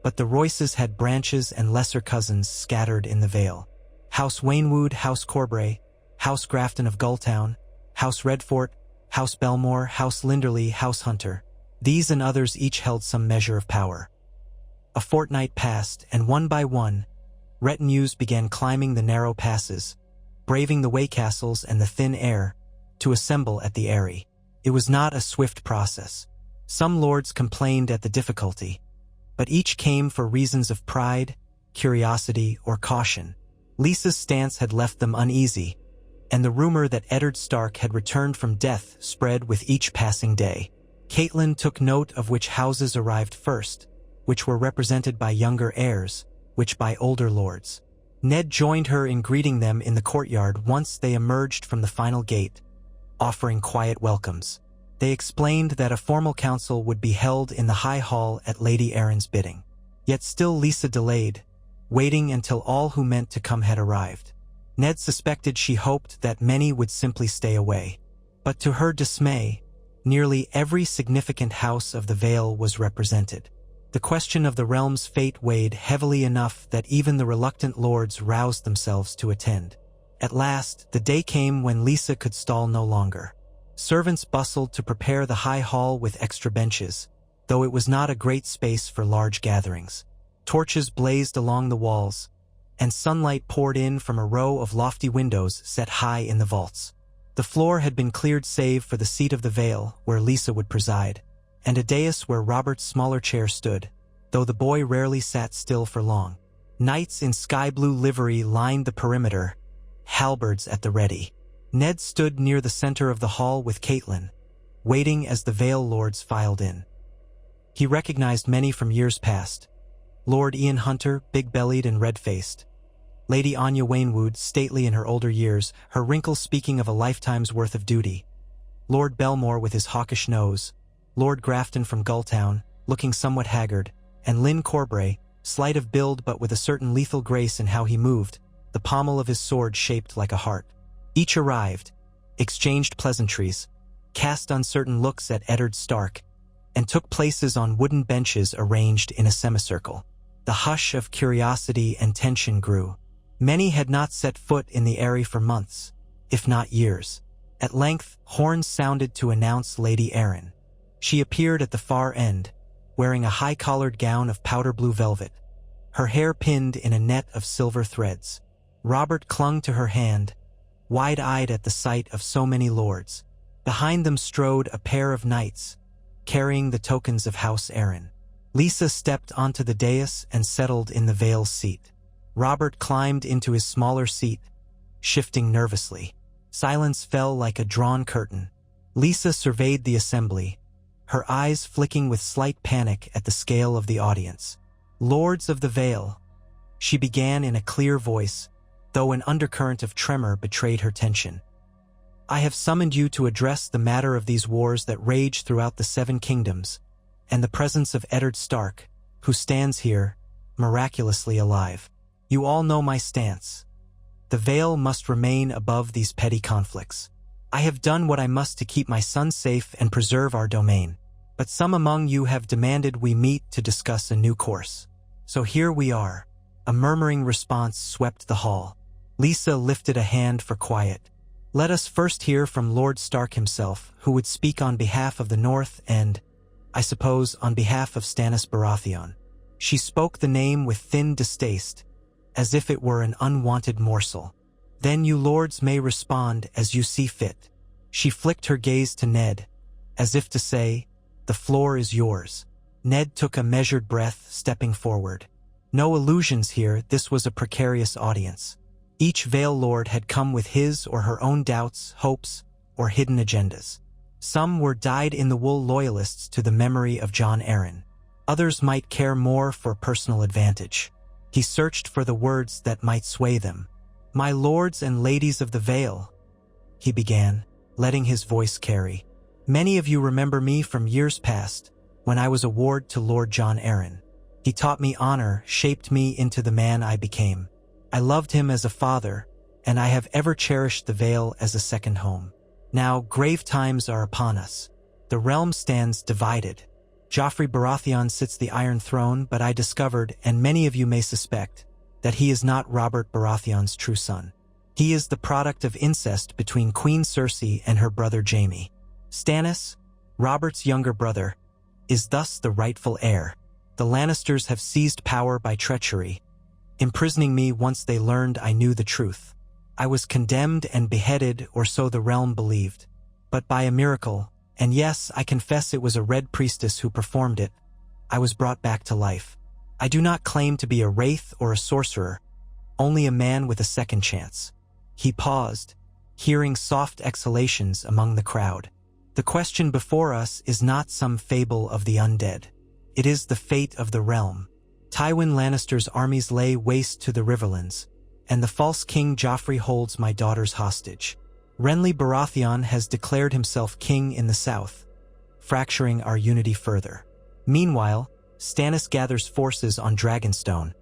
S1: but the Royces had branches and lesser cousins scattered in the Vale. House Waynwood, House Corbray, House Grafton of Gulltown, House Redfort, House Belmore, House Linderley, House Hunter. These and others each held some measure of power. A fortnight passed, and one by one, retinues began climbing the narrow passes, braving the way-castles and the thin air, to assemble at the Eyrie. It was not a swift process. Some lords complained at the difficulty, but each came for reasons of pride, curiosity, or caution. Lysa's stance had left them uneasy, and the rumor that Eddard Stark had returned from death spread with each passing day. Catelyn took note of which houses arrived first, which were represented by younger heirs, which by older lords. Ned joined her in greeting them in the courtyard once they emerged from the final gate, offering quiet welcomes. They explained that a formal council would be held in the High Hall at Lady Arryn's bidding. Yet still Lysa delayed, waiting until all who meant to come had arrived. Ned suspected she hoped that many would simply stay away. But to her dismay, nearly every significant house of the Vale was represented. The question of the realm's fate weighed heavily enough that even the reluctant lords roused themselves to attend. At last, the day came when Lysa could stall no longer. Servants bustled to prepare the high hall with extra benches, though it was not a great space for large gatherings. Torches blazed along the walls, and sunlight poured in from a row of lofty windows set high in the vaults. The floor had been cleared save for the seat of the Vale, where Lysa would preside, and a dais where Robert's smaller chair stood, though the boy rarely sat still for long. Knights in sky-blue livery lined the perimeter, halberds at the ready. Ned stood near the center of the hall with Catelyn, waiting as the Vale Lords filed in. He recognized many from years past. Lord Ian Hunter, big-bellied and red-faced. Lady Anya Waynwood, stately in her older years, her wrinkles speaking of a lifetime's worth of duty. Lord Belmore with his hawkish nose. Lord Grafton from Gulltown, looking somewhat haggard, and Lyn Corbray, slight of build but with a certain lethal grace in how he moved, the pommel of his sword shaped like a heart. Each arrived, exchanged pleasantries, cast uncertain looks at Eddard Stark, and took places on wooden benches arranged in a semicircle. The hush of curiosity and tension grew. Many had not set foot in the Eyrie for months, if not years. At length, horns sounded to announce Lady Arryn. She appeared at the far end, wearing a high-collared gown of powder blue velvet, her hair pinned in a net of silver threads. Robert clung to her hand, wide-eyed at the sight of so many lords. Behind them strode a pair of knights, carrying the tokens of House Arryn. Lysa stepped onto the dais and settled in the Vale's seat. Robert climbed into his smaller seat, shifting nervously. Silence fell like a drawn curtain. Lysa surveyed the assembly, her eyes flicking with slight panic at the scale of the audience. "Lords of the Vale," she began in a clear voice, though an undercurrent of tremor betrayed her tension. "I have summoned you to address the matter of these wars that rage throughout the Seven Kingdoms, and the presence of Eddard Stark, who stands here, miraculously alive. You all know my stance. The Vale must remain above these petty conflicts. I have done what I must to keep my son safe and preserve our domain. But some among you have demanded we meet to discuss a new course. So here we are." A murmuring response swept the hall. Lysa lifted a hand for quiet. "Let us first hear from Lord Stark himself, who would speak on behalf of the North and, I suppose, on behalf of Stannis Baratheon." She spoke the name with thin distaste, as if it were an unwanted morsel. "Then you lords may respond as you see fit." She flicked her gaze to Ned, as if to say, "The floor is yours." Ned took a measured breath, stepping forward. No illusions here, this was a precarious audience. Each Vale Lord had come with his or her own doubts, hopes, or hidden agendas. Some were dyed-in-the-wool loyalists to the memory of Jon Arryn. Others might care more for personal advantage. He searched for the words that might sway them. "My lords and ladies of the Vale," he began, letting his voice carry. "Many of you remember me from years past, when I was a ward to Lord Jon Arryn. He taught me honor, shaped me into the man I became. I loved him as a father, and I have ever cherished the Vale as a second home. Now, grave times are upon us. The realm stands divided. Joffrey Baratheon sits the Iron Throne, but I discovered, and many of you may suspect, that he is not Robert Baratheon's true son. He is the product of incest between Queen Cersei and her brother Jaime. Stannis, Robert's younger brother, is thus the rightful heir. The Lannisters have seized power by treachery, imprisoning me once they learned I knew the truth. I was condemned and beheaded, or so the realm believed. But by a miracle, and yes, I confess it was a red priestess who performed it, I was brought back to life. I do not claim to be a wraith or a sorcerer, only a man with a second chance." He paused, hearing soft exhalations among the crowd. "The question before us is not some fable of the undead. It is the fate of the realm. Tywin Lannister's armies lay waste to the Riverlands, and the false King Joffrey holds my daughters hostage. Renly Baratheon has declared himself king in the south, fracturing our unity further. Meanwhile, Stannis gathers forces on Dragonstone,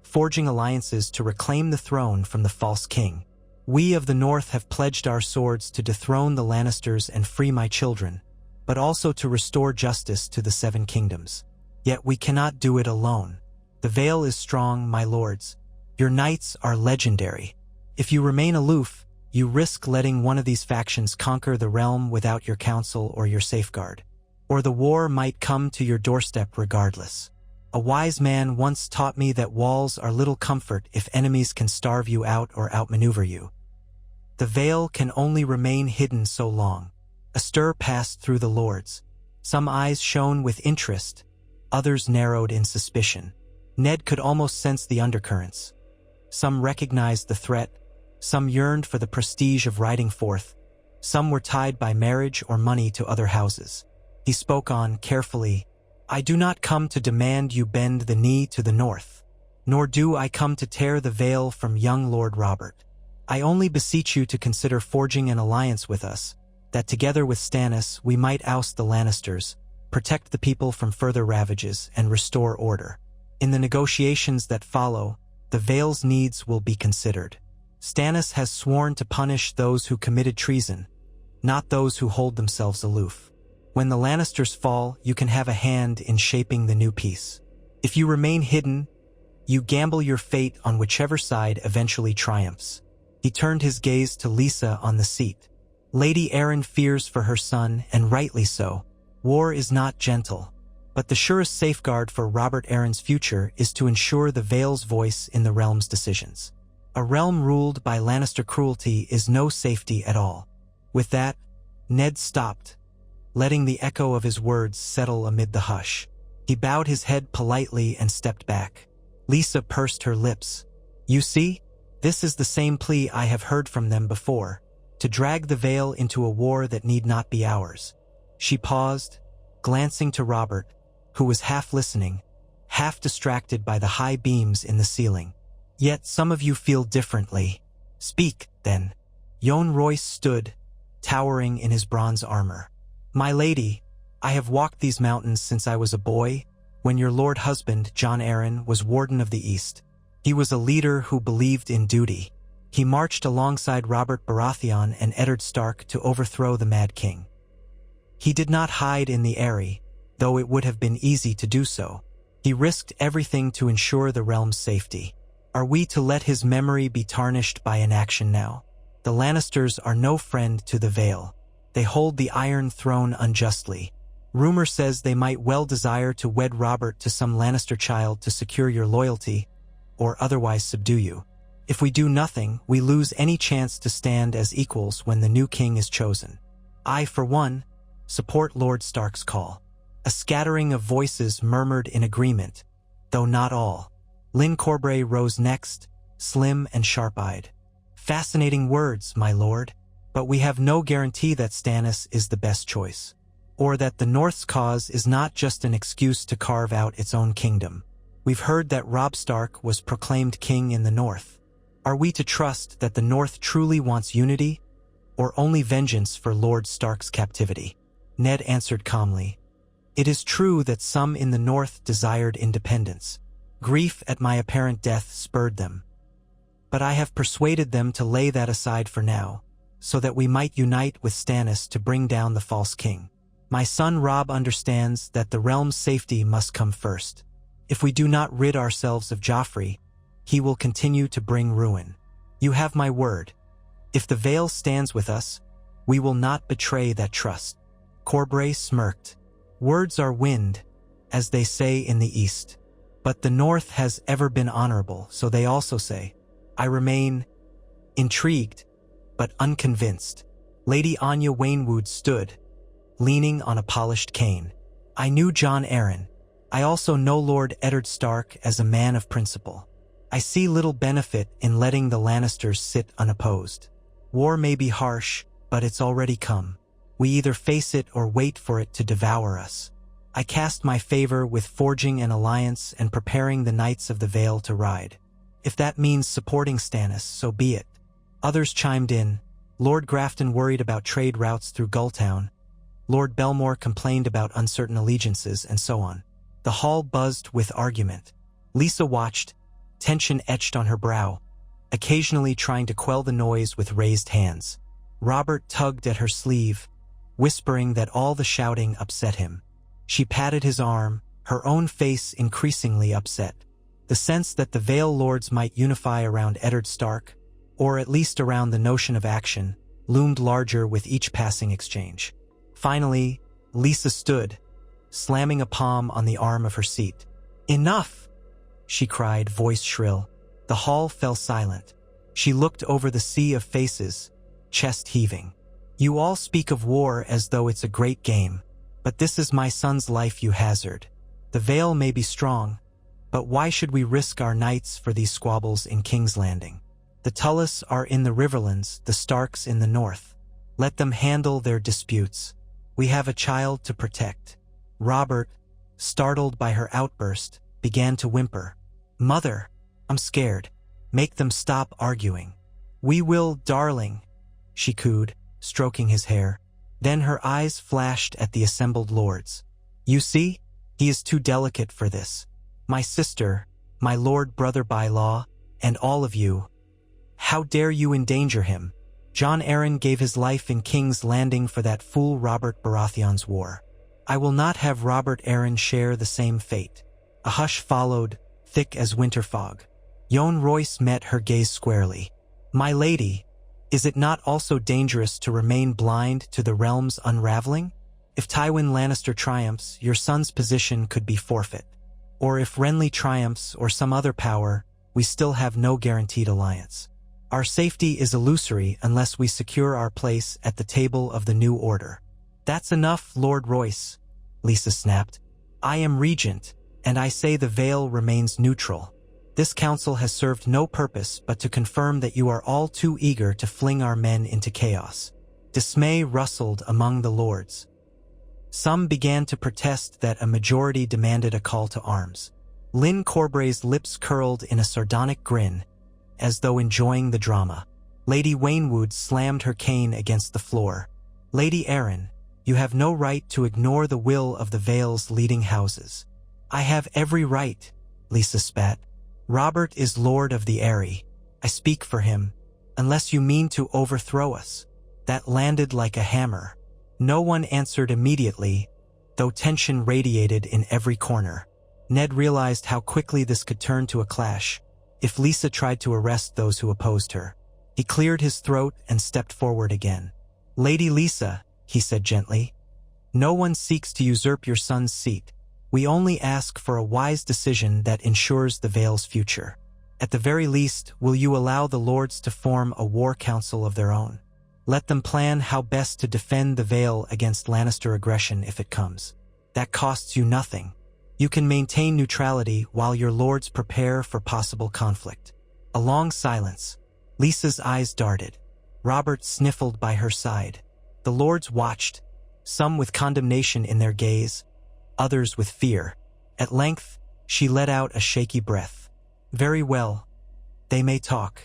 S1: forging alliances to reclaim the throne from the false king. We of the North have pledged our swords to dethrone the Lannisters and free my children, but also to restore justice to the Seven Kingdoms. Yet we cannot do it alone. The Vale is strong, my lords. Your knights are legendary. If you remain aloof, you risk letting one of these factions conquer the realm without your counsel or your safeguard. Or the war might come to your doorstep regardless. A wise man once taught me that walls are little comfort if enemies can starve you out or outmaneuver you. The Vale can only remain hidden so long." A stir passed through the lords. Some eyes shone with interest, others narrowed in suspicion. Ned could almost sense the undercurrents. Some recognized the threat, some yearned for the prestige of riding forth, some were tied by marriage or money to other houses. He spoke on, carefully, "I do not come to demand you bend the knee to the North, nor do I come to tear the Vale from young Lord Robert. I only beseech you to consider forging an alliance with us, that together with Stannis we might oust the Lannisters, protect the people from further ravages, and restore order. In the negotiations that follow, the Vale's needs will be considered. Stannis has sworn to punish those who committed treason, not those who hold themselves aloof. When the Lannisters fall, you can have a hand in shaping the new peace. If you remain hidden, you gamble your fate on whichever side eventually triumphs. He turned his gaze to Lysa on the seat. Lady Arryn fears for her son, and rightly so. War is not gentle, but the surest safeguard for Robert Arryn's future is to ensure the Vale's voice in the realm's decisions. A realm ruled by Lannister cruelty is no safety at all. With that, Ned stopped, letting the echo of his words settle amid the hush. He bowed his head politely and stepped back. Lysa pursed her lips. You see, this is the same plea I have heard from them before, to drag the Vale into a war that need not be ours. She paused, glancing to Robert, who was half listening, half distracted by the high beams in the ceiling. Yet some of you feel differently. Speak, then. Yohn Royce stood, towering in his bronze armor. My lady, I have walked these mountains since I was a boy, when your lord husband, Jon Arryn, was Warden of the East. He was a leader who believed in duty. He marched alongside Robert Baratheon and Eddard Stark to overthrow the Mad King. He did not hide in the Eyrie, though it would have been easy to do so. He risked everything to ensure the realm's safety. Are we to let his memory be tarnished by inaction now? The Lannisters are no friend to the Vale. They hold the Iron Throne unjustly. Rumor says they might well desire to wed Robert to some Lannister child to secure your loyalty, or otherwise subdue you. If we do nothing, we lose any chance to stand as equals when the new king is chosen. I, for one, support Lord Stark's call. A scattering of voices murmured in agreement, though not all. Lyn Corbray rose next, slim and sharp-eyed. Fascinating words, my lord, but we have no guarantee that Stannis is the best choice, or that the North's cause is not just an excuse to carve out its own kingdom. We've heard that Robb Stark was proclaimed king in the North. Are we to trust that the North truly wants unity, or only vengeance for Lord Stark's captivity? Ned answered calmly. It is true that some in the North desired independence. Grief at my apparent death spurred them. But I have persuaded them to lay that aside for now, so that we might unite with Stannis to bring down the false king. My son Robb understands that the realm's safety must come first. If we do not rid ourselves of Joffrey, he will continue to bring ruin. You have my word. If the Vale stands with us, we will not betray that trust. Corbray smirked. Words are wind, as they say in the East. But the North has ever been honorable, so they also say. I remain intrigued, but unconvinced. Lady Anya Waynwood stood, leaning on a polished cane. I knew Jon Arryn. I also know Lord Eddard Stark as a man of principle. I see little benefit in letting the Lannisters sit unopposed. War may be harsh, but it's already come. We either face it or wait for it to devour us. I cast my favor with forging an alliance and preparing the Knights of the Vale to ride. If that means supporting Stannis, so be it. Others chimed in. Lord Grafton worried about trade routes through Gulltown. Lord Belmore complained about uncertain allegiances, and so on. The hall buzzed with argument. Lysa watched, tension etched on her brow, occasionally trying to quell the noise with raised hands. Robert tugged at her sleeve, whispering that all the shouting upset him. She patted his arm, her own face increasingly upset. The sense that the Vale Lords might unify around Eddard Stark, or at least around the notion of action, loomed larger with each passing exchange. Finally, Lysa stood, slamming a palm on the arm of her seat. Enough! She cried, voice shrill. The hall fell silent. She looked over the sea of faces, chest heaving. You all speak of war as though it's a great game, but this is my son's life you hazard. The Vale may be strong, but why should we risk our knights for these squabbles in King's Landing? The Tullys are in the Riverlands, the Starks in the north. Let them handle their disputes. We have a child to protect. Robert, startled by her outburst, began to whimper. Mother, I'm scared. Make them stop arguing. We will, darling, she cooed, stroking his hair. Then her eyes flashed at the assembled lords. You see, he is too delicate for this. My sister, my lord brother by law, and all of you. How dare you endanger him? Jon Arryn gave his life in King's Landing for that fool Robert Baratheon's war. I will not have Robert Arryn share the same fate. A hush followed, thick as winter fog. Yohn Royce met her gaze squarely. My lady, is it not also dangerous to remain blind to the realm's unraveling? If Tywin Lannister triumphs, your son's position could be forfeit. Or if Renly triumphs or some other power, we still have no guaranteed alliance. Our safety is illusory unless we secure our place at the table of the new order. That's enough, Lord Royce, Lysa snapped. I am regent, and I say the Vale remains neutral. This council has served no purpose but to confirm that you are all too eager to fling our men into chaos. Dismay rustled among the lords. Some began to protest that a majority demanded a call to arms. Lyn Corbray's lips curled in a sardonic grin, as though enjoying the drama. Lady Waynwood slammed her cane against the floor. Lady Arryn, you have no right to ignore the will of the Vale's leading houses. I have every right, Lysa spat. Robert is lord of the Eyrie. I speak for him, unless you mean to overthrow us. That landed like a hammer. No one answered immediately, though tension radiated in every corner. Ned realized how quickly this could turn to a clash if Lysa tried to arrest those who opposed her. He cleared his throat and stepped forward again. Lady Lysa, he said gently, no one seeks to usurp your son's seat. We only ask for a wise decision that ensures the Vale's future. At the very least, will you allow the lords to form a war council of their own? Let them plan how best to defend the Vale against Lannister aggression if it comes. That costs you nothing. You can maintain neutrality while your lords prepare for possible conflict. A long silence. Lysa's eyes darted. Robert sniffled by her side. The lords watched, some with condemnation in their gaze, others with fear. At length, she let out a shaky breath. Very well. They may talk.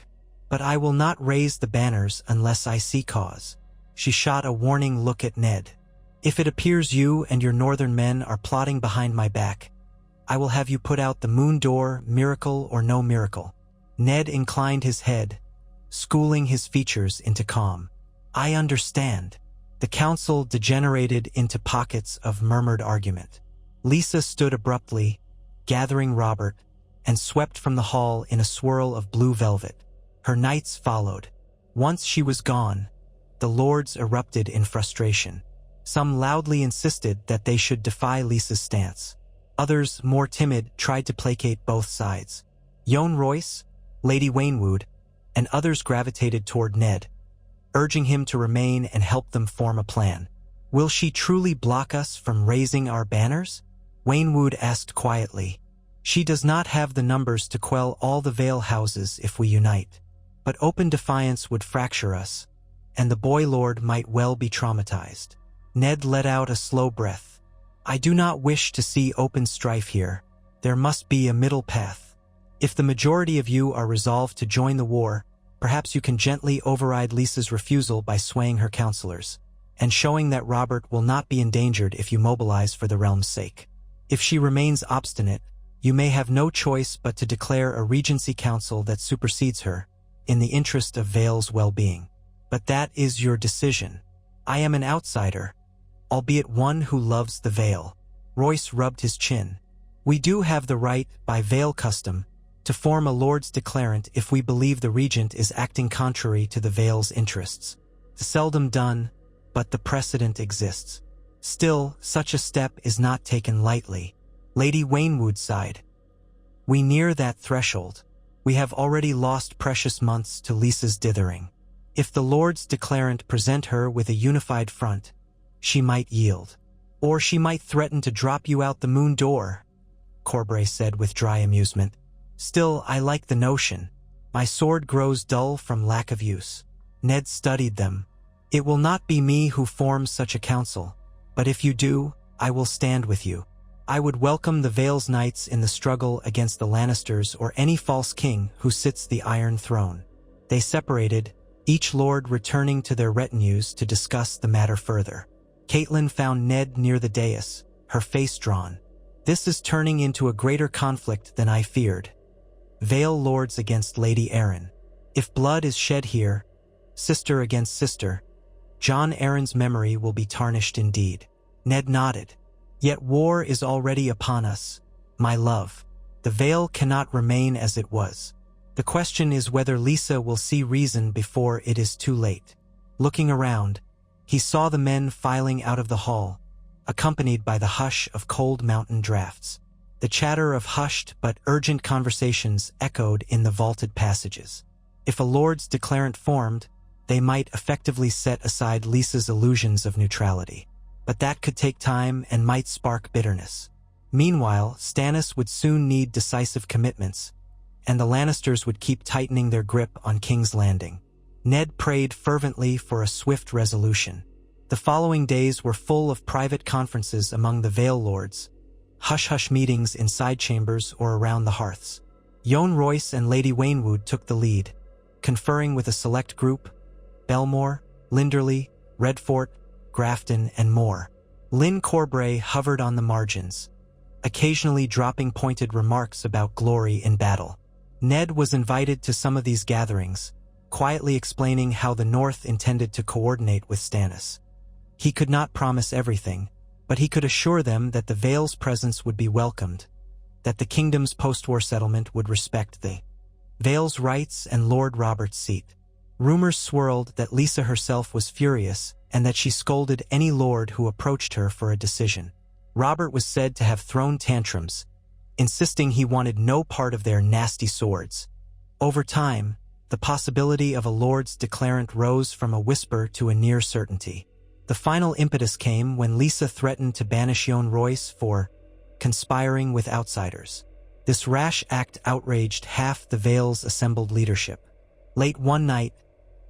S1: But I will not raise the banners unless I see cause. She shot a warning look at Ned. If it appears you and your northern men are plotting behind my back, I will have you put out the moon door, miracle or no miracle. Ned inclined his head, schooling his features into calm. I understand. The council degenerated into pockets of murmured argument. Lysa stood abruptly, gathering Robert, and swept from the hall in a swirl of blue velvet. Her knights followed. Once she was gone, the lords erupted in frustration. Some loudly insisted that they should defy Lysa's stance. Others, more timid, tried to placate both sides. Yohn Royce, Lady Waynwood, and others gravitated toward Ned, urging him to remain and help them form a plan. Will she truly block us from raising our banners? Waynwood asked quietly. She does not have the numbers to quell all the Vale houses if we unite. But open defiance would fracture us, and the boy lord might well be traumatized. Ned let out a slow breath. I do not wish to see open strife here. There must be a middle path. If the majority of you are resolved to join the war, perhaps you can gently override Lysa's refusal by swaying her counselors, and showing that Robert will not be endangered if you mobilize for the realm's sake. If she remains obstinate, you may have no choice but to declare a regency council that supersedes her, in the interest of Vale's well-being. But that is your decision. I am an outsider, albeit one who loves the Vale. Royce rubbed his chin. We do have the right, by Vale custom, to form a Lord's Declarant if we believe the regent is acting contrary to the Vale's interests. Seldom done, but the precedent exists. Still, such a step is not taken lightly. Lady Waynwood sighed. We near that threshold. We have already lost precious months to Lysa's dithering. If the Lord's Declarant present her with a unified front, she might yield. Or she might threaten to drop you out the moon door, Corbray said with dry amusement. Still, I like the notion. My sword grows dull from lack of use. Ned studied them. It will not be me who forms such a council, but if you do, I will stand with you. I would welcome the Vale's knights in the struggle against the Lannisters or any false king who sits the Iron Throne. They separated, each lord returning to their retinues to discuss the matter further. Catelyn found Ned near the dais, her face drawn. "This is turning into a greater conflict than I feared. Vale lords against Lady Arryn. If blood is shed here, sister against sister, Jon Arryn's memory will be tarnished indeed." Ned nodded. "Yet war is already upon us, my love. The Vale cannot remain as it was. The question is whether Lysa will see reason before it is too late." Looking around, he saw the men filing out of the hall, accompanied by the hush of cold mountain drafts. The chatter of hushed but urgent conversations echoed in the vaulted passages. If a Lord's Declarant formed, they might effectively set aside Lysa's illusions of neutrality. But that could take time and might spark bitterness. Meanwhile, Stannis would soon need decisive commitments, and the Lannisters would keep tightening their grip on King's Landing. Ned prayed fervently for a swift resolution. The following days were full of private conferences among the Vale Lords, hush-hush meetings in side chambers or around the hearths. Yohn Royce and Lady Waynwood took the lead, conferring with a select group: Belmore, Linderly, Redfort, Grafton, and more. Lyn Corbray hovered on the margins, occasionally dropping pointed remarks about glory in battle. Ned was invited to some of these gatherings, quietly explaining how the North intended to coordinate with Stannis. He could not promise everything, but he could assure them that the Vale's presence would be welcomed, that the kingdom's post-war settlement would respect the Vale's rights and Lord Robert's seat. Rumors swirled that Lysa herself was furious and that she scolded any lord who approached her for a decision. Robert was said to have thrown tantrums, insisting he wanted no part of their nasty swords. Over time, the possibility of a Lord's Declarant rose from a whisper to a near certainty. The final impetus came when Lysa threatened to banish Yohn Royce for conspiring with outsiders. This rash act outraged half the Vale's assembled leadership. Late one night,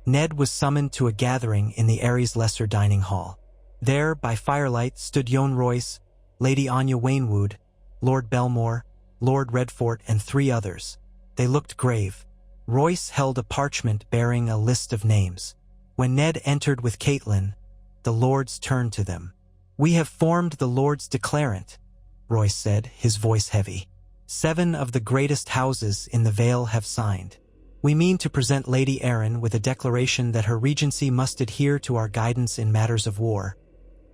S1: Ned was summoned to a gathering in the Eyrie Lesser dining hall. There, by firelight, stood Yohn Royce, Lady Anya Waynwood, Lord Belmore, Lord Redfort, and 3 others. They looked grave. Royce held a parchment bearing a list of names. When Ned entered with Catelyn, the lords turned to them. "We have formed the Lord's Declarant," Royce said, his voice heavy. 7 of the greatest houses in the Vale have signed. "We mean to present Lady Arryn with a declaration that her regency must adhere to our guidance in matters of war,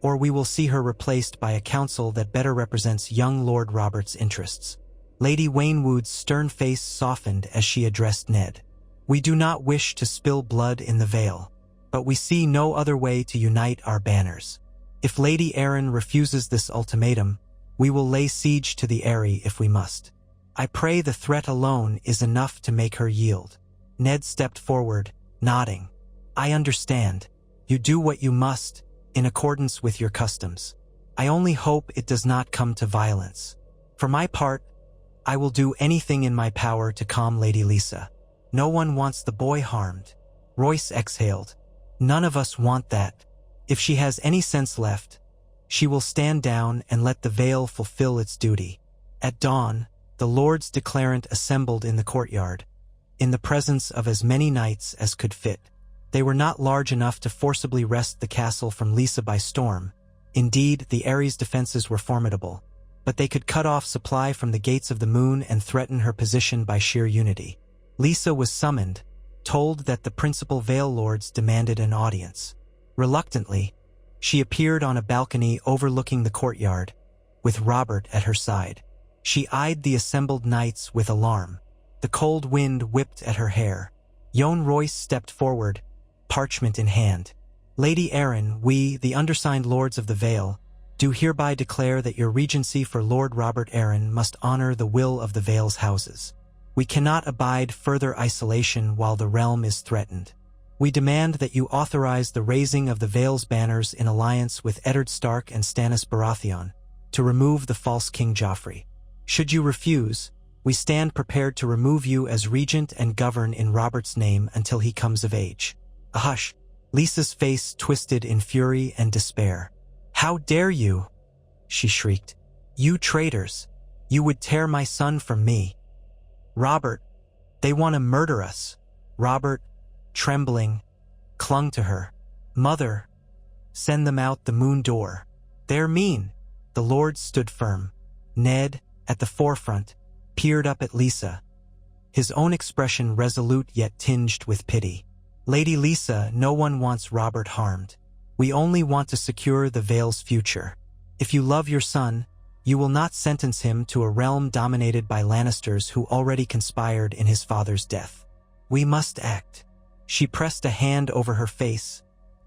S1: or we will see her replaced by a council that better represents young Lord Robert's interests." Lady Waynwood's stern face softened as she addressed Ned. "We do not wish to spill blood in the Vale, but we see no other way to unite our banners. If Lady Arryn refuses this ultimatum, we will lay siege to the Eyrie if we must. I pray the threat alone is enough to make her yield." Ned stepped forward, nodding. "I understand. You do what you must, in accordance with your customs. I only hope it does not come to violence. For my part, I will do anything in my power to calm Lady Lysa. No one wants the boy harmed." Royce exhaled. "None of us want that. If she has any sense left, she will stand down and let the Vale fulfill its duty." At dawn, the Lords Declarant assembled in the courtyard, in the presence of as many knights as could fit. They were not large enough to forcibly wrest the castle from Lysa by storm. Indeed, the Eyrie's defenses were formidable, but they could cut off supply from the Gates of the Moon and threaten her position by sheer unity. Lysa was summoned, told that the principal Vale Lords demanded an audience. Reluctantly, she appeared on a balcony overlooking the courtyard, with Robert at her side. She eyed the assembled knights with alarm. The cold wind whipped at her hair. Yohn Royce stepped forward, parchment in hand. "Lady Arryn, we, the undersigned lords of the Vale, do hereby declare that your regency for Lord Robert Arryn must honor the will of the Vale's houses. We cannot abide further isolation while the realm is threatened. We demand that you authorize the raising of the Vale's banners in alliance with Eddard Stark and Stannis Baratheon to remove the false King Joffrey. Should you refuse, we stand prepared to remove you as regent and govern in Robert's name until he comes of age." A hush. Lysa's face twisted in fury and despair. "How dare you?" she shrieked. "You traitors! You would tear my son from me. Robert, they want to murder us." Robert, trembling, clung to her. "Mother, send them out the moon door. They're mean. The lords stood firm. Ned, at the forefront, peered up at Lysa, his own expression resolute yet tinged with pity. "Lady Lysa, no one wants Robert harmed. We only want to secure the Vale's future. If you love your son, you will not sentence him to a realm dominated by Lannisters who already conspired in his father's death. We must act." She pressed a hand over her face,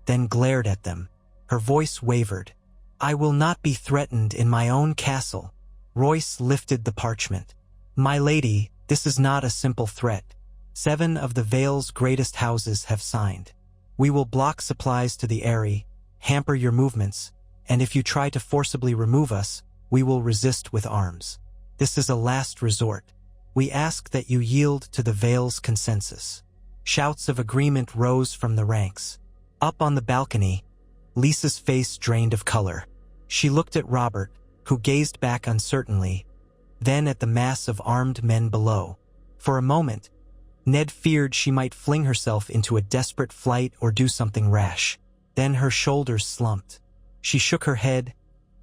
S1: then glared at them. Her voice wavered. "I will not be threatened in my own castle." Royce lifted the parchment. "My lady, this is not a simple threat. 7 of the Vale's greatest houses have signed. We will block supplies to the Eyrie, hamper your movements, and if you try to forcibly remove us, we will resist with arms. This is a last resort. We ask that you yield to the Vale's consensus." Shouts of agreement rose from the ranks. Up on the balcony, Lysa's face drained of color. She looked at Robert, who gazed back uncertainly, then at the mass of armed men below. For a moment, Ned feared she might fling herself into a desperate flight or do something rash. Then her shoulders slumped. She shook her head,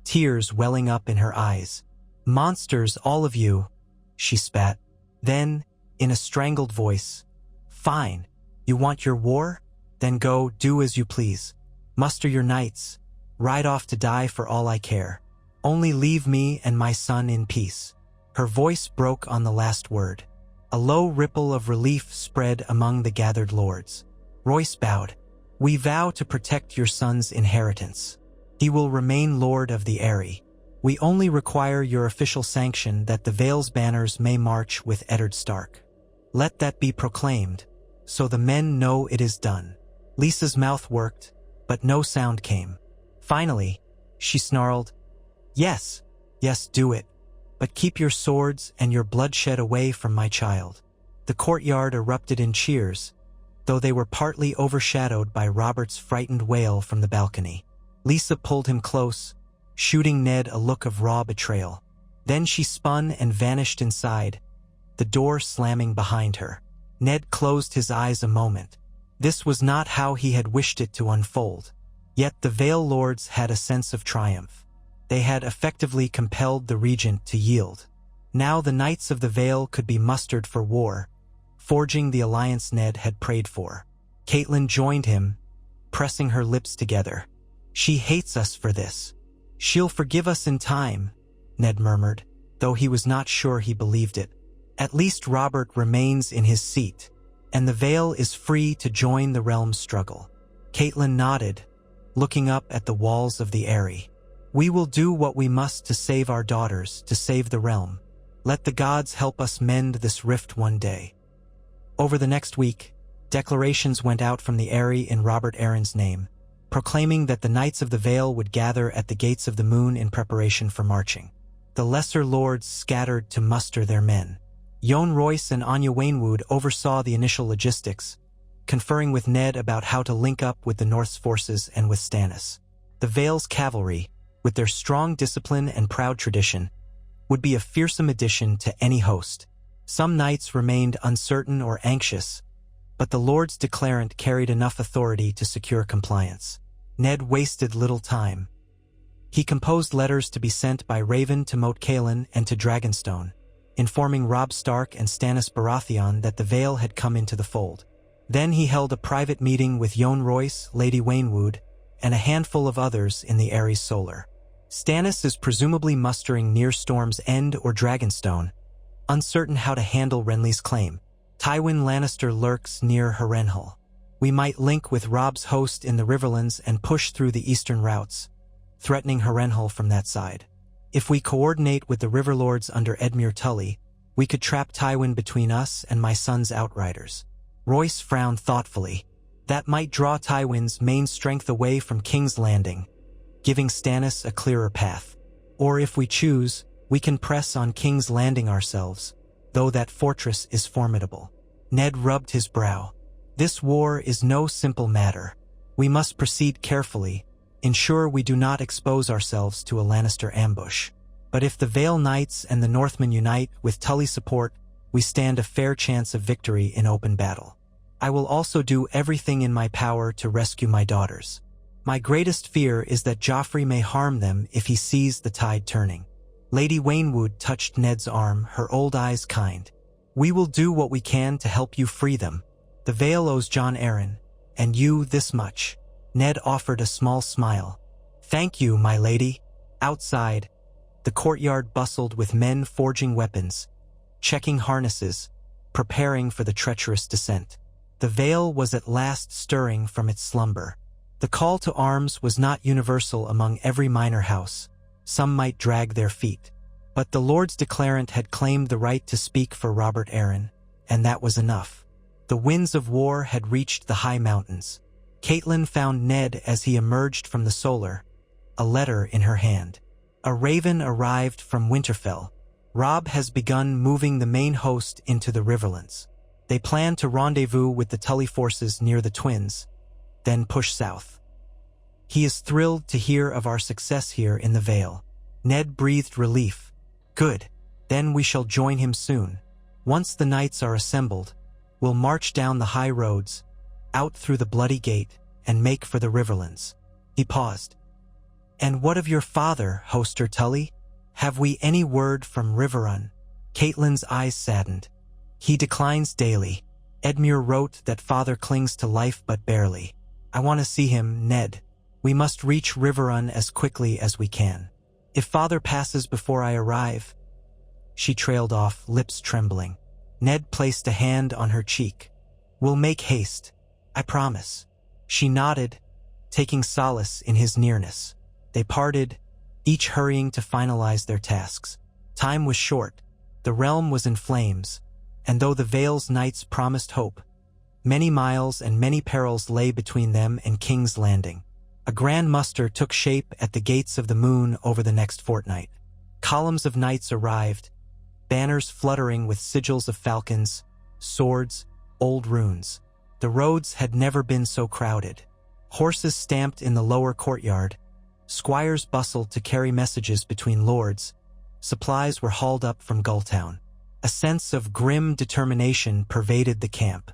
S1: tears welling up in her eyes. "Monsters, all of you," she spat. Then, in a strangled voice, "Fine. You want your war? Then go, do as you please. Muster your knights. Ride off to die for all I care. Only leave me and my son in peace." Her voice broke on the last word. A low ripple of relief spread among the gathered lords. Royce bowed. "We vow to protect your son's inheritance. He will remain Lord of the Eyrie. We only require your official sanction that the Vale's banners may march with Eddard Stark. Let that be proclaimed, so the men know it is done." Lysa's mouth worked, but no sound came. Finally, she snarled, Yes, do it. But keep your swords and your bloodshed away from my child." The courtyard erupted in cheers, though they were partly overshadowed by Robert's frightened wail from the balcony. Lysa pulled him close, shooting Ned a look of raw betrayal. Then she spun and vanished inside, the door slamming behind her. Ned closed his eyes a moment. This was not how he had wished it to unfold. Yet the Vale Lords had a sense of triumph. They had effectively compelled the regent to yield. Now the Knights of the Vale could be mustered for war, forging the alliance Ned had prayed for. Caitlin joined him, pressing her lips together. "She hates us for this. She'll forgive us in time," Ned murmured, though he was not sure he believed it. "At least Robert remains in his seat, and the Vale is free to join the realm's struggle." Caitlin nodded, looking up at the walls of the Eyrie. "We will do what we must to save our daughters, to save the realm. Let the gods help us mend this rift one day." Over the next week, declarations went out from the Eyrie in Robert Arryn's name, proclaiming that the Knights of the Vale would gather at the Gates of the Moon in preparation for marching. The lesser lords scattered to muster their men. Jon Royce and Anya Waynwood oversaw the initial logistics, conferring with Ned about how to link up with the North's forces and with Stannis. The Vale's cavalry, with their strong discipline and proud tradition, would be a fearsome addition to any host. Some knights remained uncertain or anxious, but the Lord's declarant carried enough authority to secure compliance. Ned wasted little time. He composed letters to be sent by Raven to Moat Cailin and to Dragonstone, informing Robb Stark and Stannis Baratheon that the Vale had come into the fold. Then he held a private meeting with Jon Royce, Lady Waynwood, and a handful of others in the Ares Solar. Stannis is presumably mustering near Storm's End or Dragonstone, uncertain how to handle Renly's claim. Tywin Lannister lurks near Harrenhal. We might link with Robb's host in the Riverlands and push through the eastern routes, threatening Harrenhal from that side. If we coordinate with the Riverlords under Edmure Tully, we could trap Tywin between us and my son's outriders. Royce frowned thoughtfully. That might draw Tywin's main strength away from King's Landing, giving Stannis a clearer path. Or if we choose, we can press on King's Landing ourselves, though that fortress is formidable. Ned rubbed his brow. This war is no simple matter. We must proceed carefully, ensure we do not expose ourselves to a Lannister ambush. But if the Vale Knights and the Northmen unite with Tully's support, we stand a fair chance of victory in open battle. I will also do everything in my power to rescue my daughters. My greatest fear is that Joffrey may harm them if he sees the tide turning. Lady Waynwood touched Ned's arm, her old eyes kind. We will do what we can to help you free them. The Vale owes Jon Arryn, and you this much. Ned offered a small smile. Thank you, my lady. Outside, the courtyard bustled with men forging weapons, checking harnesses, preparing for the treacherous descent. The Vale was at last stirring from its slumber. The call to arms was not universal among every minor house. Some might drag their feet. But the Lords Declarant had claimed the right to speak for Robert Arryn, and that was enough. The winds of war had reached the high mountains. Catelyn found Ned as he emerged from the solar, a letter in her hand. A raven arrived from Winterfell. Robb has begun moving the main host into the Riverlands. They plan to rendezvous with the Tully forces near the Twins, then push south. He is thrilled to hear of our success here in the Vale. Ned breathed relief. Good. Then we shall join him soon. Once the knights are assembled, we'll march down the high roads, out through the bloody gate, and make for the Riverlands. He paused. And what of your father, Hoster Tully? Have we any word from Riverrun? Catelyn's eyes saddened. He declines daily. Edmure wrote that father clings to life but barely. I want to see him, Ned. We must reach Riverrun as quickly as we can. If father passes before I arrive... She trailed off, lips trembling. Ned placed a hand on her cheek. We'll make haste. I promise. She nodded, taking solace in his nearness. They parted, each hurrying to finalize their tasks. Time was short. The realm was in flames, and though the Vale's knights promised hope, many miles and many perils lay between them and King's Landing. A grand muster took shape at the gates of the moon over the next fortnight. Columns of knights arrived, banners fluttering with sigils of falcons, swords, old runes. The roads had never been so crowded. Horses stamped in the lower courtyard. Squires bustled to carry messages between lords. Supplies were hauled up from Gulltown. A sense of grim determination pervaded the camp.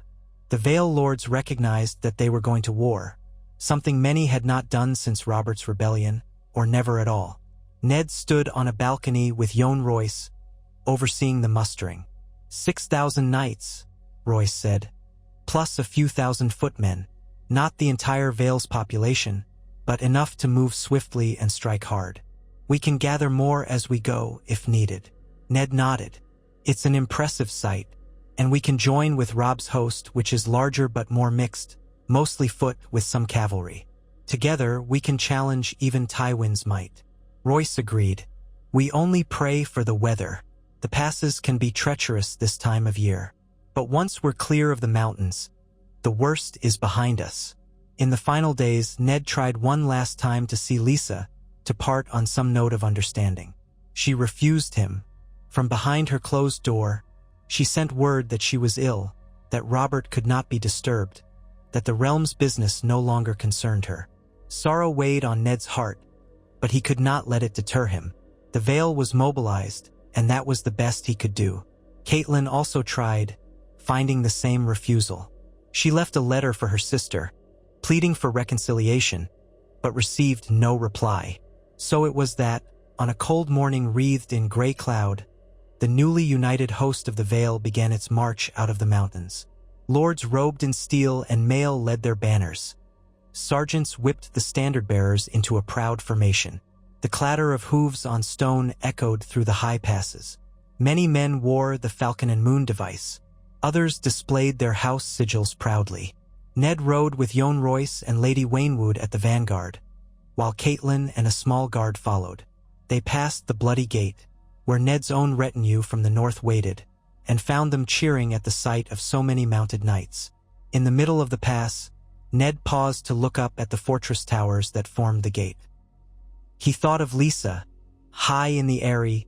S1: The Vale lords recognized that they were going to war, something many had not done since Robert's rebellion, or never at all. Ned stood on a balcony with Yohn Royce, overseeing the mustering. 6,000 knights, Royce said, plus a few thousand footmen, not the entire Vale's population, but enough to move swiftly and strike hard. We can gather more as we go, if needed. Ned nodded. It's an impressive sight, and we can join with Robb's host, which is larger but more mixed, mostly foot with some cavalry. Together, we can challenge even Tywin's might. Royce agreed. We only pray for the weather. The passes can be treacherous this time of year. But once we're clear of the mountains, the worst is behind us. In the final days, Ned tried one last time to see Lysa, to part on some note of understanding. She refused him. From behind her closed door, she sent word that she was ill, that Robert could not be disturbed, that the realm's business no longer concerned her. Sorrow weighed on Ned's heart, but he could not let it deter him. The Vale was mobilized, and that was the best he could do. Catelyn also tried, finding the same refusal. She left a letter for her sister, pleading for reconciliation, but received no reply. So it was that, on a cold morning wreathed in gray cloud, the newly united host of the Vale began its march out of the mountains. Lords robed in steel and mail led their banners. Sergeants whipped the standard-bearers into a proud formation. The clatter of hooves on stone echoed through the high passes. Many men wore the Falcon and Moon device. Others displayed their house sigils proudly. Ned rode with Yohn Royce and Lady Waynwood at the vanguard, while Catelyn and a small guard followed. They passed the bloody gate, where Ned's own retinue from the north waited, and found them cheering at the sight of so many mounted knights. In the middle of the pass, Ned paused to look up at the fortress towers that formed the gate. He thought of Lysa, high in the Eyrie,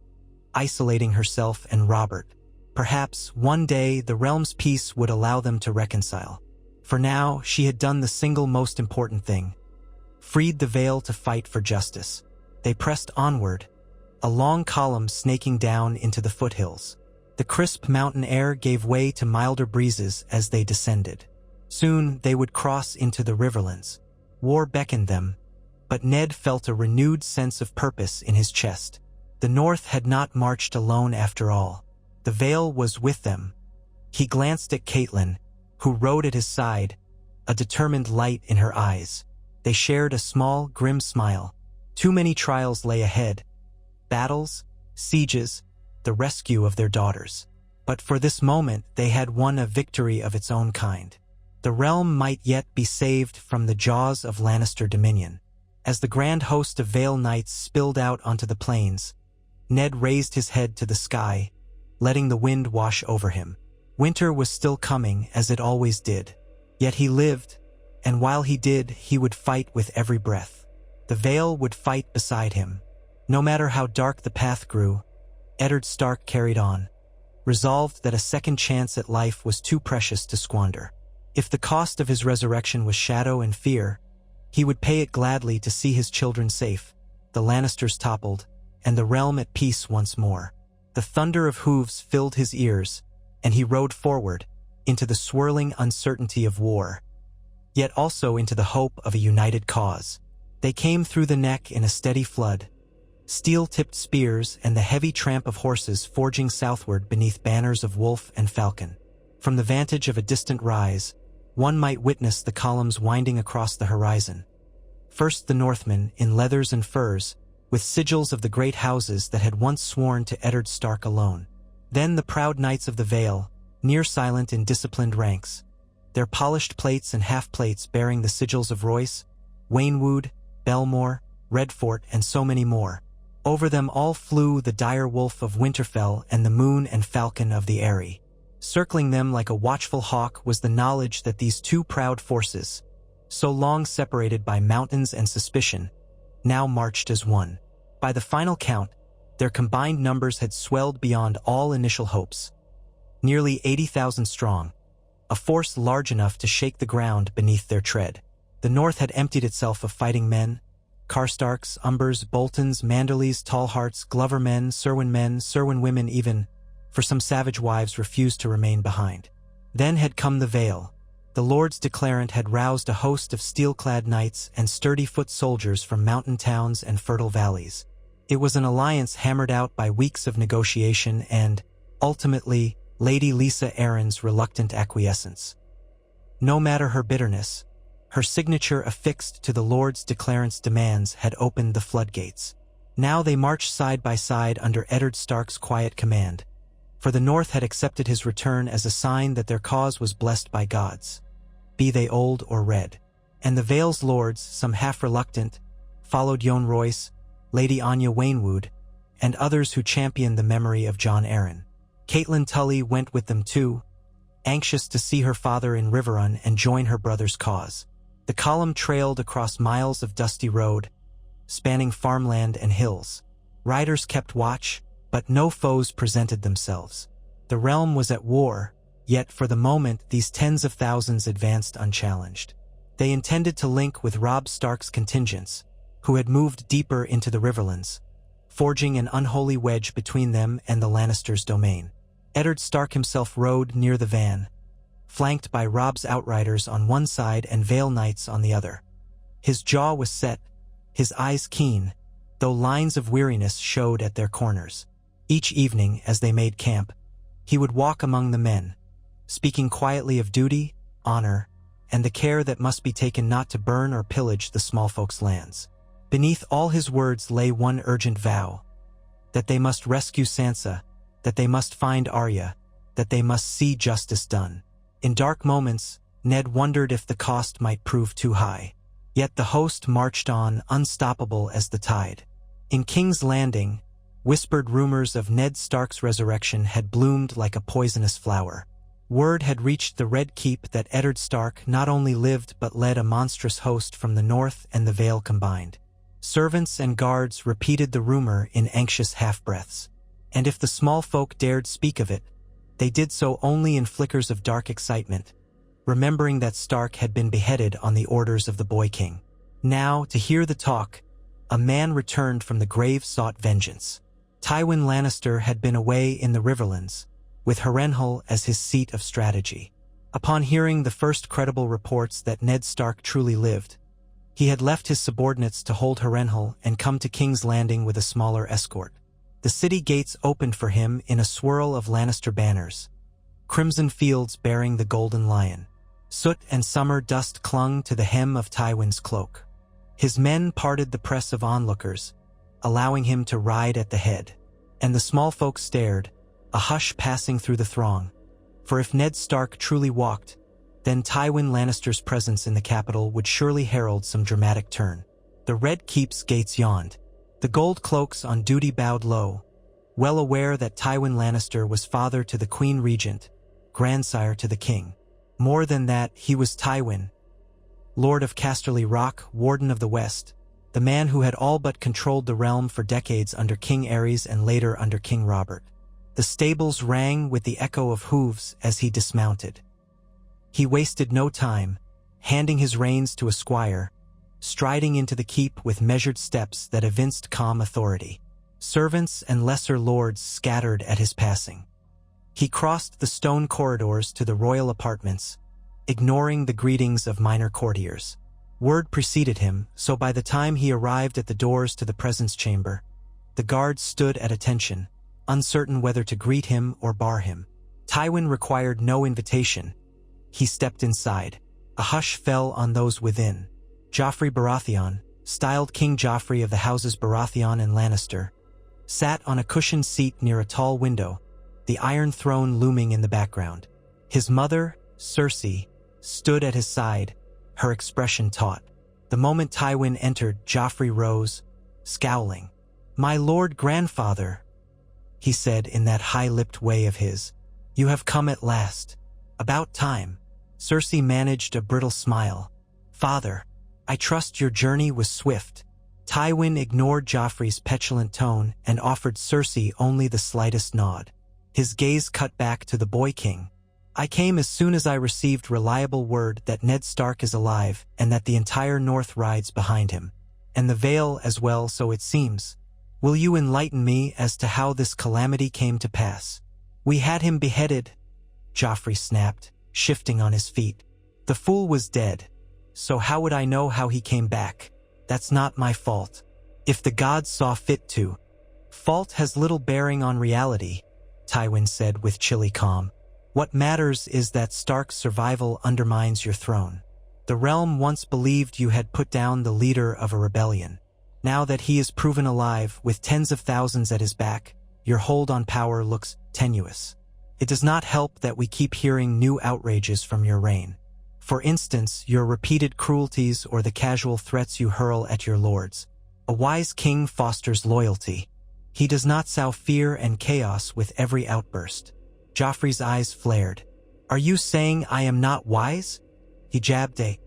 S1: isolating herself and Robert. Perhaps one day the realm's peace would allow them to reconcile. For now, she had done the single most important thing, freed the Vale to fight for justice. They pressed onward, a long column snaking down into the foothills. The crisp mountain air gave way to milder breezes as they descended. Soon they would cross into the Riverlands. War beckoned them, but Ned felt a renewed sense of purpose in his chest. The North had not marched alone after all. The Vale was with them. He glanced at Caitlin, who rode at his side, a determined light in her eyes. They shared a small, grim smile. Too many trials lay ahead. Battles, sieges, the rescue of their daughters. But for this moment they had won a victory of its own kind. The realm might yet be saved from the jaws of Lannister dominion. As the grand host of Vale Knights spilled out onto the plains, Ned raised his head to the sky, letting the wind wash over him. Winter was still coming, as it always did. Yet he lived, and while he did, he would fight with every breath. The Vale would fight beside him. No matter how dark the path grew, Eddard Stark carried on, resolved that a second chance at life was too precious to squander. If the cost of his resurrection was shadow and fear, he would pay it gladly to see his children safe, the Lannisters toppled, and the realm at peace once more. The thunder of hooves filled his ears, and he rode forward, into the swirling uncertainty of war, yet also into the hope of a united cause. They came through the neck in a steady flood, steel-tipped spears and the heavy tramp of horses forging southward beneath banners of wolf and falcon. From the vantage of a distant rise, one might witness the columns winding across the horizon. First the Northmen, in leathers and furs, with sigils of the great houses that had once sworn to Eddard Stark alone. Then the proud knights of the Vale, near silent in disciplined ranks, their polished plates and half-plates bearing the sigils of Royce, Waynwood, Belmore, Redfort, and so many more. Over them all flew the dire wolf of Winterfell and the moon and falcon of the Eyrie. Circling them like a watchful hawk was the knowledge that these two proud forces, so long separated by mountains and suspicion, now marched as one. By the final count, their combined numbers had swelled beyond all initial hopes. Nearly 80,000 strong, a force large enough to shake the ground beneath their tread. The North had emptied itself of fighting men, Karstarks, Umbers, Boltons, Manderlys, Tallhearts, Glover men, Serwyn women even, for some savage wives refused to remain behind. Then had come the Vale. The Lords Declarant had roused a host of steel-clad knights and sturdy foot soldiers from mountain towns and fertile valleys. It was an alliance hammered out by weeks of negotiation and, ultimately, Lady Lysa Arryn's reluctant acquiescence. No matter her bitterness, her signature affixed to the Lords Declarant's demands had opened the floodgates. Now they marched side by side under Eddard Stark's quiet command, for the North had accepted his return as a sign that their cause was blessed by gods, be they old or red. And the Vale's lords, some half-reluctant, followed Yohn Royce, Lady Anya Waynwood, and others who championed the memory of Jon Arryn. Caitlin Tully went with them too, anxious to see her father in Riverrun and join her brother's cause. The column trailed across miles of dusty road, spanning farmland and hills. Riders kept watch, but no foes presented themselves. The realm was at war, yet for the moment these tens of thousands advanced unchallenged. They intended to link with Robb Stark's contingents, who had moved deeper into the Riverlands, forging an unholy wedge between them and the Lannisters' domain. Eddard Stark himself rode near the van, flanked by Robb's outriders on one side and Vale Knights on the other. His jaw was set, his eyes keen, though lines of weariness showed at their corners. Each evening, as they made camp, he would walk among the men, speaking quietly of duty, honor, and the care that must be taken not to burn or pillage the small folks' lands. Beneath all his words lay one urgent vow, that they must rescue Sansa, that they must find Arya, that they must see justice done. In dark moments, Ned wondered if the cost might prove too high. Yet the host marched on, unstoppable as the tide. In King's Landing, whispered rumors of Ned Stark's resurrection had bloomed like a poisonous flower. Word had reached the Red Keep that Eddard Stark not only lived but led a monstrous host from the North and the Vale combined. Servants and guards repeated the rumor in anxious half-breaths. And if the small folk dared speak of it, they did so only in flickers of dark excitement, remembering that Stark had been beheaded on the orders of the Boy King. Now, to hear the talk, a man returned from the grave sought vengeance. Tywin Lannister had been away in the Riverlands, with Harrenhal as his seat of strategy. Upon hearing the first credible reports that Ned Stark truly lived, He had left his subordinates to hold Harrenhal and come to King's Landing with a smaller escort. The city gates opened for him in a swirl of Lannister banners, crimson fields bearing the golden lion. Soot and summer dust clung to the hem of Tywin's cloak. His men parted the press of onlookers, allowing him to ride at the head. And the small folk stared, a hush passing through the throng. For if Ned Stark truly walked, then Tywin Lannister's presence in the capital would surely herald some dramatic turn. The Red Keep's gates yawned. The gold cloaks on duty bowed low, well aware that Tywin Lannister was father to the Queen Regent, grandsire to the king. More than that, he was Tywin, Lord of Casterly Rock, Warden of the West, the man who had all but controlled the realm for decades under King Aerys and later under King Robert. The stables rang with the echo of hooves as he dismounted. He wasted no time, handing his reins to a squire, striding into the keep with measured steps that evinced calm authority. Servants and lesser lords scattered at his passing. He crossed the stone corridors to the royal apartments, ignoring the greetings of minor courtiers. Word preceded him, so by the time he arrived at the doors to the presence chamber, the guards stood at attention, uncertain whether to greet him or bar him. Tywin required no invitation. He stepped inside. A hush fell on those within. Joffrey Baratheon, styled King Joffrey of the houses Baratheon and Lannister, sat on a cushioned seat near a tall window, the Iron Throne looming in the background. His mother, Cersei, stood at his side, her expression taut. The moment Tywin entered, Joffrey rose, scowling. "My lord grandfather," he said in that high-lipped way of his. "You have come at last. About time." Cersei managed a brittle smile. "Father, I trust your journey was swift." Tywin ignored Joffrey's petulant tone and offered Cersei only the slightest nod. His gaze cut back to the boy king. "I came as soon as I received reliable word that Ned Stark is alive and that the entire North rides behind him. And the Vale as well, so it seems. Will you enlighten me as to how this calamity came to pass?" "We had him beheaded," Joffrey snapped, shifting on his feet. "The fool was dead, so how would I know how he came back? That's not my fault. If the gods saw fit to." "Fault has little bearing on reality," Tywin said with chilly calm. "What matters is that Stark's survival undermines your throne. The realm once believed you had put down the leader of a rebellion. Now that he is proven alive with tens of thousands at his back, your hold on power looks tenuous. It does not help that we keep hearing new outrages from your reign. For instance, your repeated cruelties or the casual threats you hurl at your lords. A wise king fosters loyalty. He does not sow fear and chaos with every outburst." Joffrey's eyes flared. "Are you saying I am not wise?" He jabbed a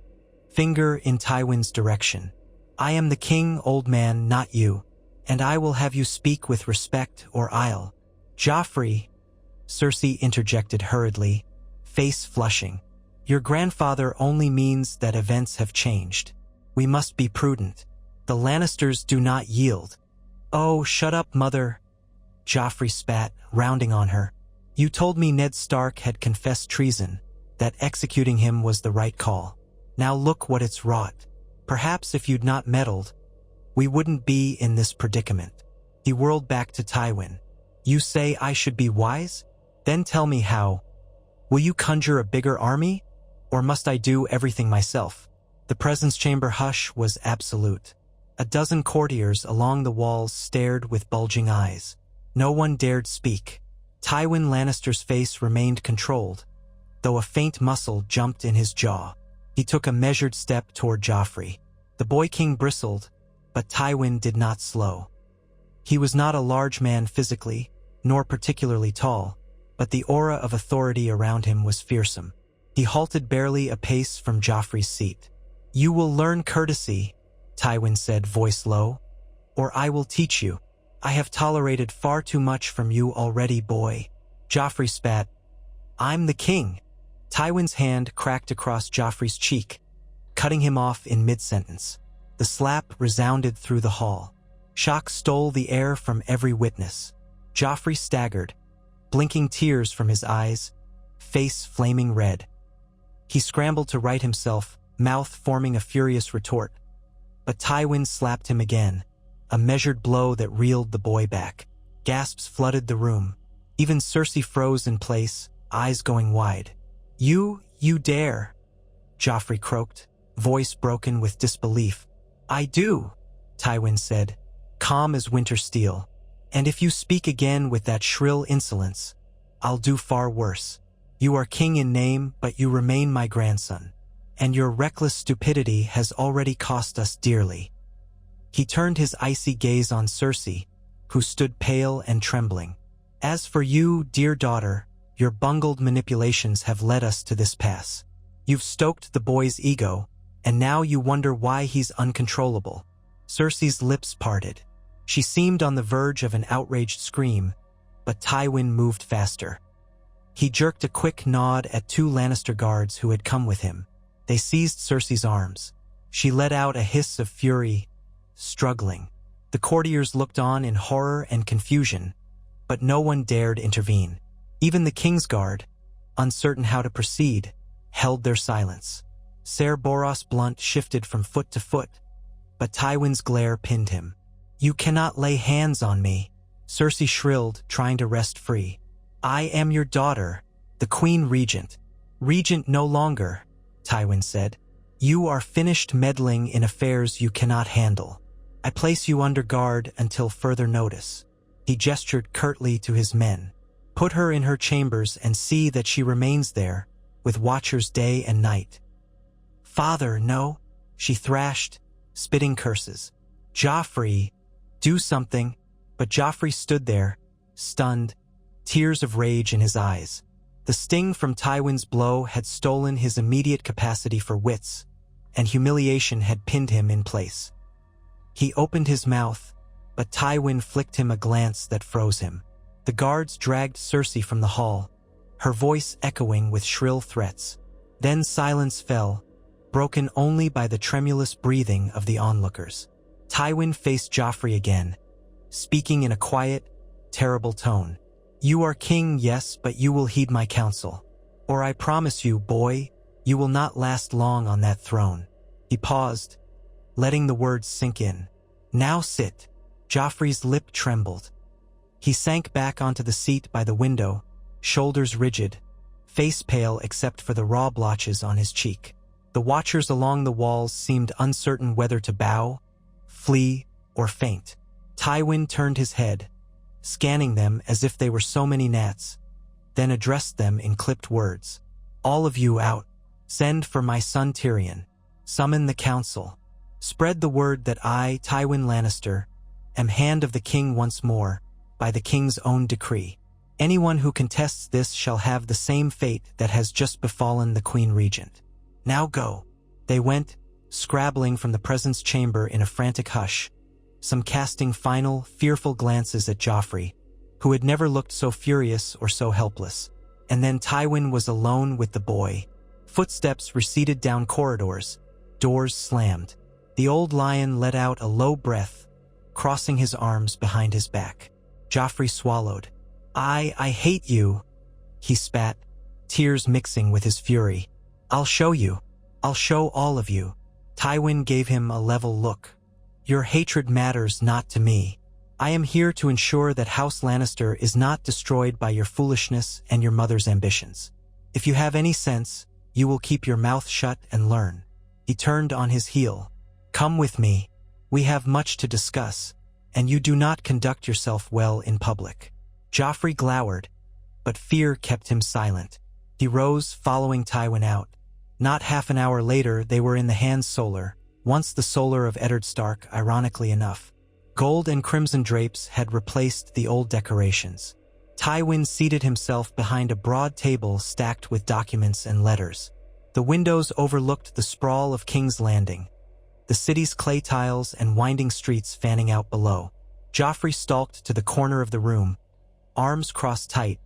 S1: finger in Tywin's direction. "I am the king, old man, not you, and I will have you speak with respect or I'll—" "Joffrey," Cersei interjected hurriedly, face flushing. "Your grandfather only means that events have changed. We must be prudent. The Lannisters do not yield." "Oh, shut up, mother," Joffrey spat, rounding on her. "You told me Ned Stark had confessed treason, that executing him was the right call. Now look what it's wrought. Perhaps if you'd not meddled, we wouldn't be in this predicament." He whirled back to Tywin. "You say I should be wise? Then tell me how. Will you conjure a bigger army? Or must I do everything myself?" The presence chamber hush was absolute. A dozen courtiers along the walls stared with bulging eyes. No one dared speak. Tywin Lannister's face remained controlled, though a faint muscle jumped in his jaw. He took a measured step toward Joffrey. The boy king bristled, but Tywin did not slow. He was not a large man physically, nor particularly tall, but the aura of authority around him was fearsome. He halted barely a pace from Joffrey's seat. "You will learn courtesy," Tywin said, voice low, "or I will teach you. I have tolerated far too much from you already, boy." Joffrey spat. "I'm the king." Tywin's hand cracked across Joffrey's cheek, cutting him off in mid-sentence. The slap resounded through the hall. Shock stole the air from every witness. Joffrey staggered, blinking tears from his eyes, face flaming red. He scrambled to right himself, mouth forming a furious retort. But Tywin slapped him again, a measured blow that reeled the boy back. Gasps flooded the room. Even Cersei froze in place, eyes going wide. You dare," Joffrey croaked, voice broken with disbelief. "I do," Tywin said, calm as winter steel. "And if you speak again with that shrill insolence, I'll do far worse. You are king in name, but you remain my grandson. And your reckless stupidity has already cost us dearly." He turned his icy gaze on Cersei, who stood pale and trembling. "As for you, dear daughter, your bungled manipulations have led us to this pass. You've stoked the boy's ego, and now you wonder why he's uncontrollable." Cersei's lips parted. She seemed on the verge of an outraged scream, but Tywin moved faster. He jerked a quick nod at 2 Lannister guards who had come with him. They seized Cersei's arms. She let out a hiss of fury, struggling. The courtiers looked on in horror and confusion, but no one dared intervene. Even the Kingsguard, uncertain how to proceed, held their silence. Ser Boros Blunt shifted from foot to foot, but Tywin's glare pinned him. "You cannot lay hands on me," Cersei shrilled, trying to wrest free. "I am your daughter, the Queen Regent." "Regent no longer," Tywin said. "You are finished meddling in affairs you cannot handle. I place you under guard until further notice." He gestured curtly to his men. "Put her in her chambers and see that she remains there, with watchers day and night." "Father, no," she thrashed, spitting curses. "Joffrey, do something." But Joffrey stood there, stunned, tears of rage in his eyes. The sting from Tywin's blow had stolen his immediate capacity for wits, and humiliation had pinned him in place. He opened his mouth, but Tywin flicked him a glance that froze him. The guards dragged Cersei from the hall, her voice echoing with shrill threats. Then silence fell, broken only by the tremulous breathing of the onlookers. Tywin faced Joffrey again, speaking in a quiet, terrible tone. "You are king, yes, but you will heed my counsel. Or I promise you, boy, you will not last long on that throne." He paused, letting the words sink in. "Now sit." Joffrey's lip trembled. He sank back onto the seat by the window, shoulders rigid, face pale except for the raw blotches on his cheek. The watchers along the walls seemed uncertain whether to bow, flee, or faint. Tywin turned his head, scanning them as if they were so many gnats, then addressed them in clipped words. "All of you out. Send for my son Tyrion. Summon the council. Spread the word that I, Tywin Lannister, am hand of the king once more, by the king's own decree. Anyone who contests this shall have the same fate that has just befallen the Queen Regent. Now go." They went, scrabbling from the presence chamber in a frantic hush, some casting final, fearful glances at Joffrey, who had never looked so furious or so helpless. And then Tywin was alone with the boy. Footsteps receded down corridors, doors slammed. The old lion let out a low breath, crossing his arms behind his back. Joffrey swallowed. I hate you," he spat, tears mixing with his fury. "I'll show you. I'll show all of you." Tywin gave him a level look. "Your hatred matters not to me. I am here to ensure that House Lannister is not destroyed by your foolishness and your mother's ambitions. If you have any sense, you will keep your mouth shut and learn." He turned on his heel. "Come with me. We have much to discuss, and you do not conduct yourself well in public." Joffrey glowered, but fear kept him silent. He rose, following Tywin out. Not half an hour later, they were in the Hand Solar, once the Solar of Eddard Stark, ironically enough. Gold and crimson drapes had replaced the old decorations. Tywin seated himself behind a broad table stacked with documents and letters. The windows overlooked the sprawl of King's Landing, the city's clay tiles and winding streets fanning out below. Joffrey stalked to the corner of the room, arms crossed tight,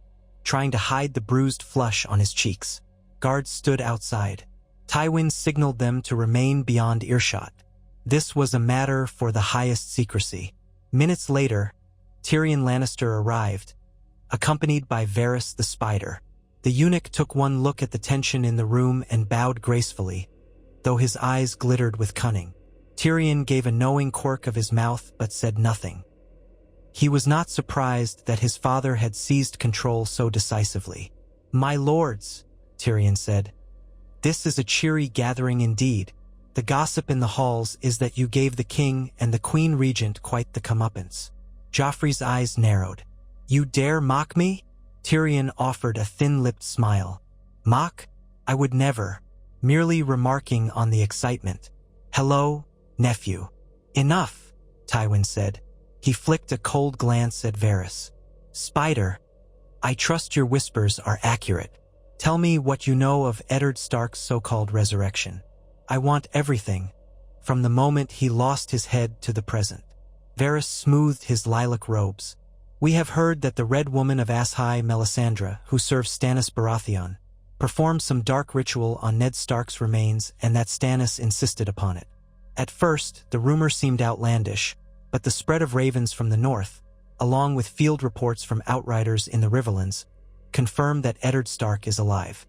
S1: trying to hide the bruised flush on his cheeks. Guards stood outside. Tywin signaled them to remain beyond earshot. This was a matter for the highest secrecy. Minutes later, Tyrion Lannister arrived, accompanied by Varys the Spider. The eunuch took one look at the tension in the room and bowed gracefully, though his eyes glittered with cunning. Tyrion gave a knowing quirk of his mouth but said nothing. He was not surprised that his father had seized control so decisively. "My lords," Tyrion said, "this is a cheery gathering indeed. The gossip in the halls is that you gave the king and the queen regent quite the comeuppance." Joffrey's eyes narrowed. "You dare mock me?" Tyrion offered a thin-lipped smile. "Mock? I would never. Merely remarking on the excitement. Hello, nephew." "Enough," Tywin said. He flicked a cold glance at Varys. "Spider, I trust your whispers are accurate. Tell me what you know of Eddard Stark's so-called resurrection. I want everything, from the moment he lost his head to the present." Varys smoothed his lilac robes. "We have heard that the Red Woman of Ashai, Melisandre, who serves Stannis Baratheon, performed some dark ritual on Ned Stark's remains and that Stannis insisted upon it. At first, the rumor seemed outlandish, but the spread of ravens from the north, along with field reports from outriders in the Riverlands, confirmed that Eddard Stark is alive.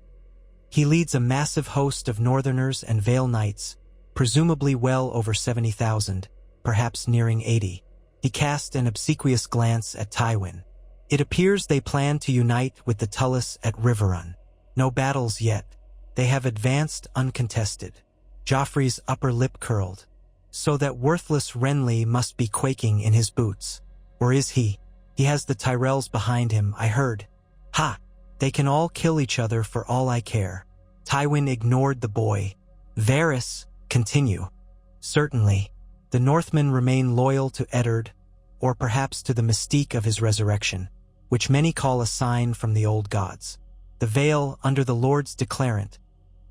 S1: He leads a massive host of Northerners and Vale Knights, presumably well over 70,000, perhaps nearing 80. He cast an obsequious glance at Tywin. "It appears they plan to unite with the Tullus at Riverrun. No battles yet. They have advanced uncontested." Joffrey's upper lip curled. "So that worthless Renly must be quaking in his boots. Or is he? He has the Tyrells behind him, I heard. Ha! They can all kill each other for all I care." Tywin ignored the boy. "Varys, continue." "Certainly. The Northmen remain loyal to Eddard, or perhaps to the mystique of his resurrection, which many call a sign from the old gods. The Vale, under the Lord's declarant,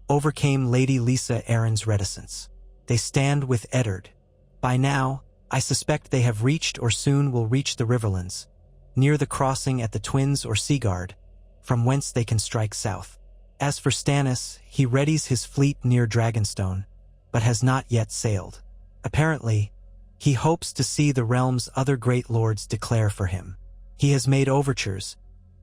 S1: overcame Lady Lysa Arryn's reticence. They stand with Eddard. By now, I suspect they have reached or soon will reach the Riverlands, near the crossing at the Twins or Seaguard, from whence they can strike south. As for Stannis, he readies his fleet near Dragonstone, but has not yet sailed. Apparently, he hopes to see the realm's other great lords declare for him. He has made overtures,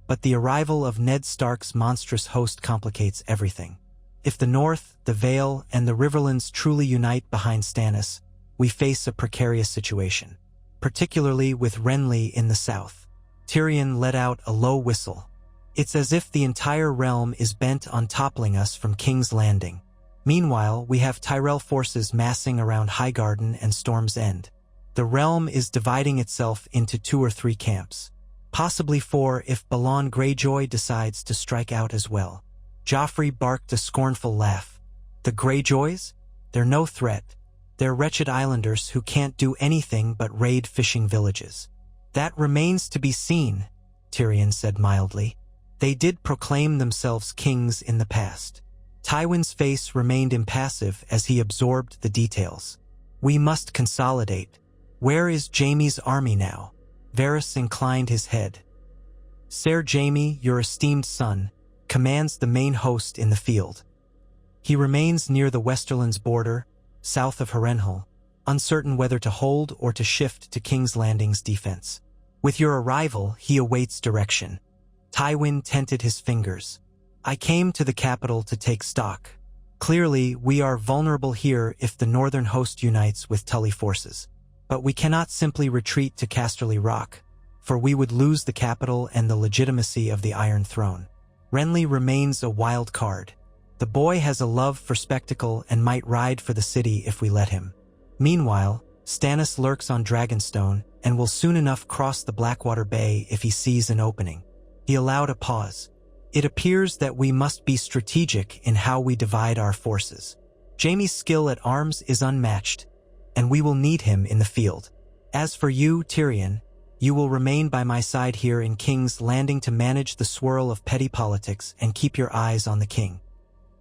S1: but the arrival of Ned Stark's monstrous host complicates everything. If the North, the Vale, and the Riverlands truly unite behind Stannis, we face a precarious situation, particularly with Renly in the south. Tyrion let out a low whistle. "It's as if the entire realm is bent on toppling us from King's Landing. Meanwhile, we have Tyrell forces massing around Highgarden and Storm's End. The realm is dividing itself into 2 or 3 camps, possibly 4 if Balon Greyjoy decides to strike out as well." Joffrey barked a scornful laugh. "The Greyjoys? They're no threat. They're wretched islanders who can't do anything but raid fishing villages." "That remains to be seen," Tyrion said mildly. "They did proclaim themselves kings in the past." Tywin's face remained impassive as he absorbed the details. "We must consolidate. Where is Jaime's army now?" Varys inclined his head. "Ser Jaime, your esteemed son, commands the main host in the field. He remains near the Westerland's border, south of Harrenhal, uncertain whether to hold or to shift to King's Landing's defense. With your arrival, he awaits direction." Tywin tented his fingers. "I came to the capital to take stock. Clearly, we are vulnerable here if the northern host unites with Tully forces. But we cannot simply retreat to Casterly Rock, for we would lose the capital and the legitimacy of the Iron Throne. Renly remains a wild card. The boy has a love for spectacle and might ride for the city if we let him. Meanwhile, Stannis lurks on Dragonstone and will soon enough cross the Blackwater Bay if he sees an opening." He allowed a pause. "It appears that we must be strategic in how we divide our forces. Jaime's skill at arms is unmatched, and we will need him in the field. As for you, Tyrion, you will remain by my side here in King's Landing to manage the swirl of petty politics and keep your eyes on the king."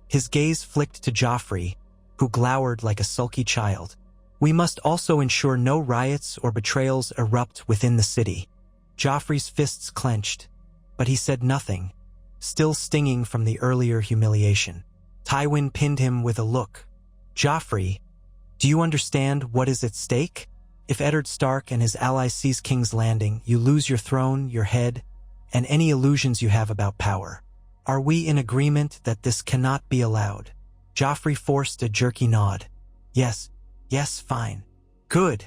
S1: His gaze flicked to Joffrey, who glowered like a sulky child. "We must also ensure no riots or betrayals erupt within the city." Joffrey's fists clenched, but he said nothing, still stinging from the earlier humiliation. Tywin pinned him with a look. "Joffrey, do you understand what is at stake? If Eddard Stark and his allies seize King's Landing, you lose your throne, your head, and any illusions you have about power. Are we in agreement that this cannot be allowed?" Joffrey forced a jerky nod. Yes, Yes, fine. Good,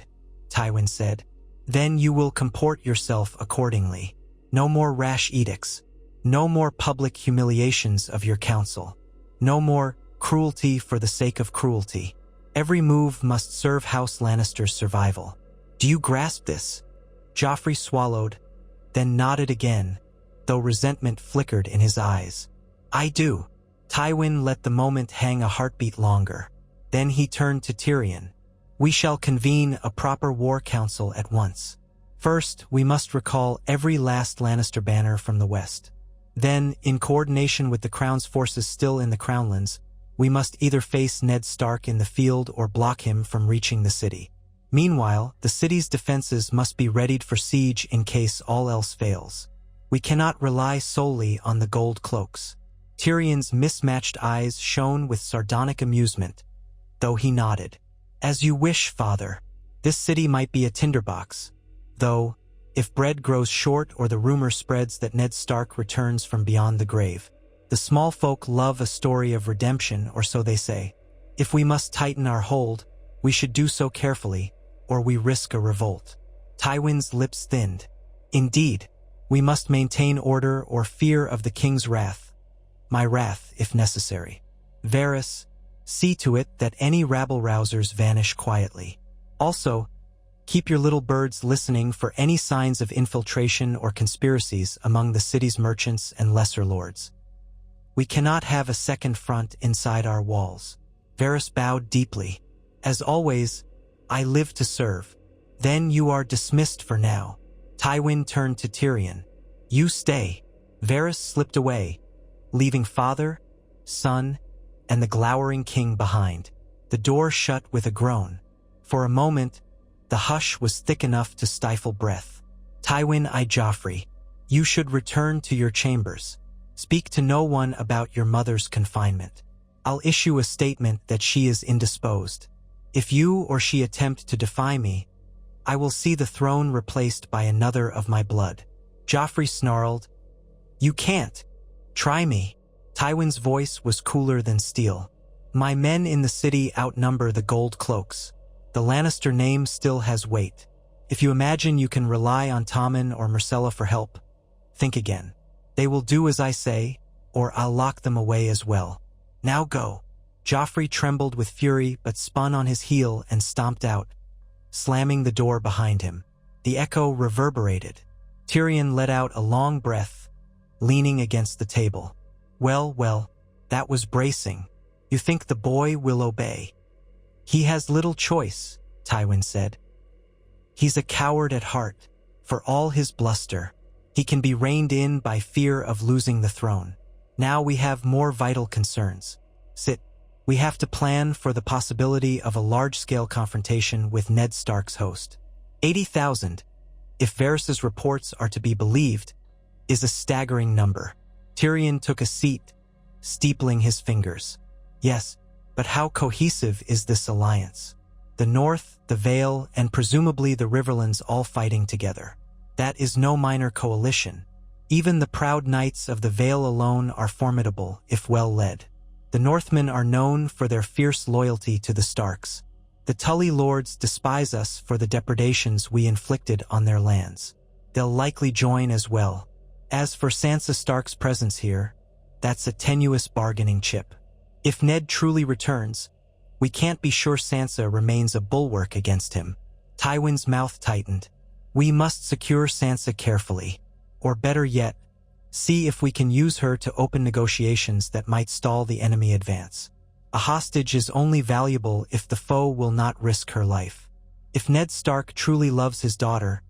S1: Tywin said. Then you will comport yourself accordingly. No more rash edicts. No more public humiliations of your council. No more cruelty for the sake of cruelty. Every move must serve House Lannister's survival. Do you grasp this? Joffrey swallowed, then nodded again, though resentment flickered in his eyes. I do. Tywin let the moment hang a heartbeat longer. Then he turned to Tyrion. We shall convene a proper war council at once. First, we must recall every last Lannister banner from the west. Then, in coordination with the Crown's forces still in the Crownlands, we must either face Ned Stark in the field or block him from reaching the city. Meanwhile, the city's defenses must be readied for siege in case all else fails. We cannot rely solely on the gold cloaks. Tyrion's mismatched eyes shone with sardonic amusement, though he nodded. As you wish, father. This city might be a tinderbox, though, if bread grows short or the rumor spreads that Ned Stark returns from beyond the grave, the small folk love a story of redemption, or so they say. If we must tighten our hold, we should do so carefully, or we risk a revolt. Tywin's lips thinned. Indeed, we must maintain order or fear of the king's wrath. My wrath, if necessary. Varys, see to it that any rabble-rousers vanish quietly. Also, keep your little birds listening for any signs of infiltration or conspiracies among the city's merchants and lesser lords. We cannot have a second front inside our walls. Varys bowed deeply. As always, I live to serve. Then you are dismissed for now. Tywin turned to Tyrion. You stay. Varys slipped away, leaving father, son, and the glowering king behind. The door shut with a groan. For a moment, the hush was thick enough to stifle breath. Tywin eyed Joffrey. You should return to your chambers. Speak to no one about your mother's confinement. I'll issue a statement that she is indisposed. If you or she attempt to defy me, I will see the throne replaced by another of my blood. Joffrey snarled. You can't. Try me. Tywin's voice was cooler than steel. My men in the city outnumber the gold cloaks. The Lannister name still has weight. If you imagine you can rely on Tommen or Myrcella for help, think again. They will do as I say, or I'll lock them away as well. Now go. Joffrey trembled with fury but spun on his heel and stomped out, slamming the door behind him. The echo reverberated. Tyrion let out a long breath, leaning against the table. Well, that was bracing. You think the boy will obey? He has little choice, Tywin said. He's a coward at heart. For all his bluster, he can be reined in by fear of losing the throne. Now we have more vital concerns. Sit. We have to plan for the possibility of a large-scale confrontation with Ned Stark's host. 80,000, if Varys's reports are to be believed, is a staggering number. Tyrion took a seat, steepling his fingers. Yes, but how cohesive is this alliance? The North, the Vale, and presumably the Riverlands all fighting together. That is no minor coalition. Even the proud knights of the Vale alone are formidable, if well led. The Northmen are known for their fierce loyalty to the Starks. The Tully lords despise us for the depredations we inflicted on their lands. They'll likely join as well. As for Sansa Stark's presence here, that's a tenuous bargaining chip. If Ned truly returns, we can't be sure Sansa remains a bulwark against him. Tywin's mouth tightened. We must secure Sansa carefully. Or better yet, see if we can use her to open negotiations that might stall the enemy advance. A hostage is only valuable if the foe will not risk her life. If Ned Stark truly loves his daughter,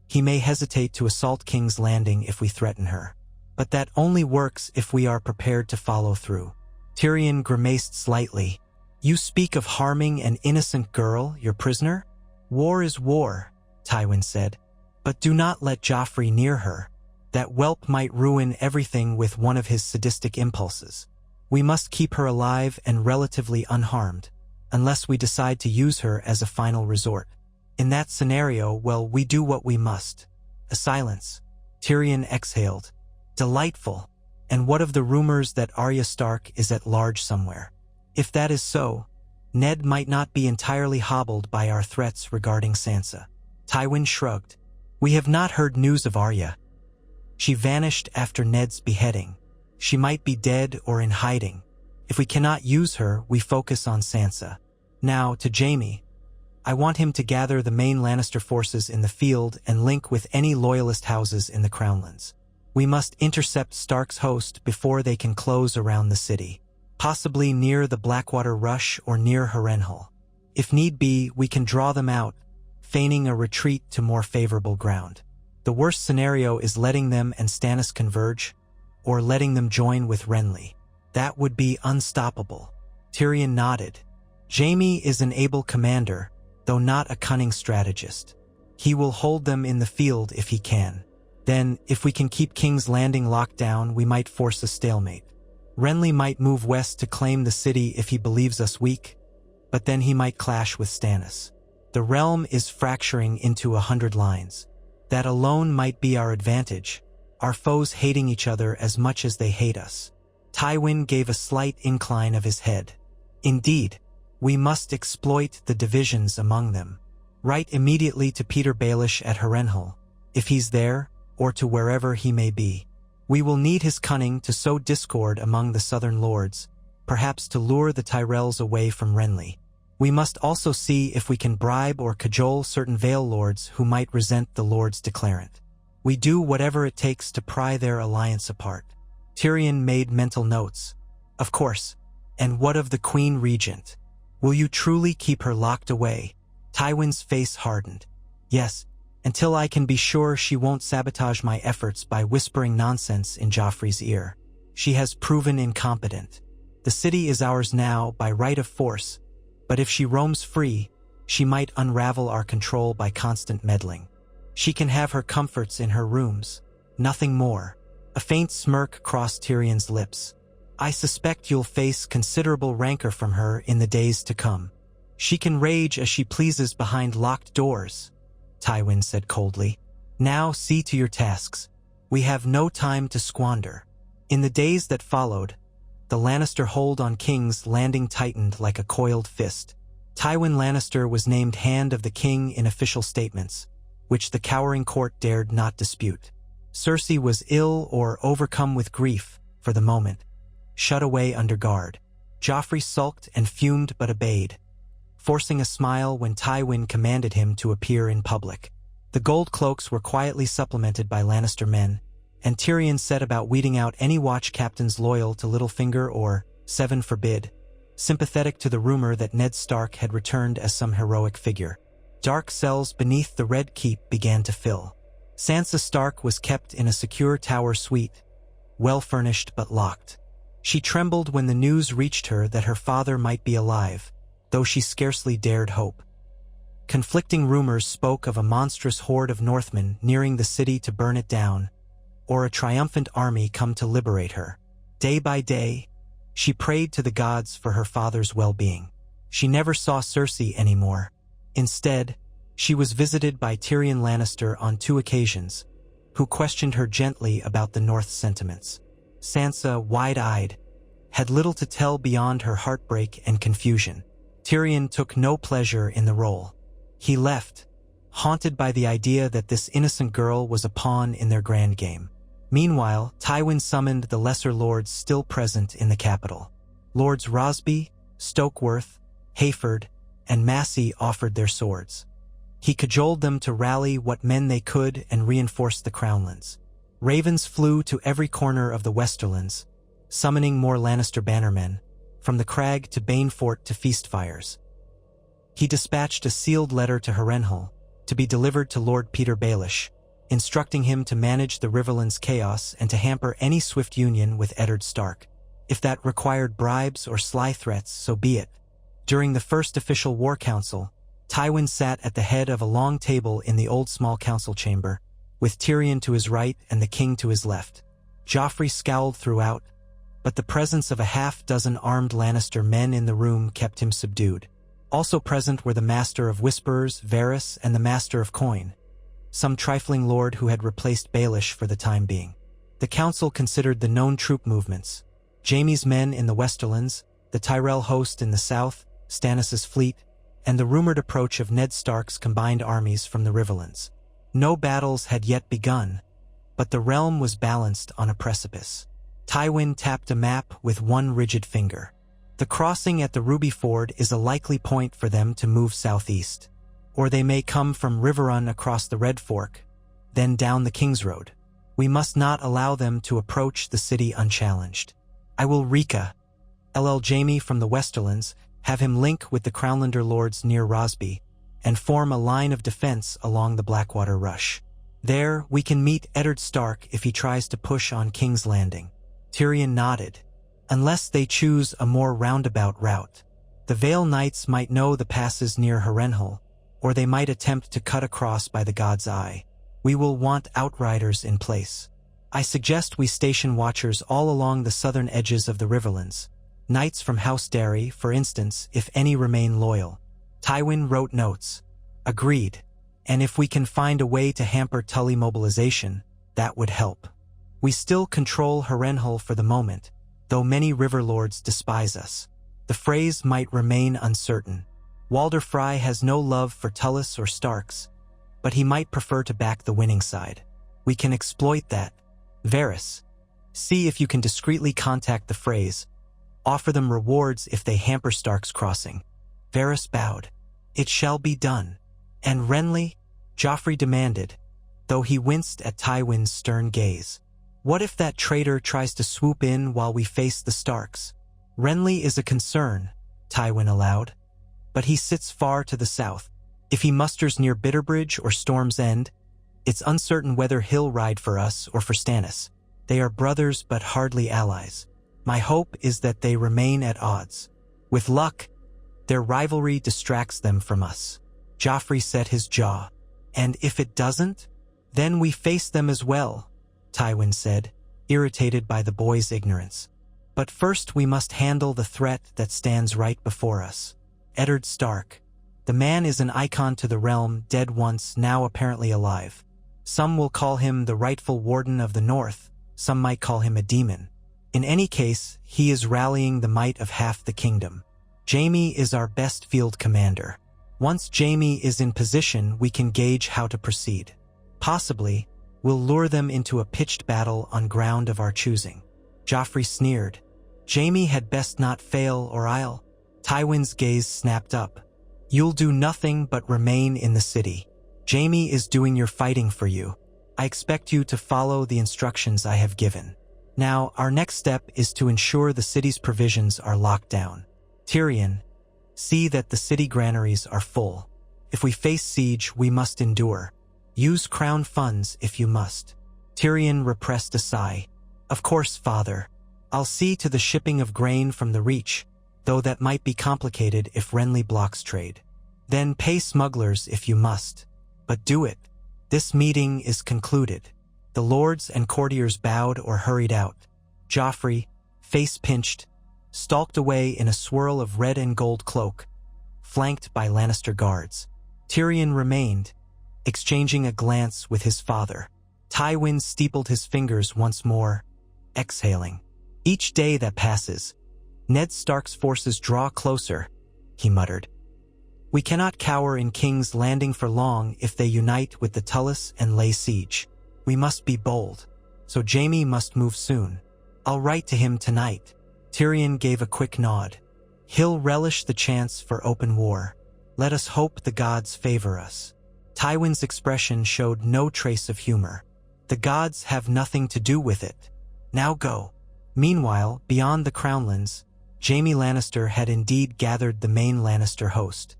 S1: he may hesitate to assault King's Landing if we threaten her. But that only works if we are prepared to follow through. Tyrion grimaced slightly. You speak of harming an innocent girl, your prisoner? War is war, Tywin said. But do not let Joffrey near her. That whelp might ruin everything with one of his sadistic impulses. We must keep her alive and relatively unharmed, unless we decide to use her as a final resort. In that scenario, well, we do what we must. A silence. Tyrion exhaled. Delightful. And what of the rumors that Arya Stark is at large somewhere? If that is so, Ned might not be entirely hobbled by our threats regarding Sansa. Tywin shrugged. We have not heard news of Arya. She vanished after Ned's beheading. She might be dead or in hiding. If we cannot use her, we focus on Sansa. Now, to Jaime. I want him to gather the main Lannister forces in the field and link with any loyalist houses in the Crownlands. We must intercept Stark's host before they can close around the city, possibly near the Blackwater Rush or near Harrenhal. If need be, we can draw them out, feigning a retreat to more favorable ground. The worst scenario is letting them and Stannis converge, or letting them join with Renly. That would be unstoppable. Tyrion nodded. Jaime is an able commander, though not a cunning strategist. He will hold them in the field if he can. Then, if we can keep King's Landing locked down, we might force a stalemate. Renly might move west to claim the city if he believes us weak, but then he might clash with Stannis. The realm is fracturing into 100 lines. That alone might be our advantage, our foes hating each other as much as they hate us. Tywin gave a slight incline of his head. Indeed, we must exploit the divisions among them. Write immediately to Peter Baelish at Harrenhal, if he's there, or to wherever he may be. We will need his cunning to sow discord among the southern lords, perhaps to lure the Tyrells away from Renly. We must also see if we can bribe or cajole certain Vale lords who might resent the Lord's declarant. We do whatever it takes to pry their alliance apart. Tyrion made mental notes. Of course. And what of the Queen Regent? Will you truly keep her locked away? Tywin's face hardened. Yes, until I can be sure she won't sabotage my efforts by whispering nonsense in Joffrey's ear. She has proven incompetent. The city is ours now by right of force, but if she roams free, she might unravel our control by constant meddling. She can have her comforts in her rooms, nothing more. A faint smirk crossed Tyrion's lips. I suspect you'll face considerable rancor from her in the days to come. She can rage as she pleases behind locked doors, Tywin said coldly. Now see to your tasks. We have no time to squander. In the days that followed, the Lannister hold on King's Landing tightened like a coiled fist. Tywin Lannister was named Hand of the King in official statements, which the cowering court dared not dispute. Cersei was ill or overcome with grief, for the moment, shut away under guard. Joffrey sulked and fumed but obeyed, forcing a smile when Tywin commanded him to appear in public. The gold cloaks were quietly supplemented by Lannister men, and Tyrion set about weeding out any watch captains loyal to Littlefinger or, Seven forbid, sympathetic to the rumor that Ned Stark had returned as some heroic figure. Dark cells beneath the Red Keep began to fill. Sansa Stark was kept in a secure tower suite, well-furnished but locked. She trembled when the news reached her that her father might be alive, though she scarcely dared hope. Conflicting rumors spoke of a monstrous horde of Northmen nearing the city to burn it down, or a triumphant army come to liberate her. Day by day, she prayed to the gods for her father's well-being. She never saw Cersei anymore. Instead, she was visited by Tyrion Lannister on 2 occasions, who questioned her gently about the North's sentiments. Sansa, wide-eyed, had little to tell beyond her heartbreak and confusion. Tyrion took no pleasure in the role. He left, haunted by the idea that this innocent girl was a pawn in their grand game. Meanwhile, Tywin summoned the lesser lords still present in the capital. Lords Rosby, Stokeworth, Hayford, and Massey offered their swords. He cajoled them to rally what men they could and reinforce the Crownlands. Ravens flew to every corner of the Westerlands, summoning more Lannister bannermen, from the crag to Banefort to Feastfires. He dispatched a sealed letter to Harrenhal, to be delivered to Lord Peter Baelish, instructing him to manage the Riverlands' chaos and to hamper any swift union with Eddard Stark. If that required bribes or sly threats, so be it. During the first official war council, Tywin sat at the head of a long table in the old small council chamber, with Tyrion to his right and the king to his left. Joffrey scowled throughout, but the presence of a half-dozen armed Lannister men in the room kept him subdued. Also present were the Master of Whisperers, Varys, and the Master of Coin, some trifling lord who had replaced Baelish for the time being. The council considered the known troop movements: Jaime's men in the Westerlands, the Tyrell host in the south, Stannis' fleet, and the rumored approach of Ned Stark's combined armies from the Riverlands. No battles had yet begun, but the realm was balanced on a precipice. Tywin tapped a map with one rigid finger. The crossing at the Ruby Ford is a likely point for them to move southeast, or they may come from Riverrun across the Red Fork, then down the King's Road. We must not allow them to approach the city unchallenged. I will Jaime from the Westerlands, have him link with the Crownlander lords near Rosby, and form a line of defense along the Blackwater Rush. There, we can meet Eddard Stark if he tries to push on King's Landing. Tyrion nodded. Unless they choose a more roundabout route. The Vale Knights might know the passes near Harrenhal, or they might attempt to cut across by the God's Eye. We will want outriders in place. I suggest we station watchers all along the southern edges of the Riverlands. Knights from House Derry, for instance, if any remain loyal. Tywin wrote notes. Agreed. And if we can find a way to hamper Tully mobilization, that would help. We still control Harrenhal for the moment, though many Riverlords despise us. The phrase might remain uncertain. Walder Frey has no love for Tullis or Starks, but he might prefer to back the winning side. We can exploit that. Varys, see if you can discreetly contact the Freys. Offer them rewards if they hamper Stark's crossing. Varys bowed. It shall be done. And Renly? Joffrey demanded, though he winced at Tywin's stern gaze. What if that traitor tries to swoop in while we face the Starks? Renly is a concern, Tywin allowed. But he sits far to the south. If he musters near Bitterbridge or Storm's End, it's uncertain whether he'll ride for us or for Stannis. They are brothers but hardly allies. My hope is that they remain at odds. With luck, their rivalry distracts them from us. Joffrey set his jaw. And if it doesn't? Then we face them as well, Tywin said, irritated by the boy's ignorance. But first we must handle the threat that stands right before us. Eddard Stark. The man is an icon to the realm, dead once, now apparently alive. Some will call him the rightful warden of the North, some might call him a demon. In any case, he is rallying the might of half the kingdom. Jaime is our best field commander. Once Jaime is in position, we can gauge how to proceed. Possibly, we'll lure them into a pitched battle on ground of our choosing. Joffrey sneered. Jaime had best not fail or I'll. Tywin's gaze snapped up. You'll do nothing but remain in the city. Jaime is doing your fighting for you. I expect you to follow the instructions I have given. Now, our next step is to ensure the city's provisions are locked down. Tyrion, see that the city granaries are full. If we face siege, we must endure. Use crown funds if you must. Tyrion repressed a sigh. Of course, father. I'll see to the shipping of grain from the Reach, though that might be complicated if Renly blocks trade. Then pay smugglers if you must. But do it. This meeting is concluded. The lords and courtiers bowed or hurried out. Joffrey, face pinched, stalked away in a swirl of red and gold cloak, flanked by Lannister guards. Tyrion remained, exchanging a glance with his father. Tywin steepled his fingers once more, exhaling. Each day that passes, Ned Stark's forces draw closer, he muttered. We cannot cower in King's Landing for long if they unite with the Tullis and lay siege. We must be bold, so Jaime must move soon. I'll write to him tonight. Tyrion gave a quick nod. He'll relish the chance for open war. Let us hope the gods favor us. Tywin's expression showed no trace of humor. The gods have nothing to do with it. Now go. Meanwhile, beyond the Crownlands, Jaime Lannister had indeed gathered the main Lannister host.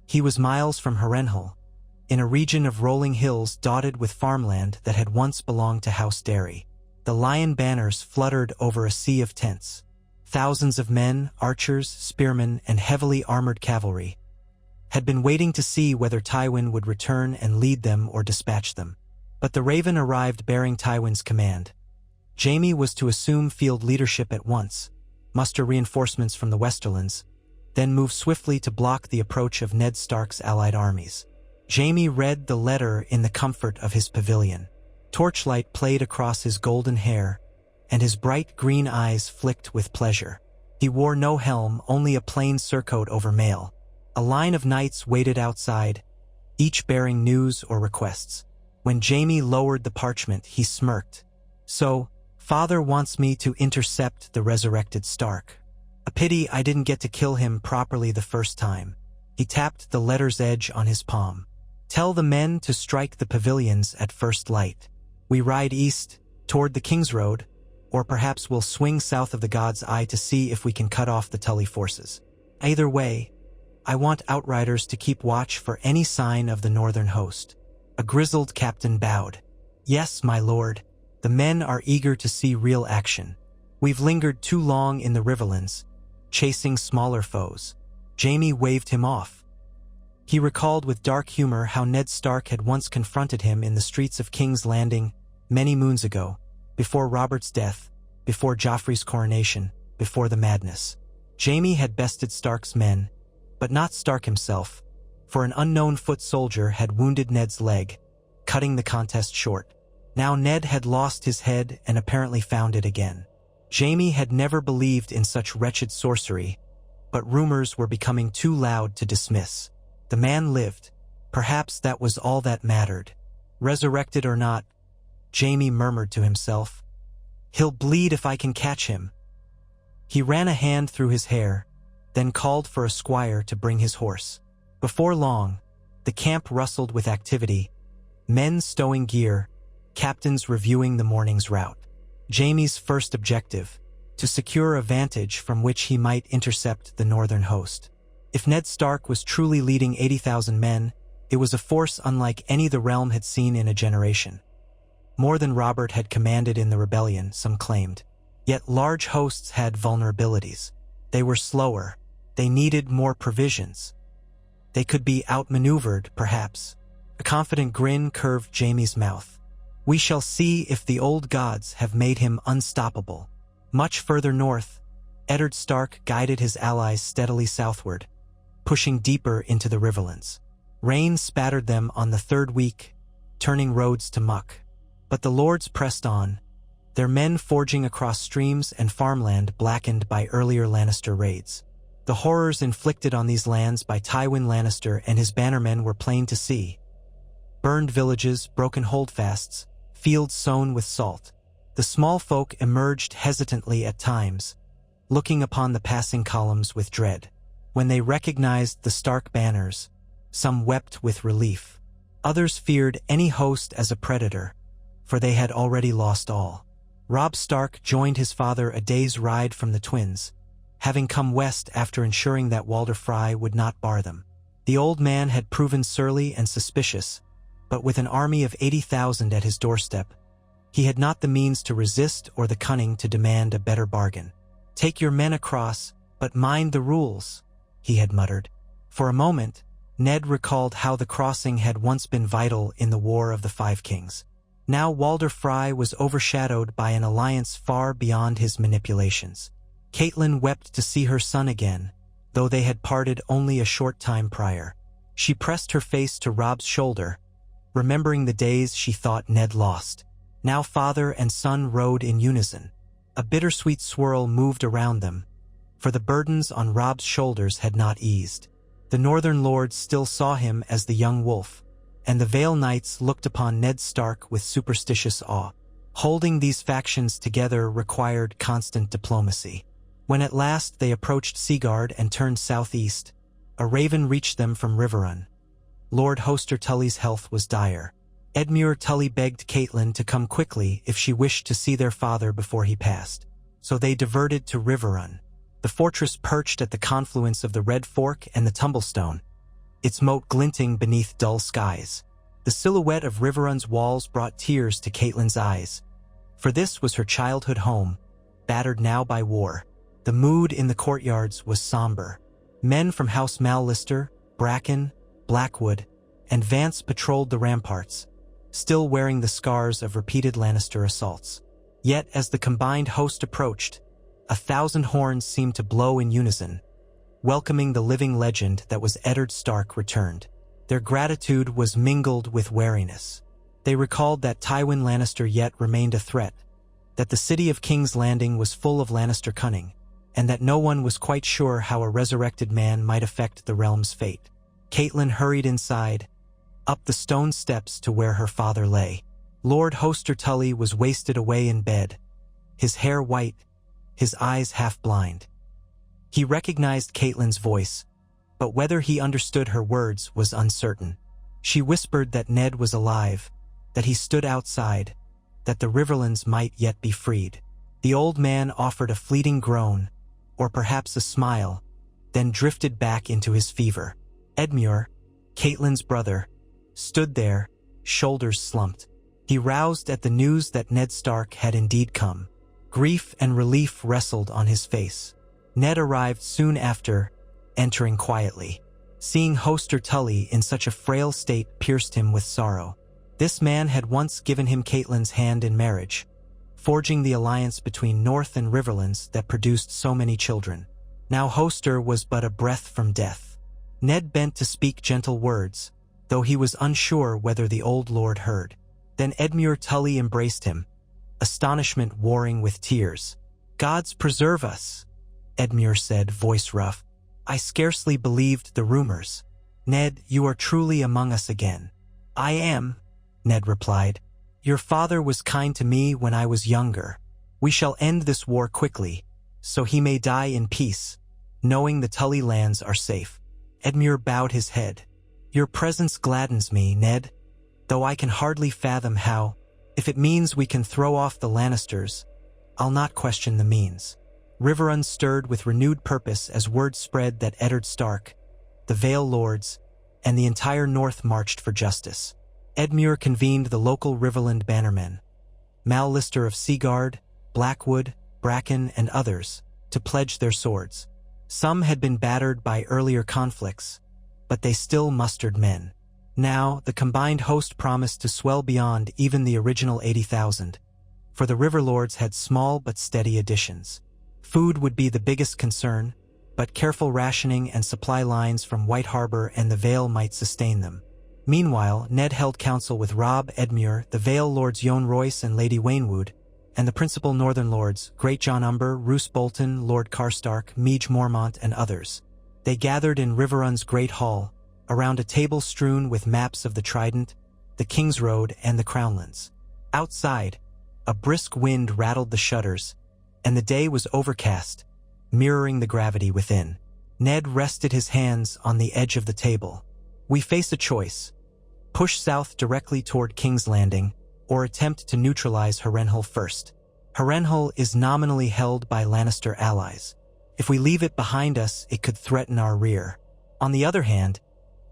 S1: He was miles from Harrenhal, in a region of rolling hills dotted with farmland that had once belonged to House Derry. The lion banners fluttered over a sea of tents. Thousands of men, archers, spearmen, and heavily armored cavalry had been waiting to see whether Tywin would return and lead them or dispatch them. But the Raven arrived bearing Tywin's command. Jaime was to assume field leadership at once, muster reinforcements from the Westerlands, then move swiftly to block the approach of Ned Stark's allied armies. Jaime read the letter in the comfort of his pavilion. Torchlight played across his golden hair, and his bright green eyes flicked with pleasure. He wore no helm, only a plain surcoat over mail. A line of knights waited outside, each bearing news or requests. When Jaime lowered the parchment, he smirked. "So, Father wants me to intercept the resurrected Stark. A pity I didn't get to kill him properly the first time." He tapped the letter's edge on his palm. "Tell the men to strike the pavilions at first light. We ride east, toward the King's Road, or perhaps we'll swing south of the God's Eye to see if we can cut off the Tully forces. Either way, I want outriders to keep watch for any sign of the northern host." A grizzled captain bowed. "Yes, my lord. The men are eager to see real action. We've lingered too long in the Riverlands, chasing smaller foes." Jaime waved him off. He recalled with dark humor how Ned Stark had once confronted him in the streets of King's Landing many moons ago, before Robert's death, before Joffrey's coronation, before the madness. Jaime had bested Stark's men, but not Stark himself, for an unknown foot soldier had wounded Ned's leg, cutting the contest short. Now Ned had lost his head and apparently found it again. Jaime had never believed in such wretched sorcery, but rumors were becoming too loud to dismiss. The man lived. Perhaps that was all that mattered. Resurrected or not, Jaime murmured to himself, "He'll bleed if I can catch him." He ran a hand through his hair, then called for a squire to bring his horse. Before long, the camp rustled with activity, men stowing gear, captains reviewing the morning's route. Jaime's first objective, to secure a vantage from which he might intercept the northern host. If Ned Stark was truly leading 80,000 men, it was a force unlike any the realm had seen in a generation. More than Robert had commanded in the rebellion, some claimed. Yet large hosts had vulnerabilities. They were slower. They needed more provisions. They could be outmaneuvered, perhaps. A confident grin curved Jaime's mouth. "We shall see if the old gods have made him unstoppable." Much further north, Eddard Stark guided his allies steadily southward, pushing deeper into the Riverlands. Rain spattered them on the third week, turning roads to muck. But the lords pressed on, their men forging across streams and farmland blackened by earlier Lannister raids. The horrors inflicted on these lands by Tywin Lannister and his bannermen were plain to see. Burned villages, broken holdfasts, fields sown with salt. The small folk emerged hesitantly at times, looking upon the passing columns with dread. When they recognized the Stark banners, some wept with relief. Others feared any host as a predator, for they had already lost all. Robb Stark joined his father a day's ride from the twins, having come west after ensuring that Walder Frey would not bar them. The old man had proven surly and suspicious, but with an army of 80,000 at his doorstep, he had not the means to resist or the cunning to demand a better bargain. "Take your men across, but mind the rules," he had muttered. For a moment, Ned recalled how the crossing had once been vital in the War of the Five Kings. Now Walder Frey was overshadowed by an alliance far beyond his manipulations. Catelyn wept to see her son again, though they had parted only a short time prior. She pressed her face to Robb's shoulder, remembering the days she thought Ned lost. Now father and son rode in unison. A bittersweet swirl moved around them, for the burdens on Robb's shoulders had not eased. The northern lords still saw him as the young wolf, and the Vale Knights looked upon Ned Stark with superstitious awe. Holding these factions together required constant diplomacy. When at last they approached Seaguard and turned southeast, a raven reached them from Riverrun. Lord Hoster Tully's health was dire. Edmure Tully begged Catelyn to come quickly if she wished to see their father before he passed. So they diverted to Riverrun. The fortress perched at the confluence of the Red Fork and the Tumblestone, its moat glinting beneath dull skies. The silhouette of Riverrun's walls brought tears to Catelyn's eyes, for this was her childhood home, battered now by war. The mood in the courtyards was somber. Men from House Mallister, Bracken, Blackwood, and Vance patrolled the ramparts, still wearing the scars of repeated Lannister assaults. Yet as the combined host approached, 1,000 horns seemed to blow in unison, welcoming the living legend that was Eddard Stark returned. Their gratitude was mingled with wariness. They recalled that Tywin Lannister yet remained a threat, that the city of King's Landing was full of Lannister cunning, and that no one was quite sure how a resurrected man might affect the realm's fate. Caitlin hurried inside, up the stone steps to where her father lay. Lord Hoster Tully was wasted away in bed, his hair white, his eyes half blind. He recognized Caitlin's voice, but whether he understood her words was uncertain. She whispered that Ned was alive, that he stood outside, that the Riverlands might yet be freed. The old man offered a fleeting groan, or perhaps a smile, then drifted back into his fever. Edmure, Caitlin's brother, stood there, shoulders slumped. He roused at the news that Ned Stark had indeed come. Grief and relief wrestled on his face. Ned arrived soon after, entering quietly. Seeing Hoster Tully in such a frail state pierced him with sorrow. This man had once given him Caitlin's hand in marriage, forging the alliance between North and Riverlands that produced so many children. Now Hoster was but a breath from death. Ned bent to speak gentle words, though he was unsure whether the old lord heard. Then Edmure Tully embraced him, astonishment warring with tears. "Gods preserve us," Edmure said, voice rough. "I scarcely believed the rumors. Ned, you are truly among us again." "I am," Ned replied. "Your father was kind to me when I was younger. We shall end this war quickly, so he may die in peace, knowing the Tully lands are safe." Edmure bowed his head. "Your presence gladdens me, Ned, though I can hardly fathom how. If it means we can throw off the Lannisters, I'll not question the means." Riverrun stirred with renewed purpose as word spread that Eddard Stark, the Vale Lords, and the entire North marched for justice. Edmure convened the local Riverland bannermen, Lister of Seaguard, Blackwood, Bracken, and others, to pledge their swords. Some had been battered by earlier conflicts, but they still mustered men. Now, the combined host promised to swell beyond even the original 80,000, for the Riverlords had small but steady additions. Food would be the biggest concern, but careful rationing and supply lines from White Harbor and the Vale might sustain them. Meanwhile, Ned held council with Robb Edmure, the Vale Lords Jon Royce and Lady Waynwood, and the principal Northern Lords, Great John Umber, Roose Bolton, Lord Karstark, Meege Mormont, and others. They gathered in Riverrun's Great Hall, around a table strewn with maps of the Trident, the King's Road, and the Crownlands. Outside, a brisk wind rattled the shutters, and the day was overcast, mirroring the gravity within. Ned rested his hands on the edge of the table. "We face a choice. Push south directly toward King's Landing, or attempt to neutralize Harrenhal first. Harrenhal is nominally held by Lannister allies. If we leave it behind us, it could threaten our rear. On the other hand,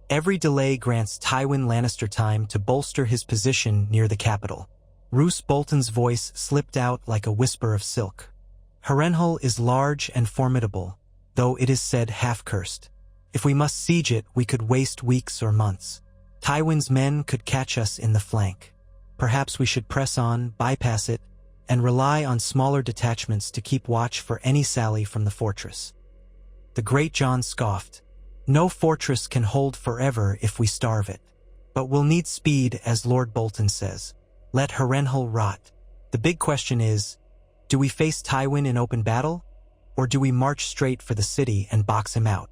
S1: every delay grants Tywin Lannister time to bolster his position near the capital." Roose Bolton's voice slipped out like a whisper of silk. "Harrenhal is large and formidable, though it is said half-cursed. If we must siege it, we could waste weeks or months. Tywin's men could catch us in the flank. Perhaps we should press on, bypass it, and rely on smaller detachments to keep watch for any sally from the fortress." The Great John scoffed. "No fortress can hold forever if we starve it. But we'll need speed, as Lord Bolton says. Let Harrenhal rot. The big question is, do we face Tywin in open battle, or do we march straight for the city and box him out?"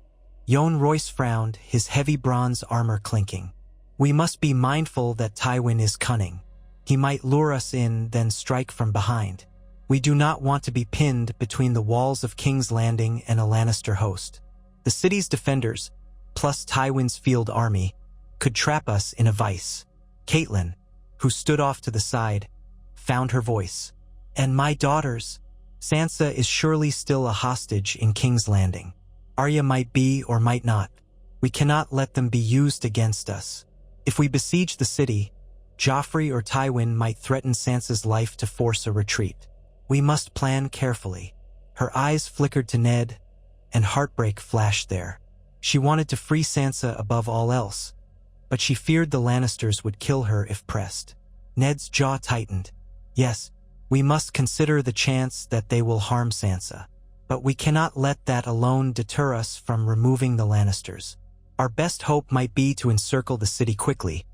S1: Jon Royce frowned, his heavy bronze armor clinking. "We must be mindful that Tywin is cunning. He might lure us in, then strike from behind. We do not want to be pinned between the walls of King's Landing and a Lannister host. The city's defenders, plus Tywin's field army, could trap us in a vice." Caitlin, who stood off to the side, found her voice. "And my daughters. Sansa is surely still a hostage in King's Landing. Arya might be or might not. We cannot let them be used against us. If we besiege the city, Joffrey or Tywin might threaten Sansa's life to force a retreat. We must plan carefully." Her eyes flickered to Ned, and heartbreak flashed there. She wanted to free Sansa above all else, but she feared the Lannisters would kill her if pressed. Ned's jaw tightened. "Yes, we must consider the chance that they will harm Sansa, but we cannot let that alone deter us from removing the Lannisters. Our best hope might be to encircle the city quickly,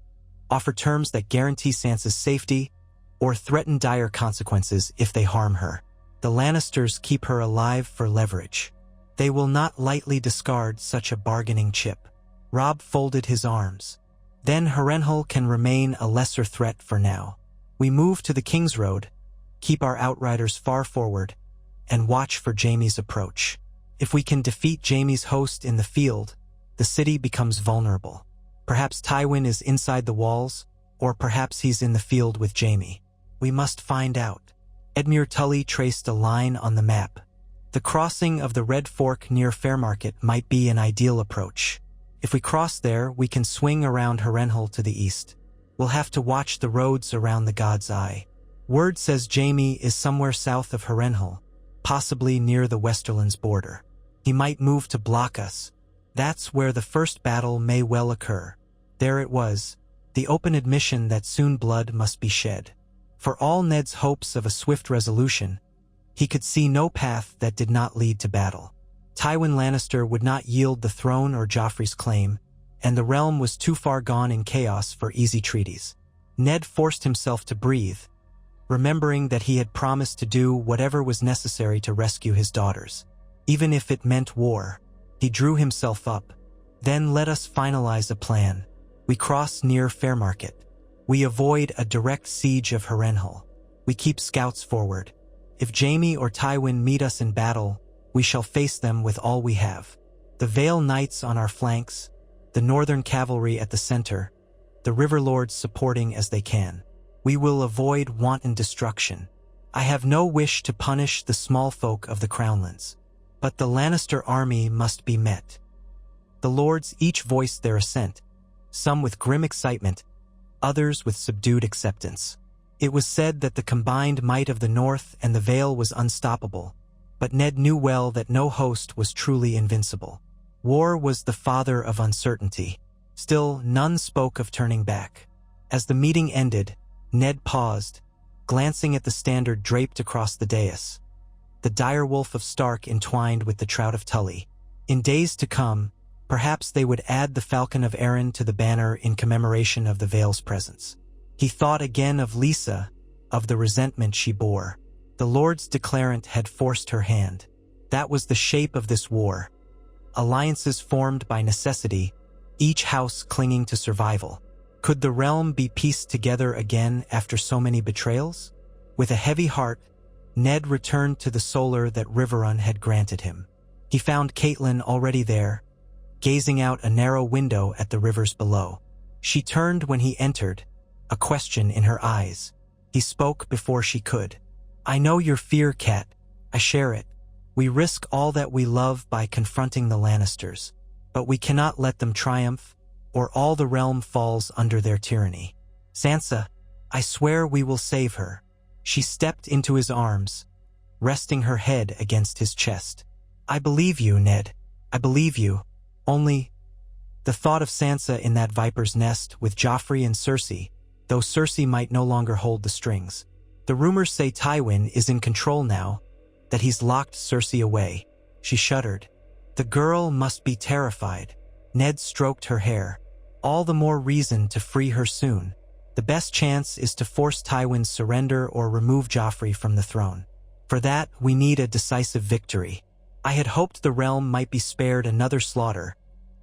S1: offer terms that guarantee Sansa's safety, or threaten dire consequences if they harm her." The Lannisters keep her alive for leverage. They will not lightly discard such a bargaining chip. Robb folded his arms. Then Harrenhal can remain a lesser threat for now. We move to the King's Road, keep our outriders far forward, and watch for Jaime's approach. If we can defeat Jaime's host in the field, the city becomes vulnerable. Perhaps Tywin is inside the walls, or perhaps he's in the field with Jaime. We must find out. Edmure Tully traced a line on the map. The crossing of the Red Fork near Fairmarket might be an ideal approach. If we cross there, we can swing around Harrenhal to the east. We'll have to watch the roads around the God's Eye. Word says Jaime is somewhere south of Harrenhal, possibly near the Westerlands border. He might move to block us. That's where the first battle may well occur. There it was, the open admission that soon blood must be shed. For all Ned's hopes of a swift resolution, he could see no path that did not lead to battle. Tywin Lannister would not yield the throne or Joffrey's claim, and the realm was too far gone in chaos for easy treaties. Ned forced himself to breathe, remembering that he had promised to do whatever was necessary to rescue his daughters. Even if it meant war, he drew himself up. Then let us finalize a plan. We cross near Fairmarket. We avoid a direct siege of Harrenhal. We keep scouts forward. If Jaime or Tywin meet us in battle, we shall face them with all we have. The Vale Knights on our flanks, the Northern Cavalry at the center, the Riverlords supporting as they can. We will avoid wanton destruction. I have no wish to punish the small folk of the Crownlands, but the Lannister army must be met. The lords each voiced their assent, some with grim excitement, others with subdued acceptance. It was said that the combined might of the North and the Vale was unstoppable, but Ned knew well that no host was truly invincible. War was the father of uncertainty. Still, none spoke of turning back. As the meeting ended, Ned paused, glancing at the standard draped across the dais. The direwolf of Stark entwined with the trout of Tully. In days to come, perhaps they would add the falcon of Arryn to the banner in commemoration of the Vale's presence. He thought again of Lysa, of the resentment she bore. The Lord's declarant had forced her hand. That was the shape of this war. Alliances formed by necessity, each house clinging to survival. Could the realm be pieced together again after so many betrayals? With a heavy heart, Ned returned to the solar that Riverrun had granted him. He found Catelyn already there, gazing out a narrow window at the rivers below. She turned when he entered, a question in her eyes. He spoke before she could. I know your fear, Cat. I share it. We risk all that we love by confronting the Lannisters, but we cannot let them triumph, or all the realm falls under their tyranny. Sansa, I swear we will save her. She stepped into his arms, resting her head against his chest. I believe you, Ned. I believe you. Only, the thought of Sansa in that viper's nest with Joffrey and Cersei, though Cersei might no longer hold the strings. The rumors say Tywin is in control now, that he's locked Cersei away. She shuddered. The girl must be terrified. Ned stroked her hair. All the more reason to free her soon. The best chance is to force Tywin's surrender or remove Joffrey from the throne. For that, we need a decisive victory. I had hoped the realm might be spared another slaughter,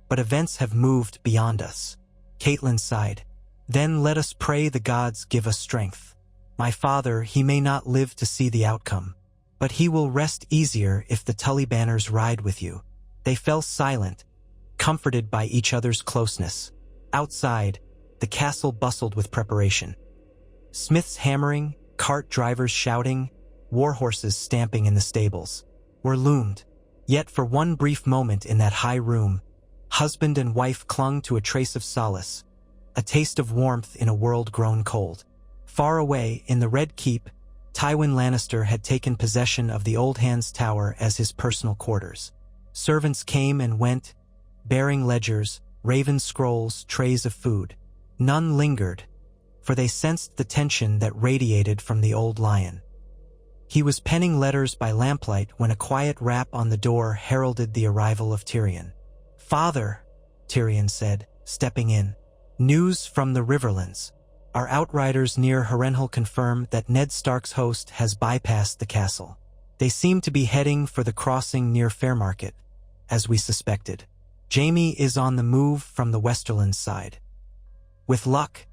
S1: but events have moved beyond us. Catelyn sighed. Then let us pray the gods give us strength. My father, he may not live to see the outcome, but he will rest easier if the Tully banners ride with you. They fell silent, comforted by each other's closeness. Outside, the castle bustled with preparation. Smiths hammering, cart drivers shouting, war horses stamping in the stables were loomed. Yet for one brief moment in that high room, husband and wife clung to a trace of solace, a taste of warmth in a world grown cold. Far away, in the Red Keep, Tywin Lannister had taken possession of the Old Hand's Tower as his personal quarters. Servants came and went, bearing ledgers, raven scrolls, trays of food. None lingered, for they sensed the tension that radiated from the old lion. He was penning letters by lamplight when a quiet rap on the door heralded the arrival of Tyrion. "Father," Tyrion said, stepping in. "News from the Riverlands. Our outriders near Harrenhal confirm that Ned Stark's host has bypassed the castle." They seem to be heading for the crossing near Fairmarket, as we suspected. Jaime is on the move from the Westerland side. With luck,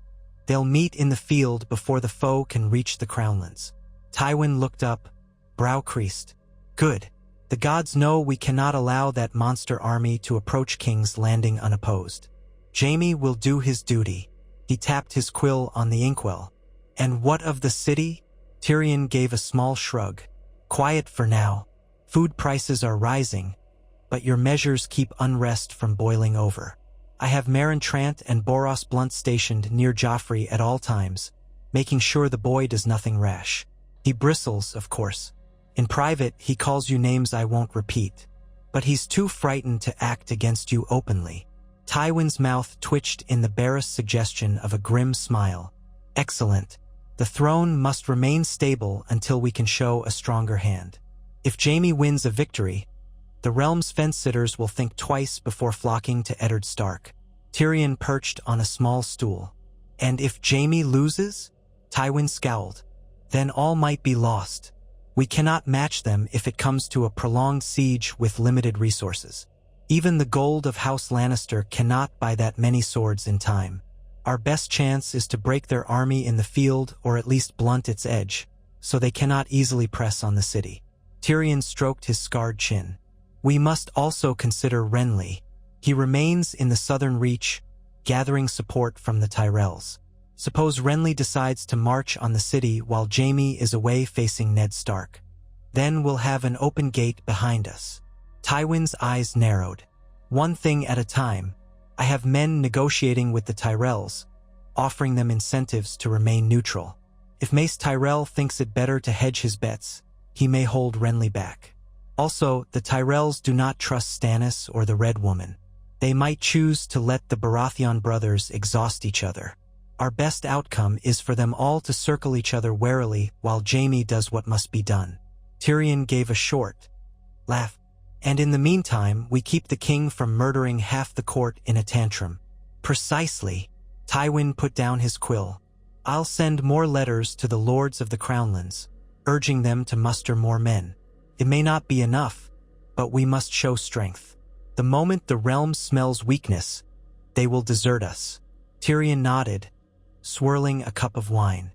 S1: they'll meet in the field before the foe can reach the Crownlands. Tywin looked up, brow creased. Good. The gods know we cannot allow that monster army to approach King's Landing unopposed. Jaime will do his duty. He tapped his quill on the inkwell. And what of the city? Tyrion gave a small shrug. Quiet for now. Food prices are rising, but your measures keep unrest from boiling over. I have Meryn Trant and Boros Blunt stationed near Joffrey at all times, making sure the boy does nothing rash. He bristles, of course. In private, he calls you names I won't repeat, but he's too frightened to act against you openly. Tywin's mouth twitched in the barest suggestion of a grim smile. Excellent. The throne must remain stable until we can show a stronger hand. If Jaime wins a victory, the realm's fence-sitters will think twice before flocking to Eddard Stark. Tyrion perched on a small stool. And if Jaime loses? Tywin scowled. Then all might be lost. We cannot match them if it comes to a prolonged siege with limited resources. Even the gold of House Lannister cannot buy that many swords in time. Our best chance is to break their army in the field or at least blunt its edge, so they cannot easily press on the city. Tyrion stroked his scarred chin. We must also consider Renly. He remains in the southern reach, gathering support from the Tyrells. Suppose Renly decides to march on the city while Jaime is away facing Ned Stark. Then we'll have an open gate behind us. Tywin's eyes narrowed. One thing at a time. I have men negotiating with the Tyrells, offering them incentives to remain neutral. If Mace Tyrell thinks it better to hedge his bets, he may hold Renly back. Also, the Tyrells do not trust Stannis or the Red Woman. They might choose to let the Baratheon brothers exhaust each other. Our best outcome is for them all to circle each other warily while Jaime does what must be done. Tyrion gave a short laugh. And in the meantime, we keep the king from murdering half the court in a tantrum. Precisely. Tywin put down his quill. I'll send more letters to the lords of the Crownlands, urging them to muster more men. It may not be enough, but we must show strength. The moment the realm smells weakness, they will desert us. Tyrion nodded, swirling a cup of wine.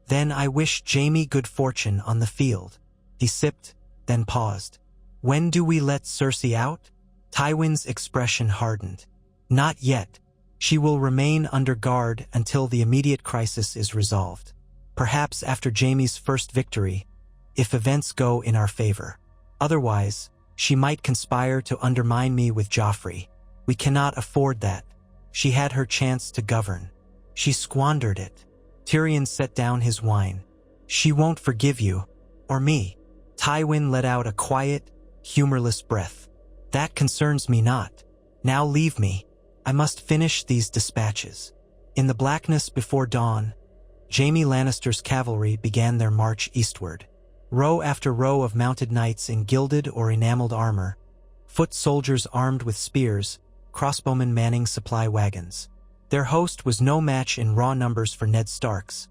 S1: Then I wish Jaime good fortune on the field. He sipped, then paused. When do we let Cersei out? Tywin's expression hardened. Not yet. She will remain under guard until the immediate crisis is resolved. Perhaps after Jaime's first victory, if events go in our favor. Otherwise, she might conspire to undermine me with Joffrey. We cannot afford that. She had her chance to govern. She squandered it. Tyrion set down his wine. She won't forgive you. Or me. Tywin let out a quiet, humorless breath. That concerns me not. Now leave me. I must finish these dispatches. In the blackness before dawn, Jaime Lannister's cavalry began their march eastward. Row after row of mounted knights in gilded or enameled armor, foot soldiers armed with spears, crossbowmen manning supply wagons. Their host was no match in raw numbers for Ned Stark's,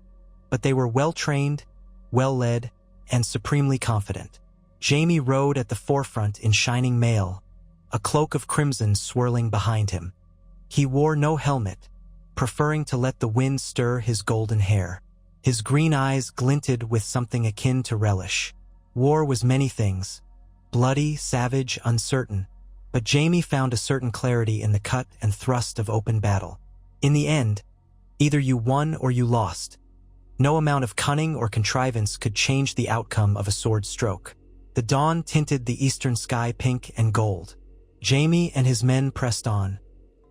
S1: but they were well-trained, well-led, and supremely confident. Jaime rode at the forefront in shining mail, a cloak of crimson swirling behind him. He wore no helmet, preferring to let the wind stir his golden hair. His green eyes glinted with something akin to relish. War was many things, bloody, savage, uncertain, but Jaime found a certain clarity in the cut and thrust of open battle. In the end, either you won or you lost. No amount of cunning or contrivance could change the outcome of a sword stroke. The dawn tinted the eastern sky pink and gold. Jaime and his men pressed on,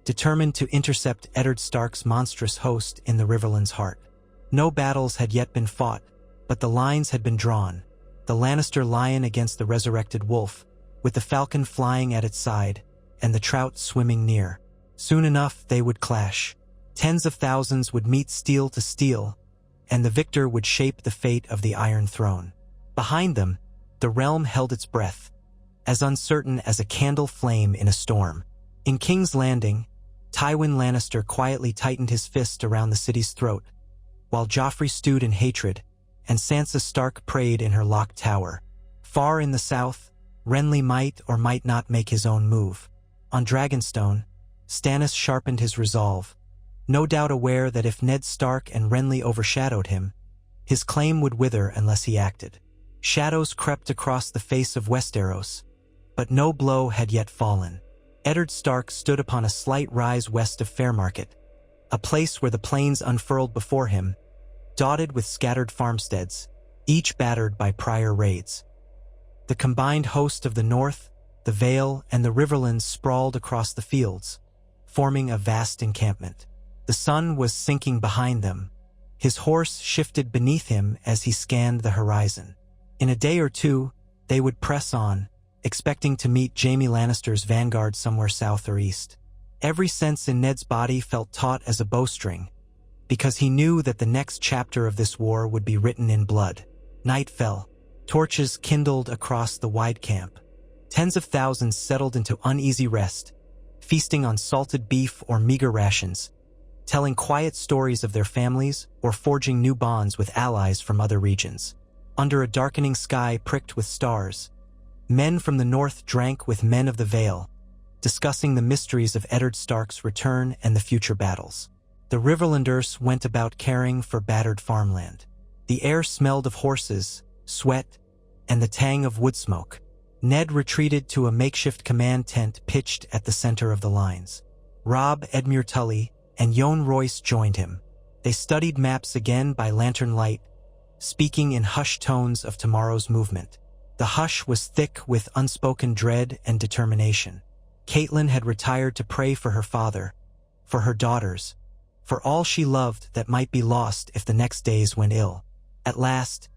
S1: determined to intercept Eddard Stark's monstrous host in the Riverlands' heart. No battles had yet been fought, but the lines had been drawn. The Lannister lion against the resurrected wolf, with the falcon flying at its side, and the trout swimming near. Soon enough they would clash. Tens of thousands would meet steel to steel, and the victor would shape the fate of the Iron Throne. Behind them, the realm held its breath, as uncertain as a candle flame in a storm. In King's Landing, Tywin Lannister quietly tightened his fist around the city's throat, while Joffrey stewed in hatred, and Sansa Stark prayed in her locked tower. Far in the south, Renly might or might not make his own move. On Dragonstone, Stannis sharpened his resolve, no doubt aware that if Ned Stark and Renly overshadowed him, his claim would wither unless he acted. Shadows crept across the face of Westeros, but no blow had yet fallen. Eddard Stark stood upon a slight rise west of Fairmarket, a place where the plains unfurled before him, dotted with scattered farmsteads, each battered by prior raids. The combined host of the North, the Vale, and the Riverlands sprawled across the fields, forming a vast encampment. The sun was sinking behind them. His horse shifted beneath him as he scanned the horizon. In a day or two, they would press on, expecting to meet Jaime Lannister's vanguard somewhere south or east. Every sense in Ned's body felt taut as a bowstring, because he knew that the next chapter of this war would be written in blood. Night fell. Torches kindled across the wide camp. Tens of thousands settled into uneasy rest, feasting on salted beef or meager rations, telling quiet stories of their families or forging new bonds with allies from other regions. Under a darkening sky pricked with stars, men from the north drank with men of the Vale, discussing the mysteries of Eddard Stark's return and the future battles. The Riverlanders went about caring for battered farmland. The air smelled of horses, sweat, and the tang of wood smoke. Ned retreated to a makeshift command tent pitched at the center of the lines. Robb, Edmure Tully, and Yohn Royce joined him. They studied maps again by lantern light, speaking in hushed tones of tomorrow's movement. The hush was thick with unspoken dread and determination. Catelyn had retired to pray for her father, for her daughters, for all she loved that might be lost if the next days went ill. At last,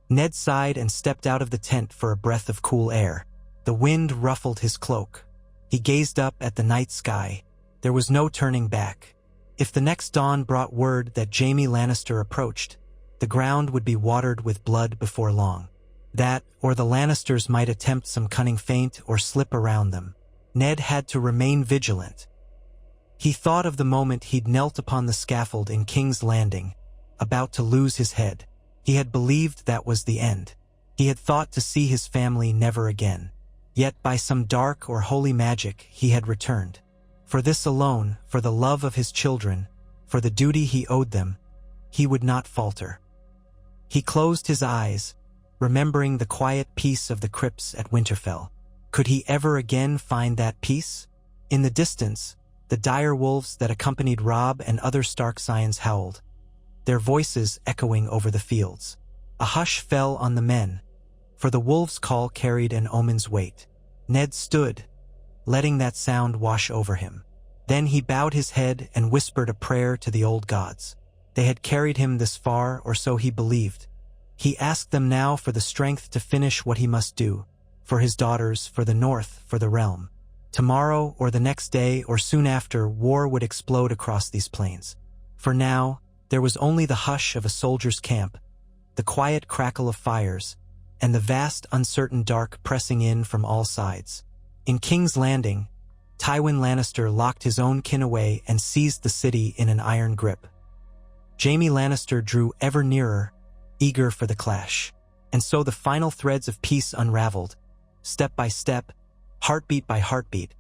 S1: Ned sighed and stepped out of the tent for a breath of cool air. The wind ruffled his cloak. He gazed up at the night sky. There was no turning back. If the next dawn brought word that Jaime Lannister approached, the ground would be watered with blood before long. That, or the Lannisters might attempt some cunning feint or slip around them. Ned had to remain vigilant. He thought of the moment he'd knelt upon the scaffold in King's Landing, about to lose his head. He had believed that was the end. He had thought to see his family never again. Yet by some dark or holy magic he had returned. For this alone, for the love of his children, for the duty he owed them, he would not falter. He closed his eyes, remembering the quiet peace of the crypts at Winterfell. Could he ever again find that peace? In the distance, the dire wolves that accompanied Robb and other Stark scions howled, their voices echoing over the fields. A hush fell on the men, for the wolves' call carried an omen's weight. Ned stood, letting that sound wash over him. Then he bowed his head and whispered a prayer to the old gods. They had carried him this far, or so he believed. He asked them now for the strength to finish what he must do, for his daughters, for the North, for the realm. Tomorrow, or the next day, or soon after, war would explode across these plains. For now, there was only the hush of a soldier's camp, the quiet crackle of fires, and the vast, uncertain dark pressing in from all sides. In King's Landing, Tywin Lannister locked his own kin away and seized the city in an iron grip. Jaime Lannister drew ever nearer, eager for the clash. And so the final threads of peace unraveled, step by step, heartbeat by heartbeat,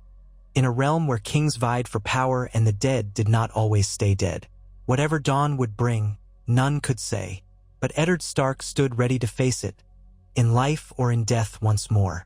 S1: in a realm where kings vied for power and the dead did not always stay dead. Whatever dawn would bring, none could say, but Eddard Stark stood ready to face it, in life or in death once more.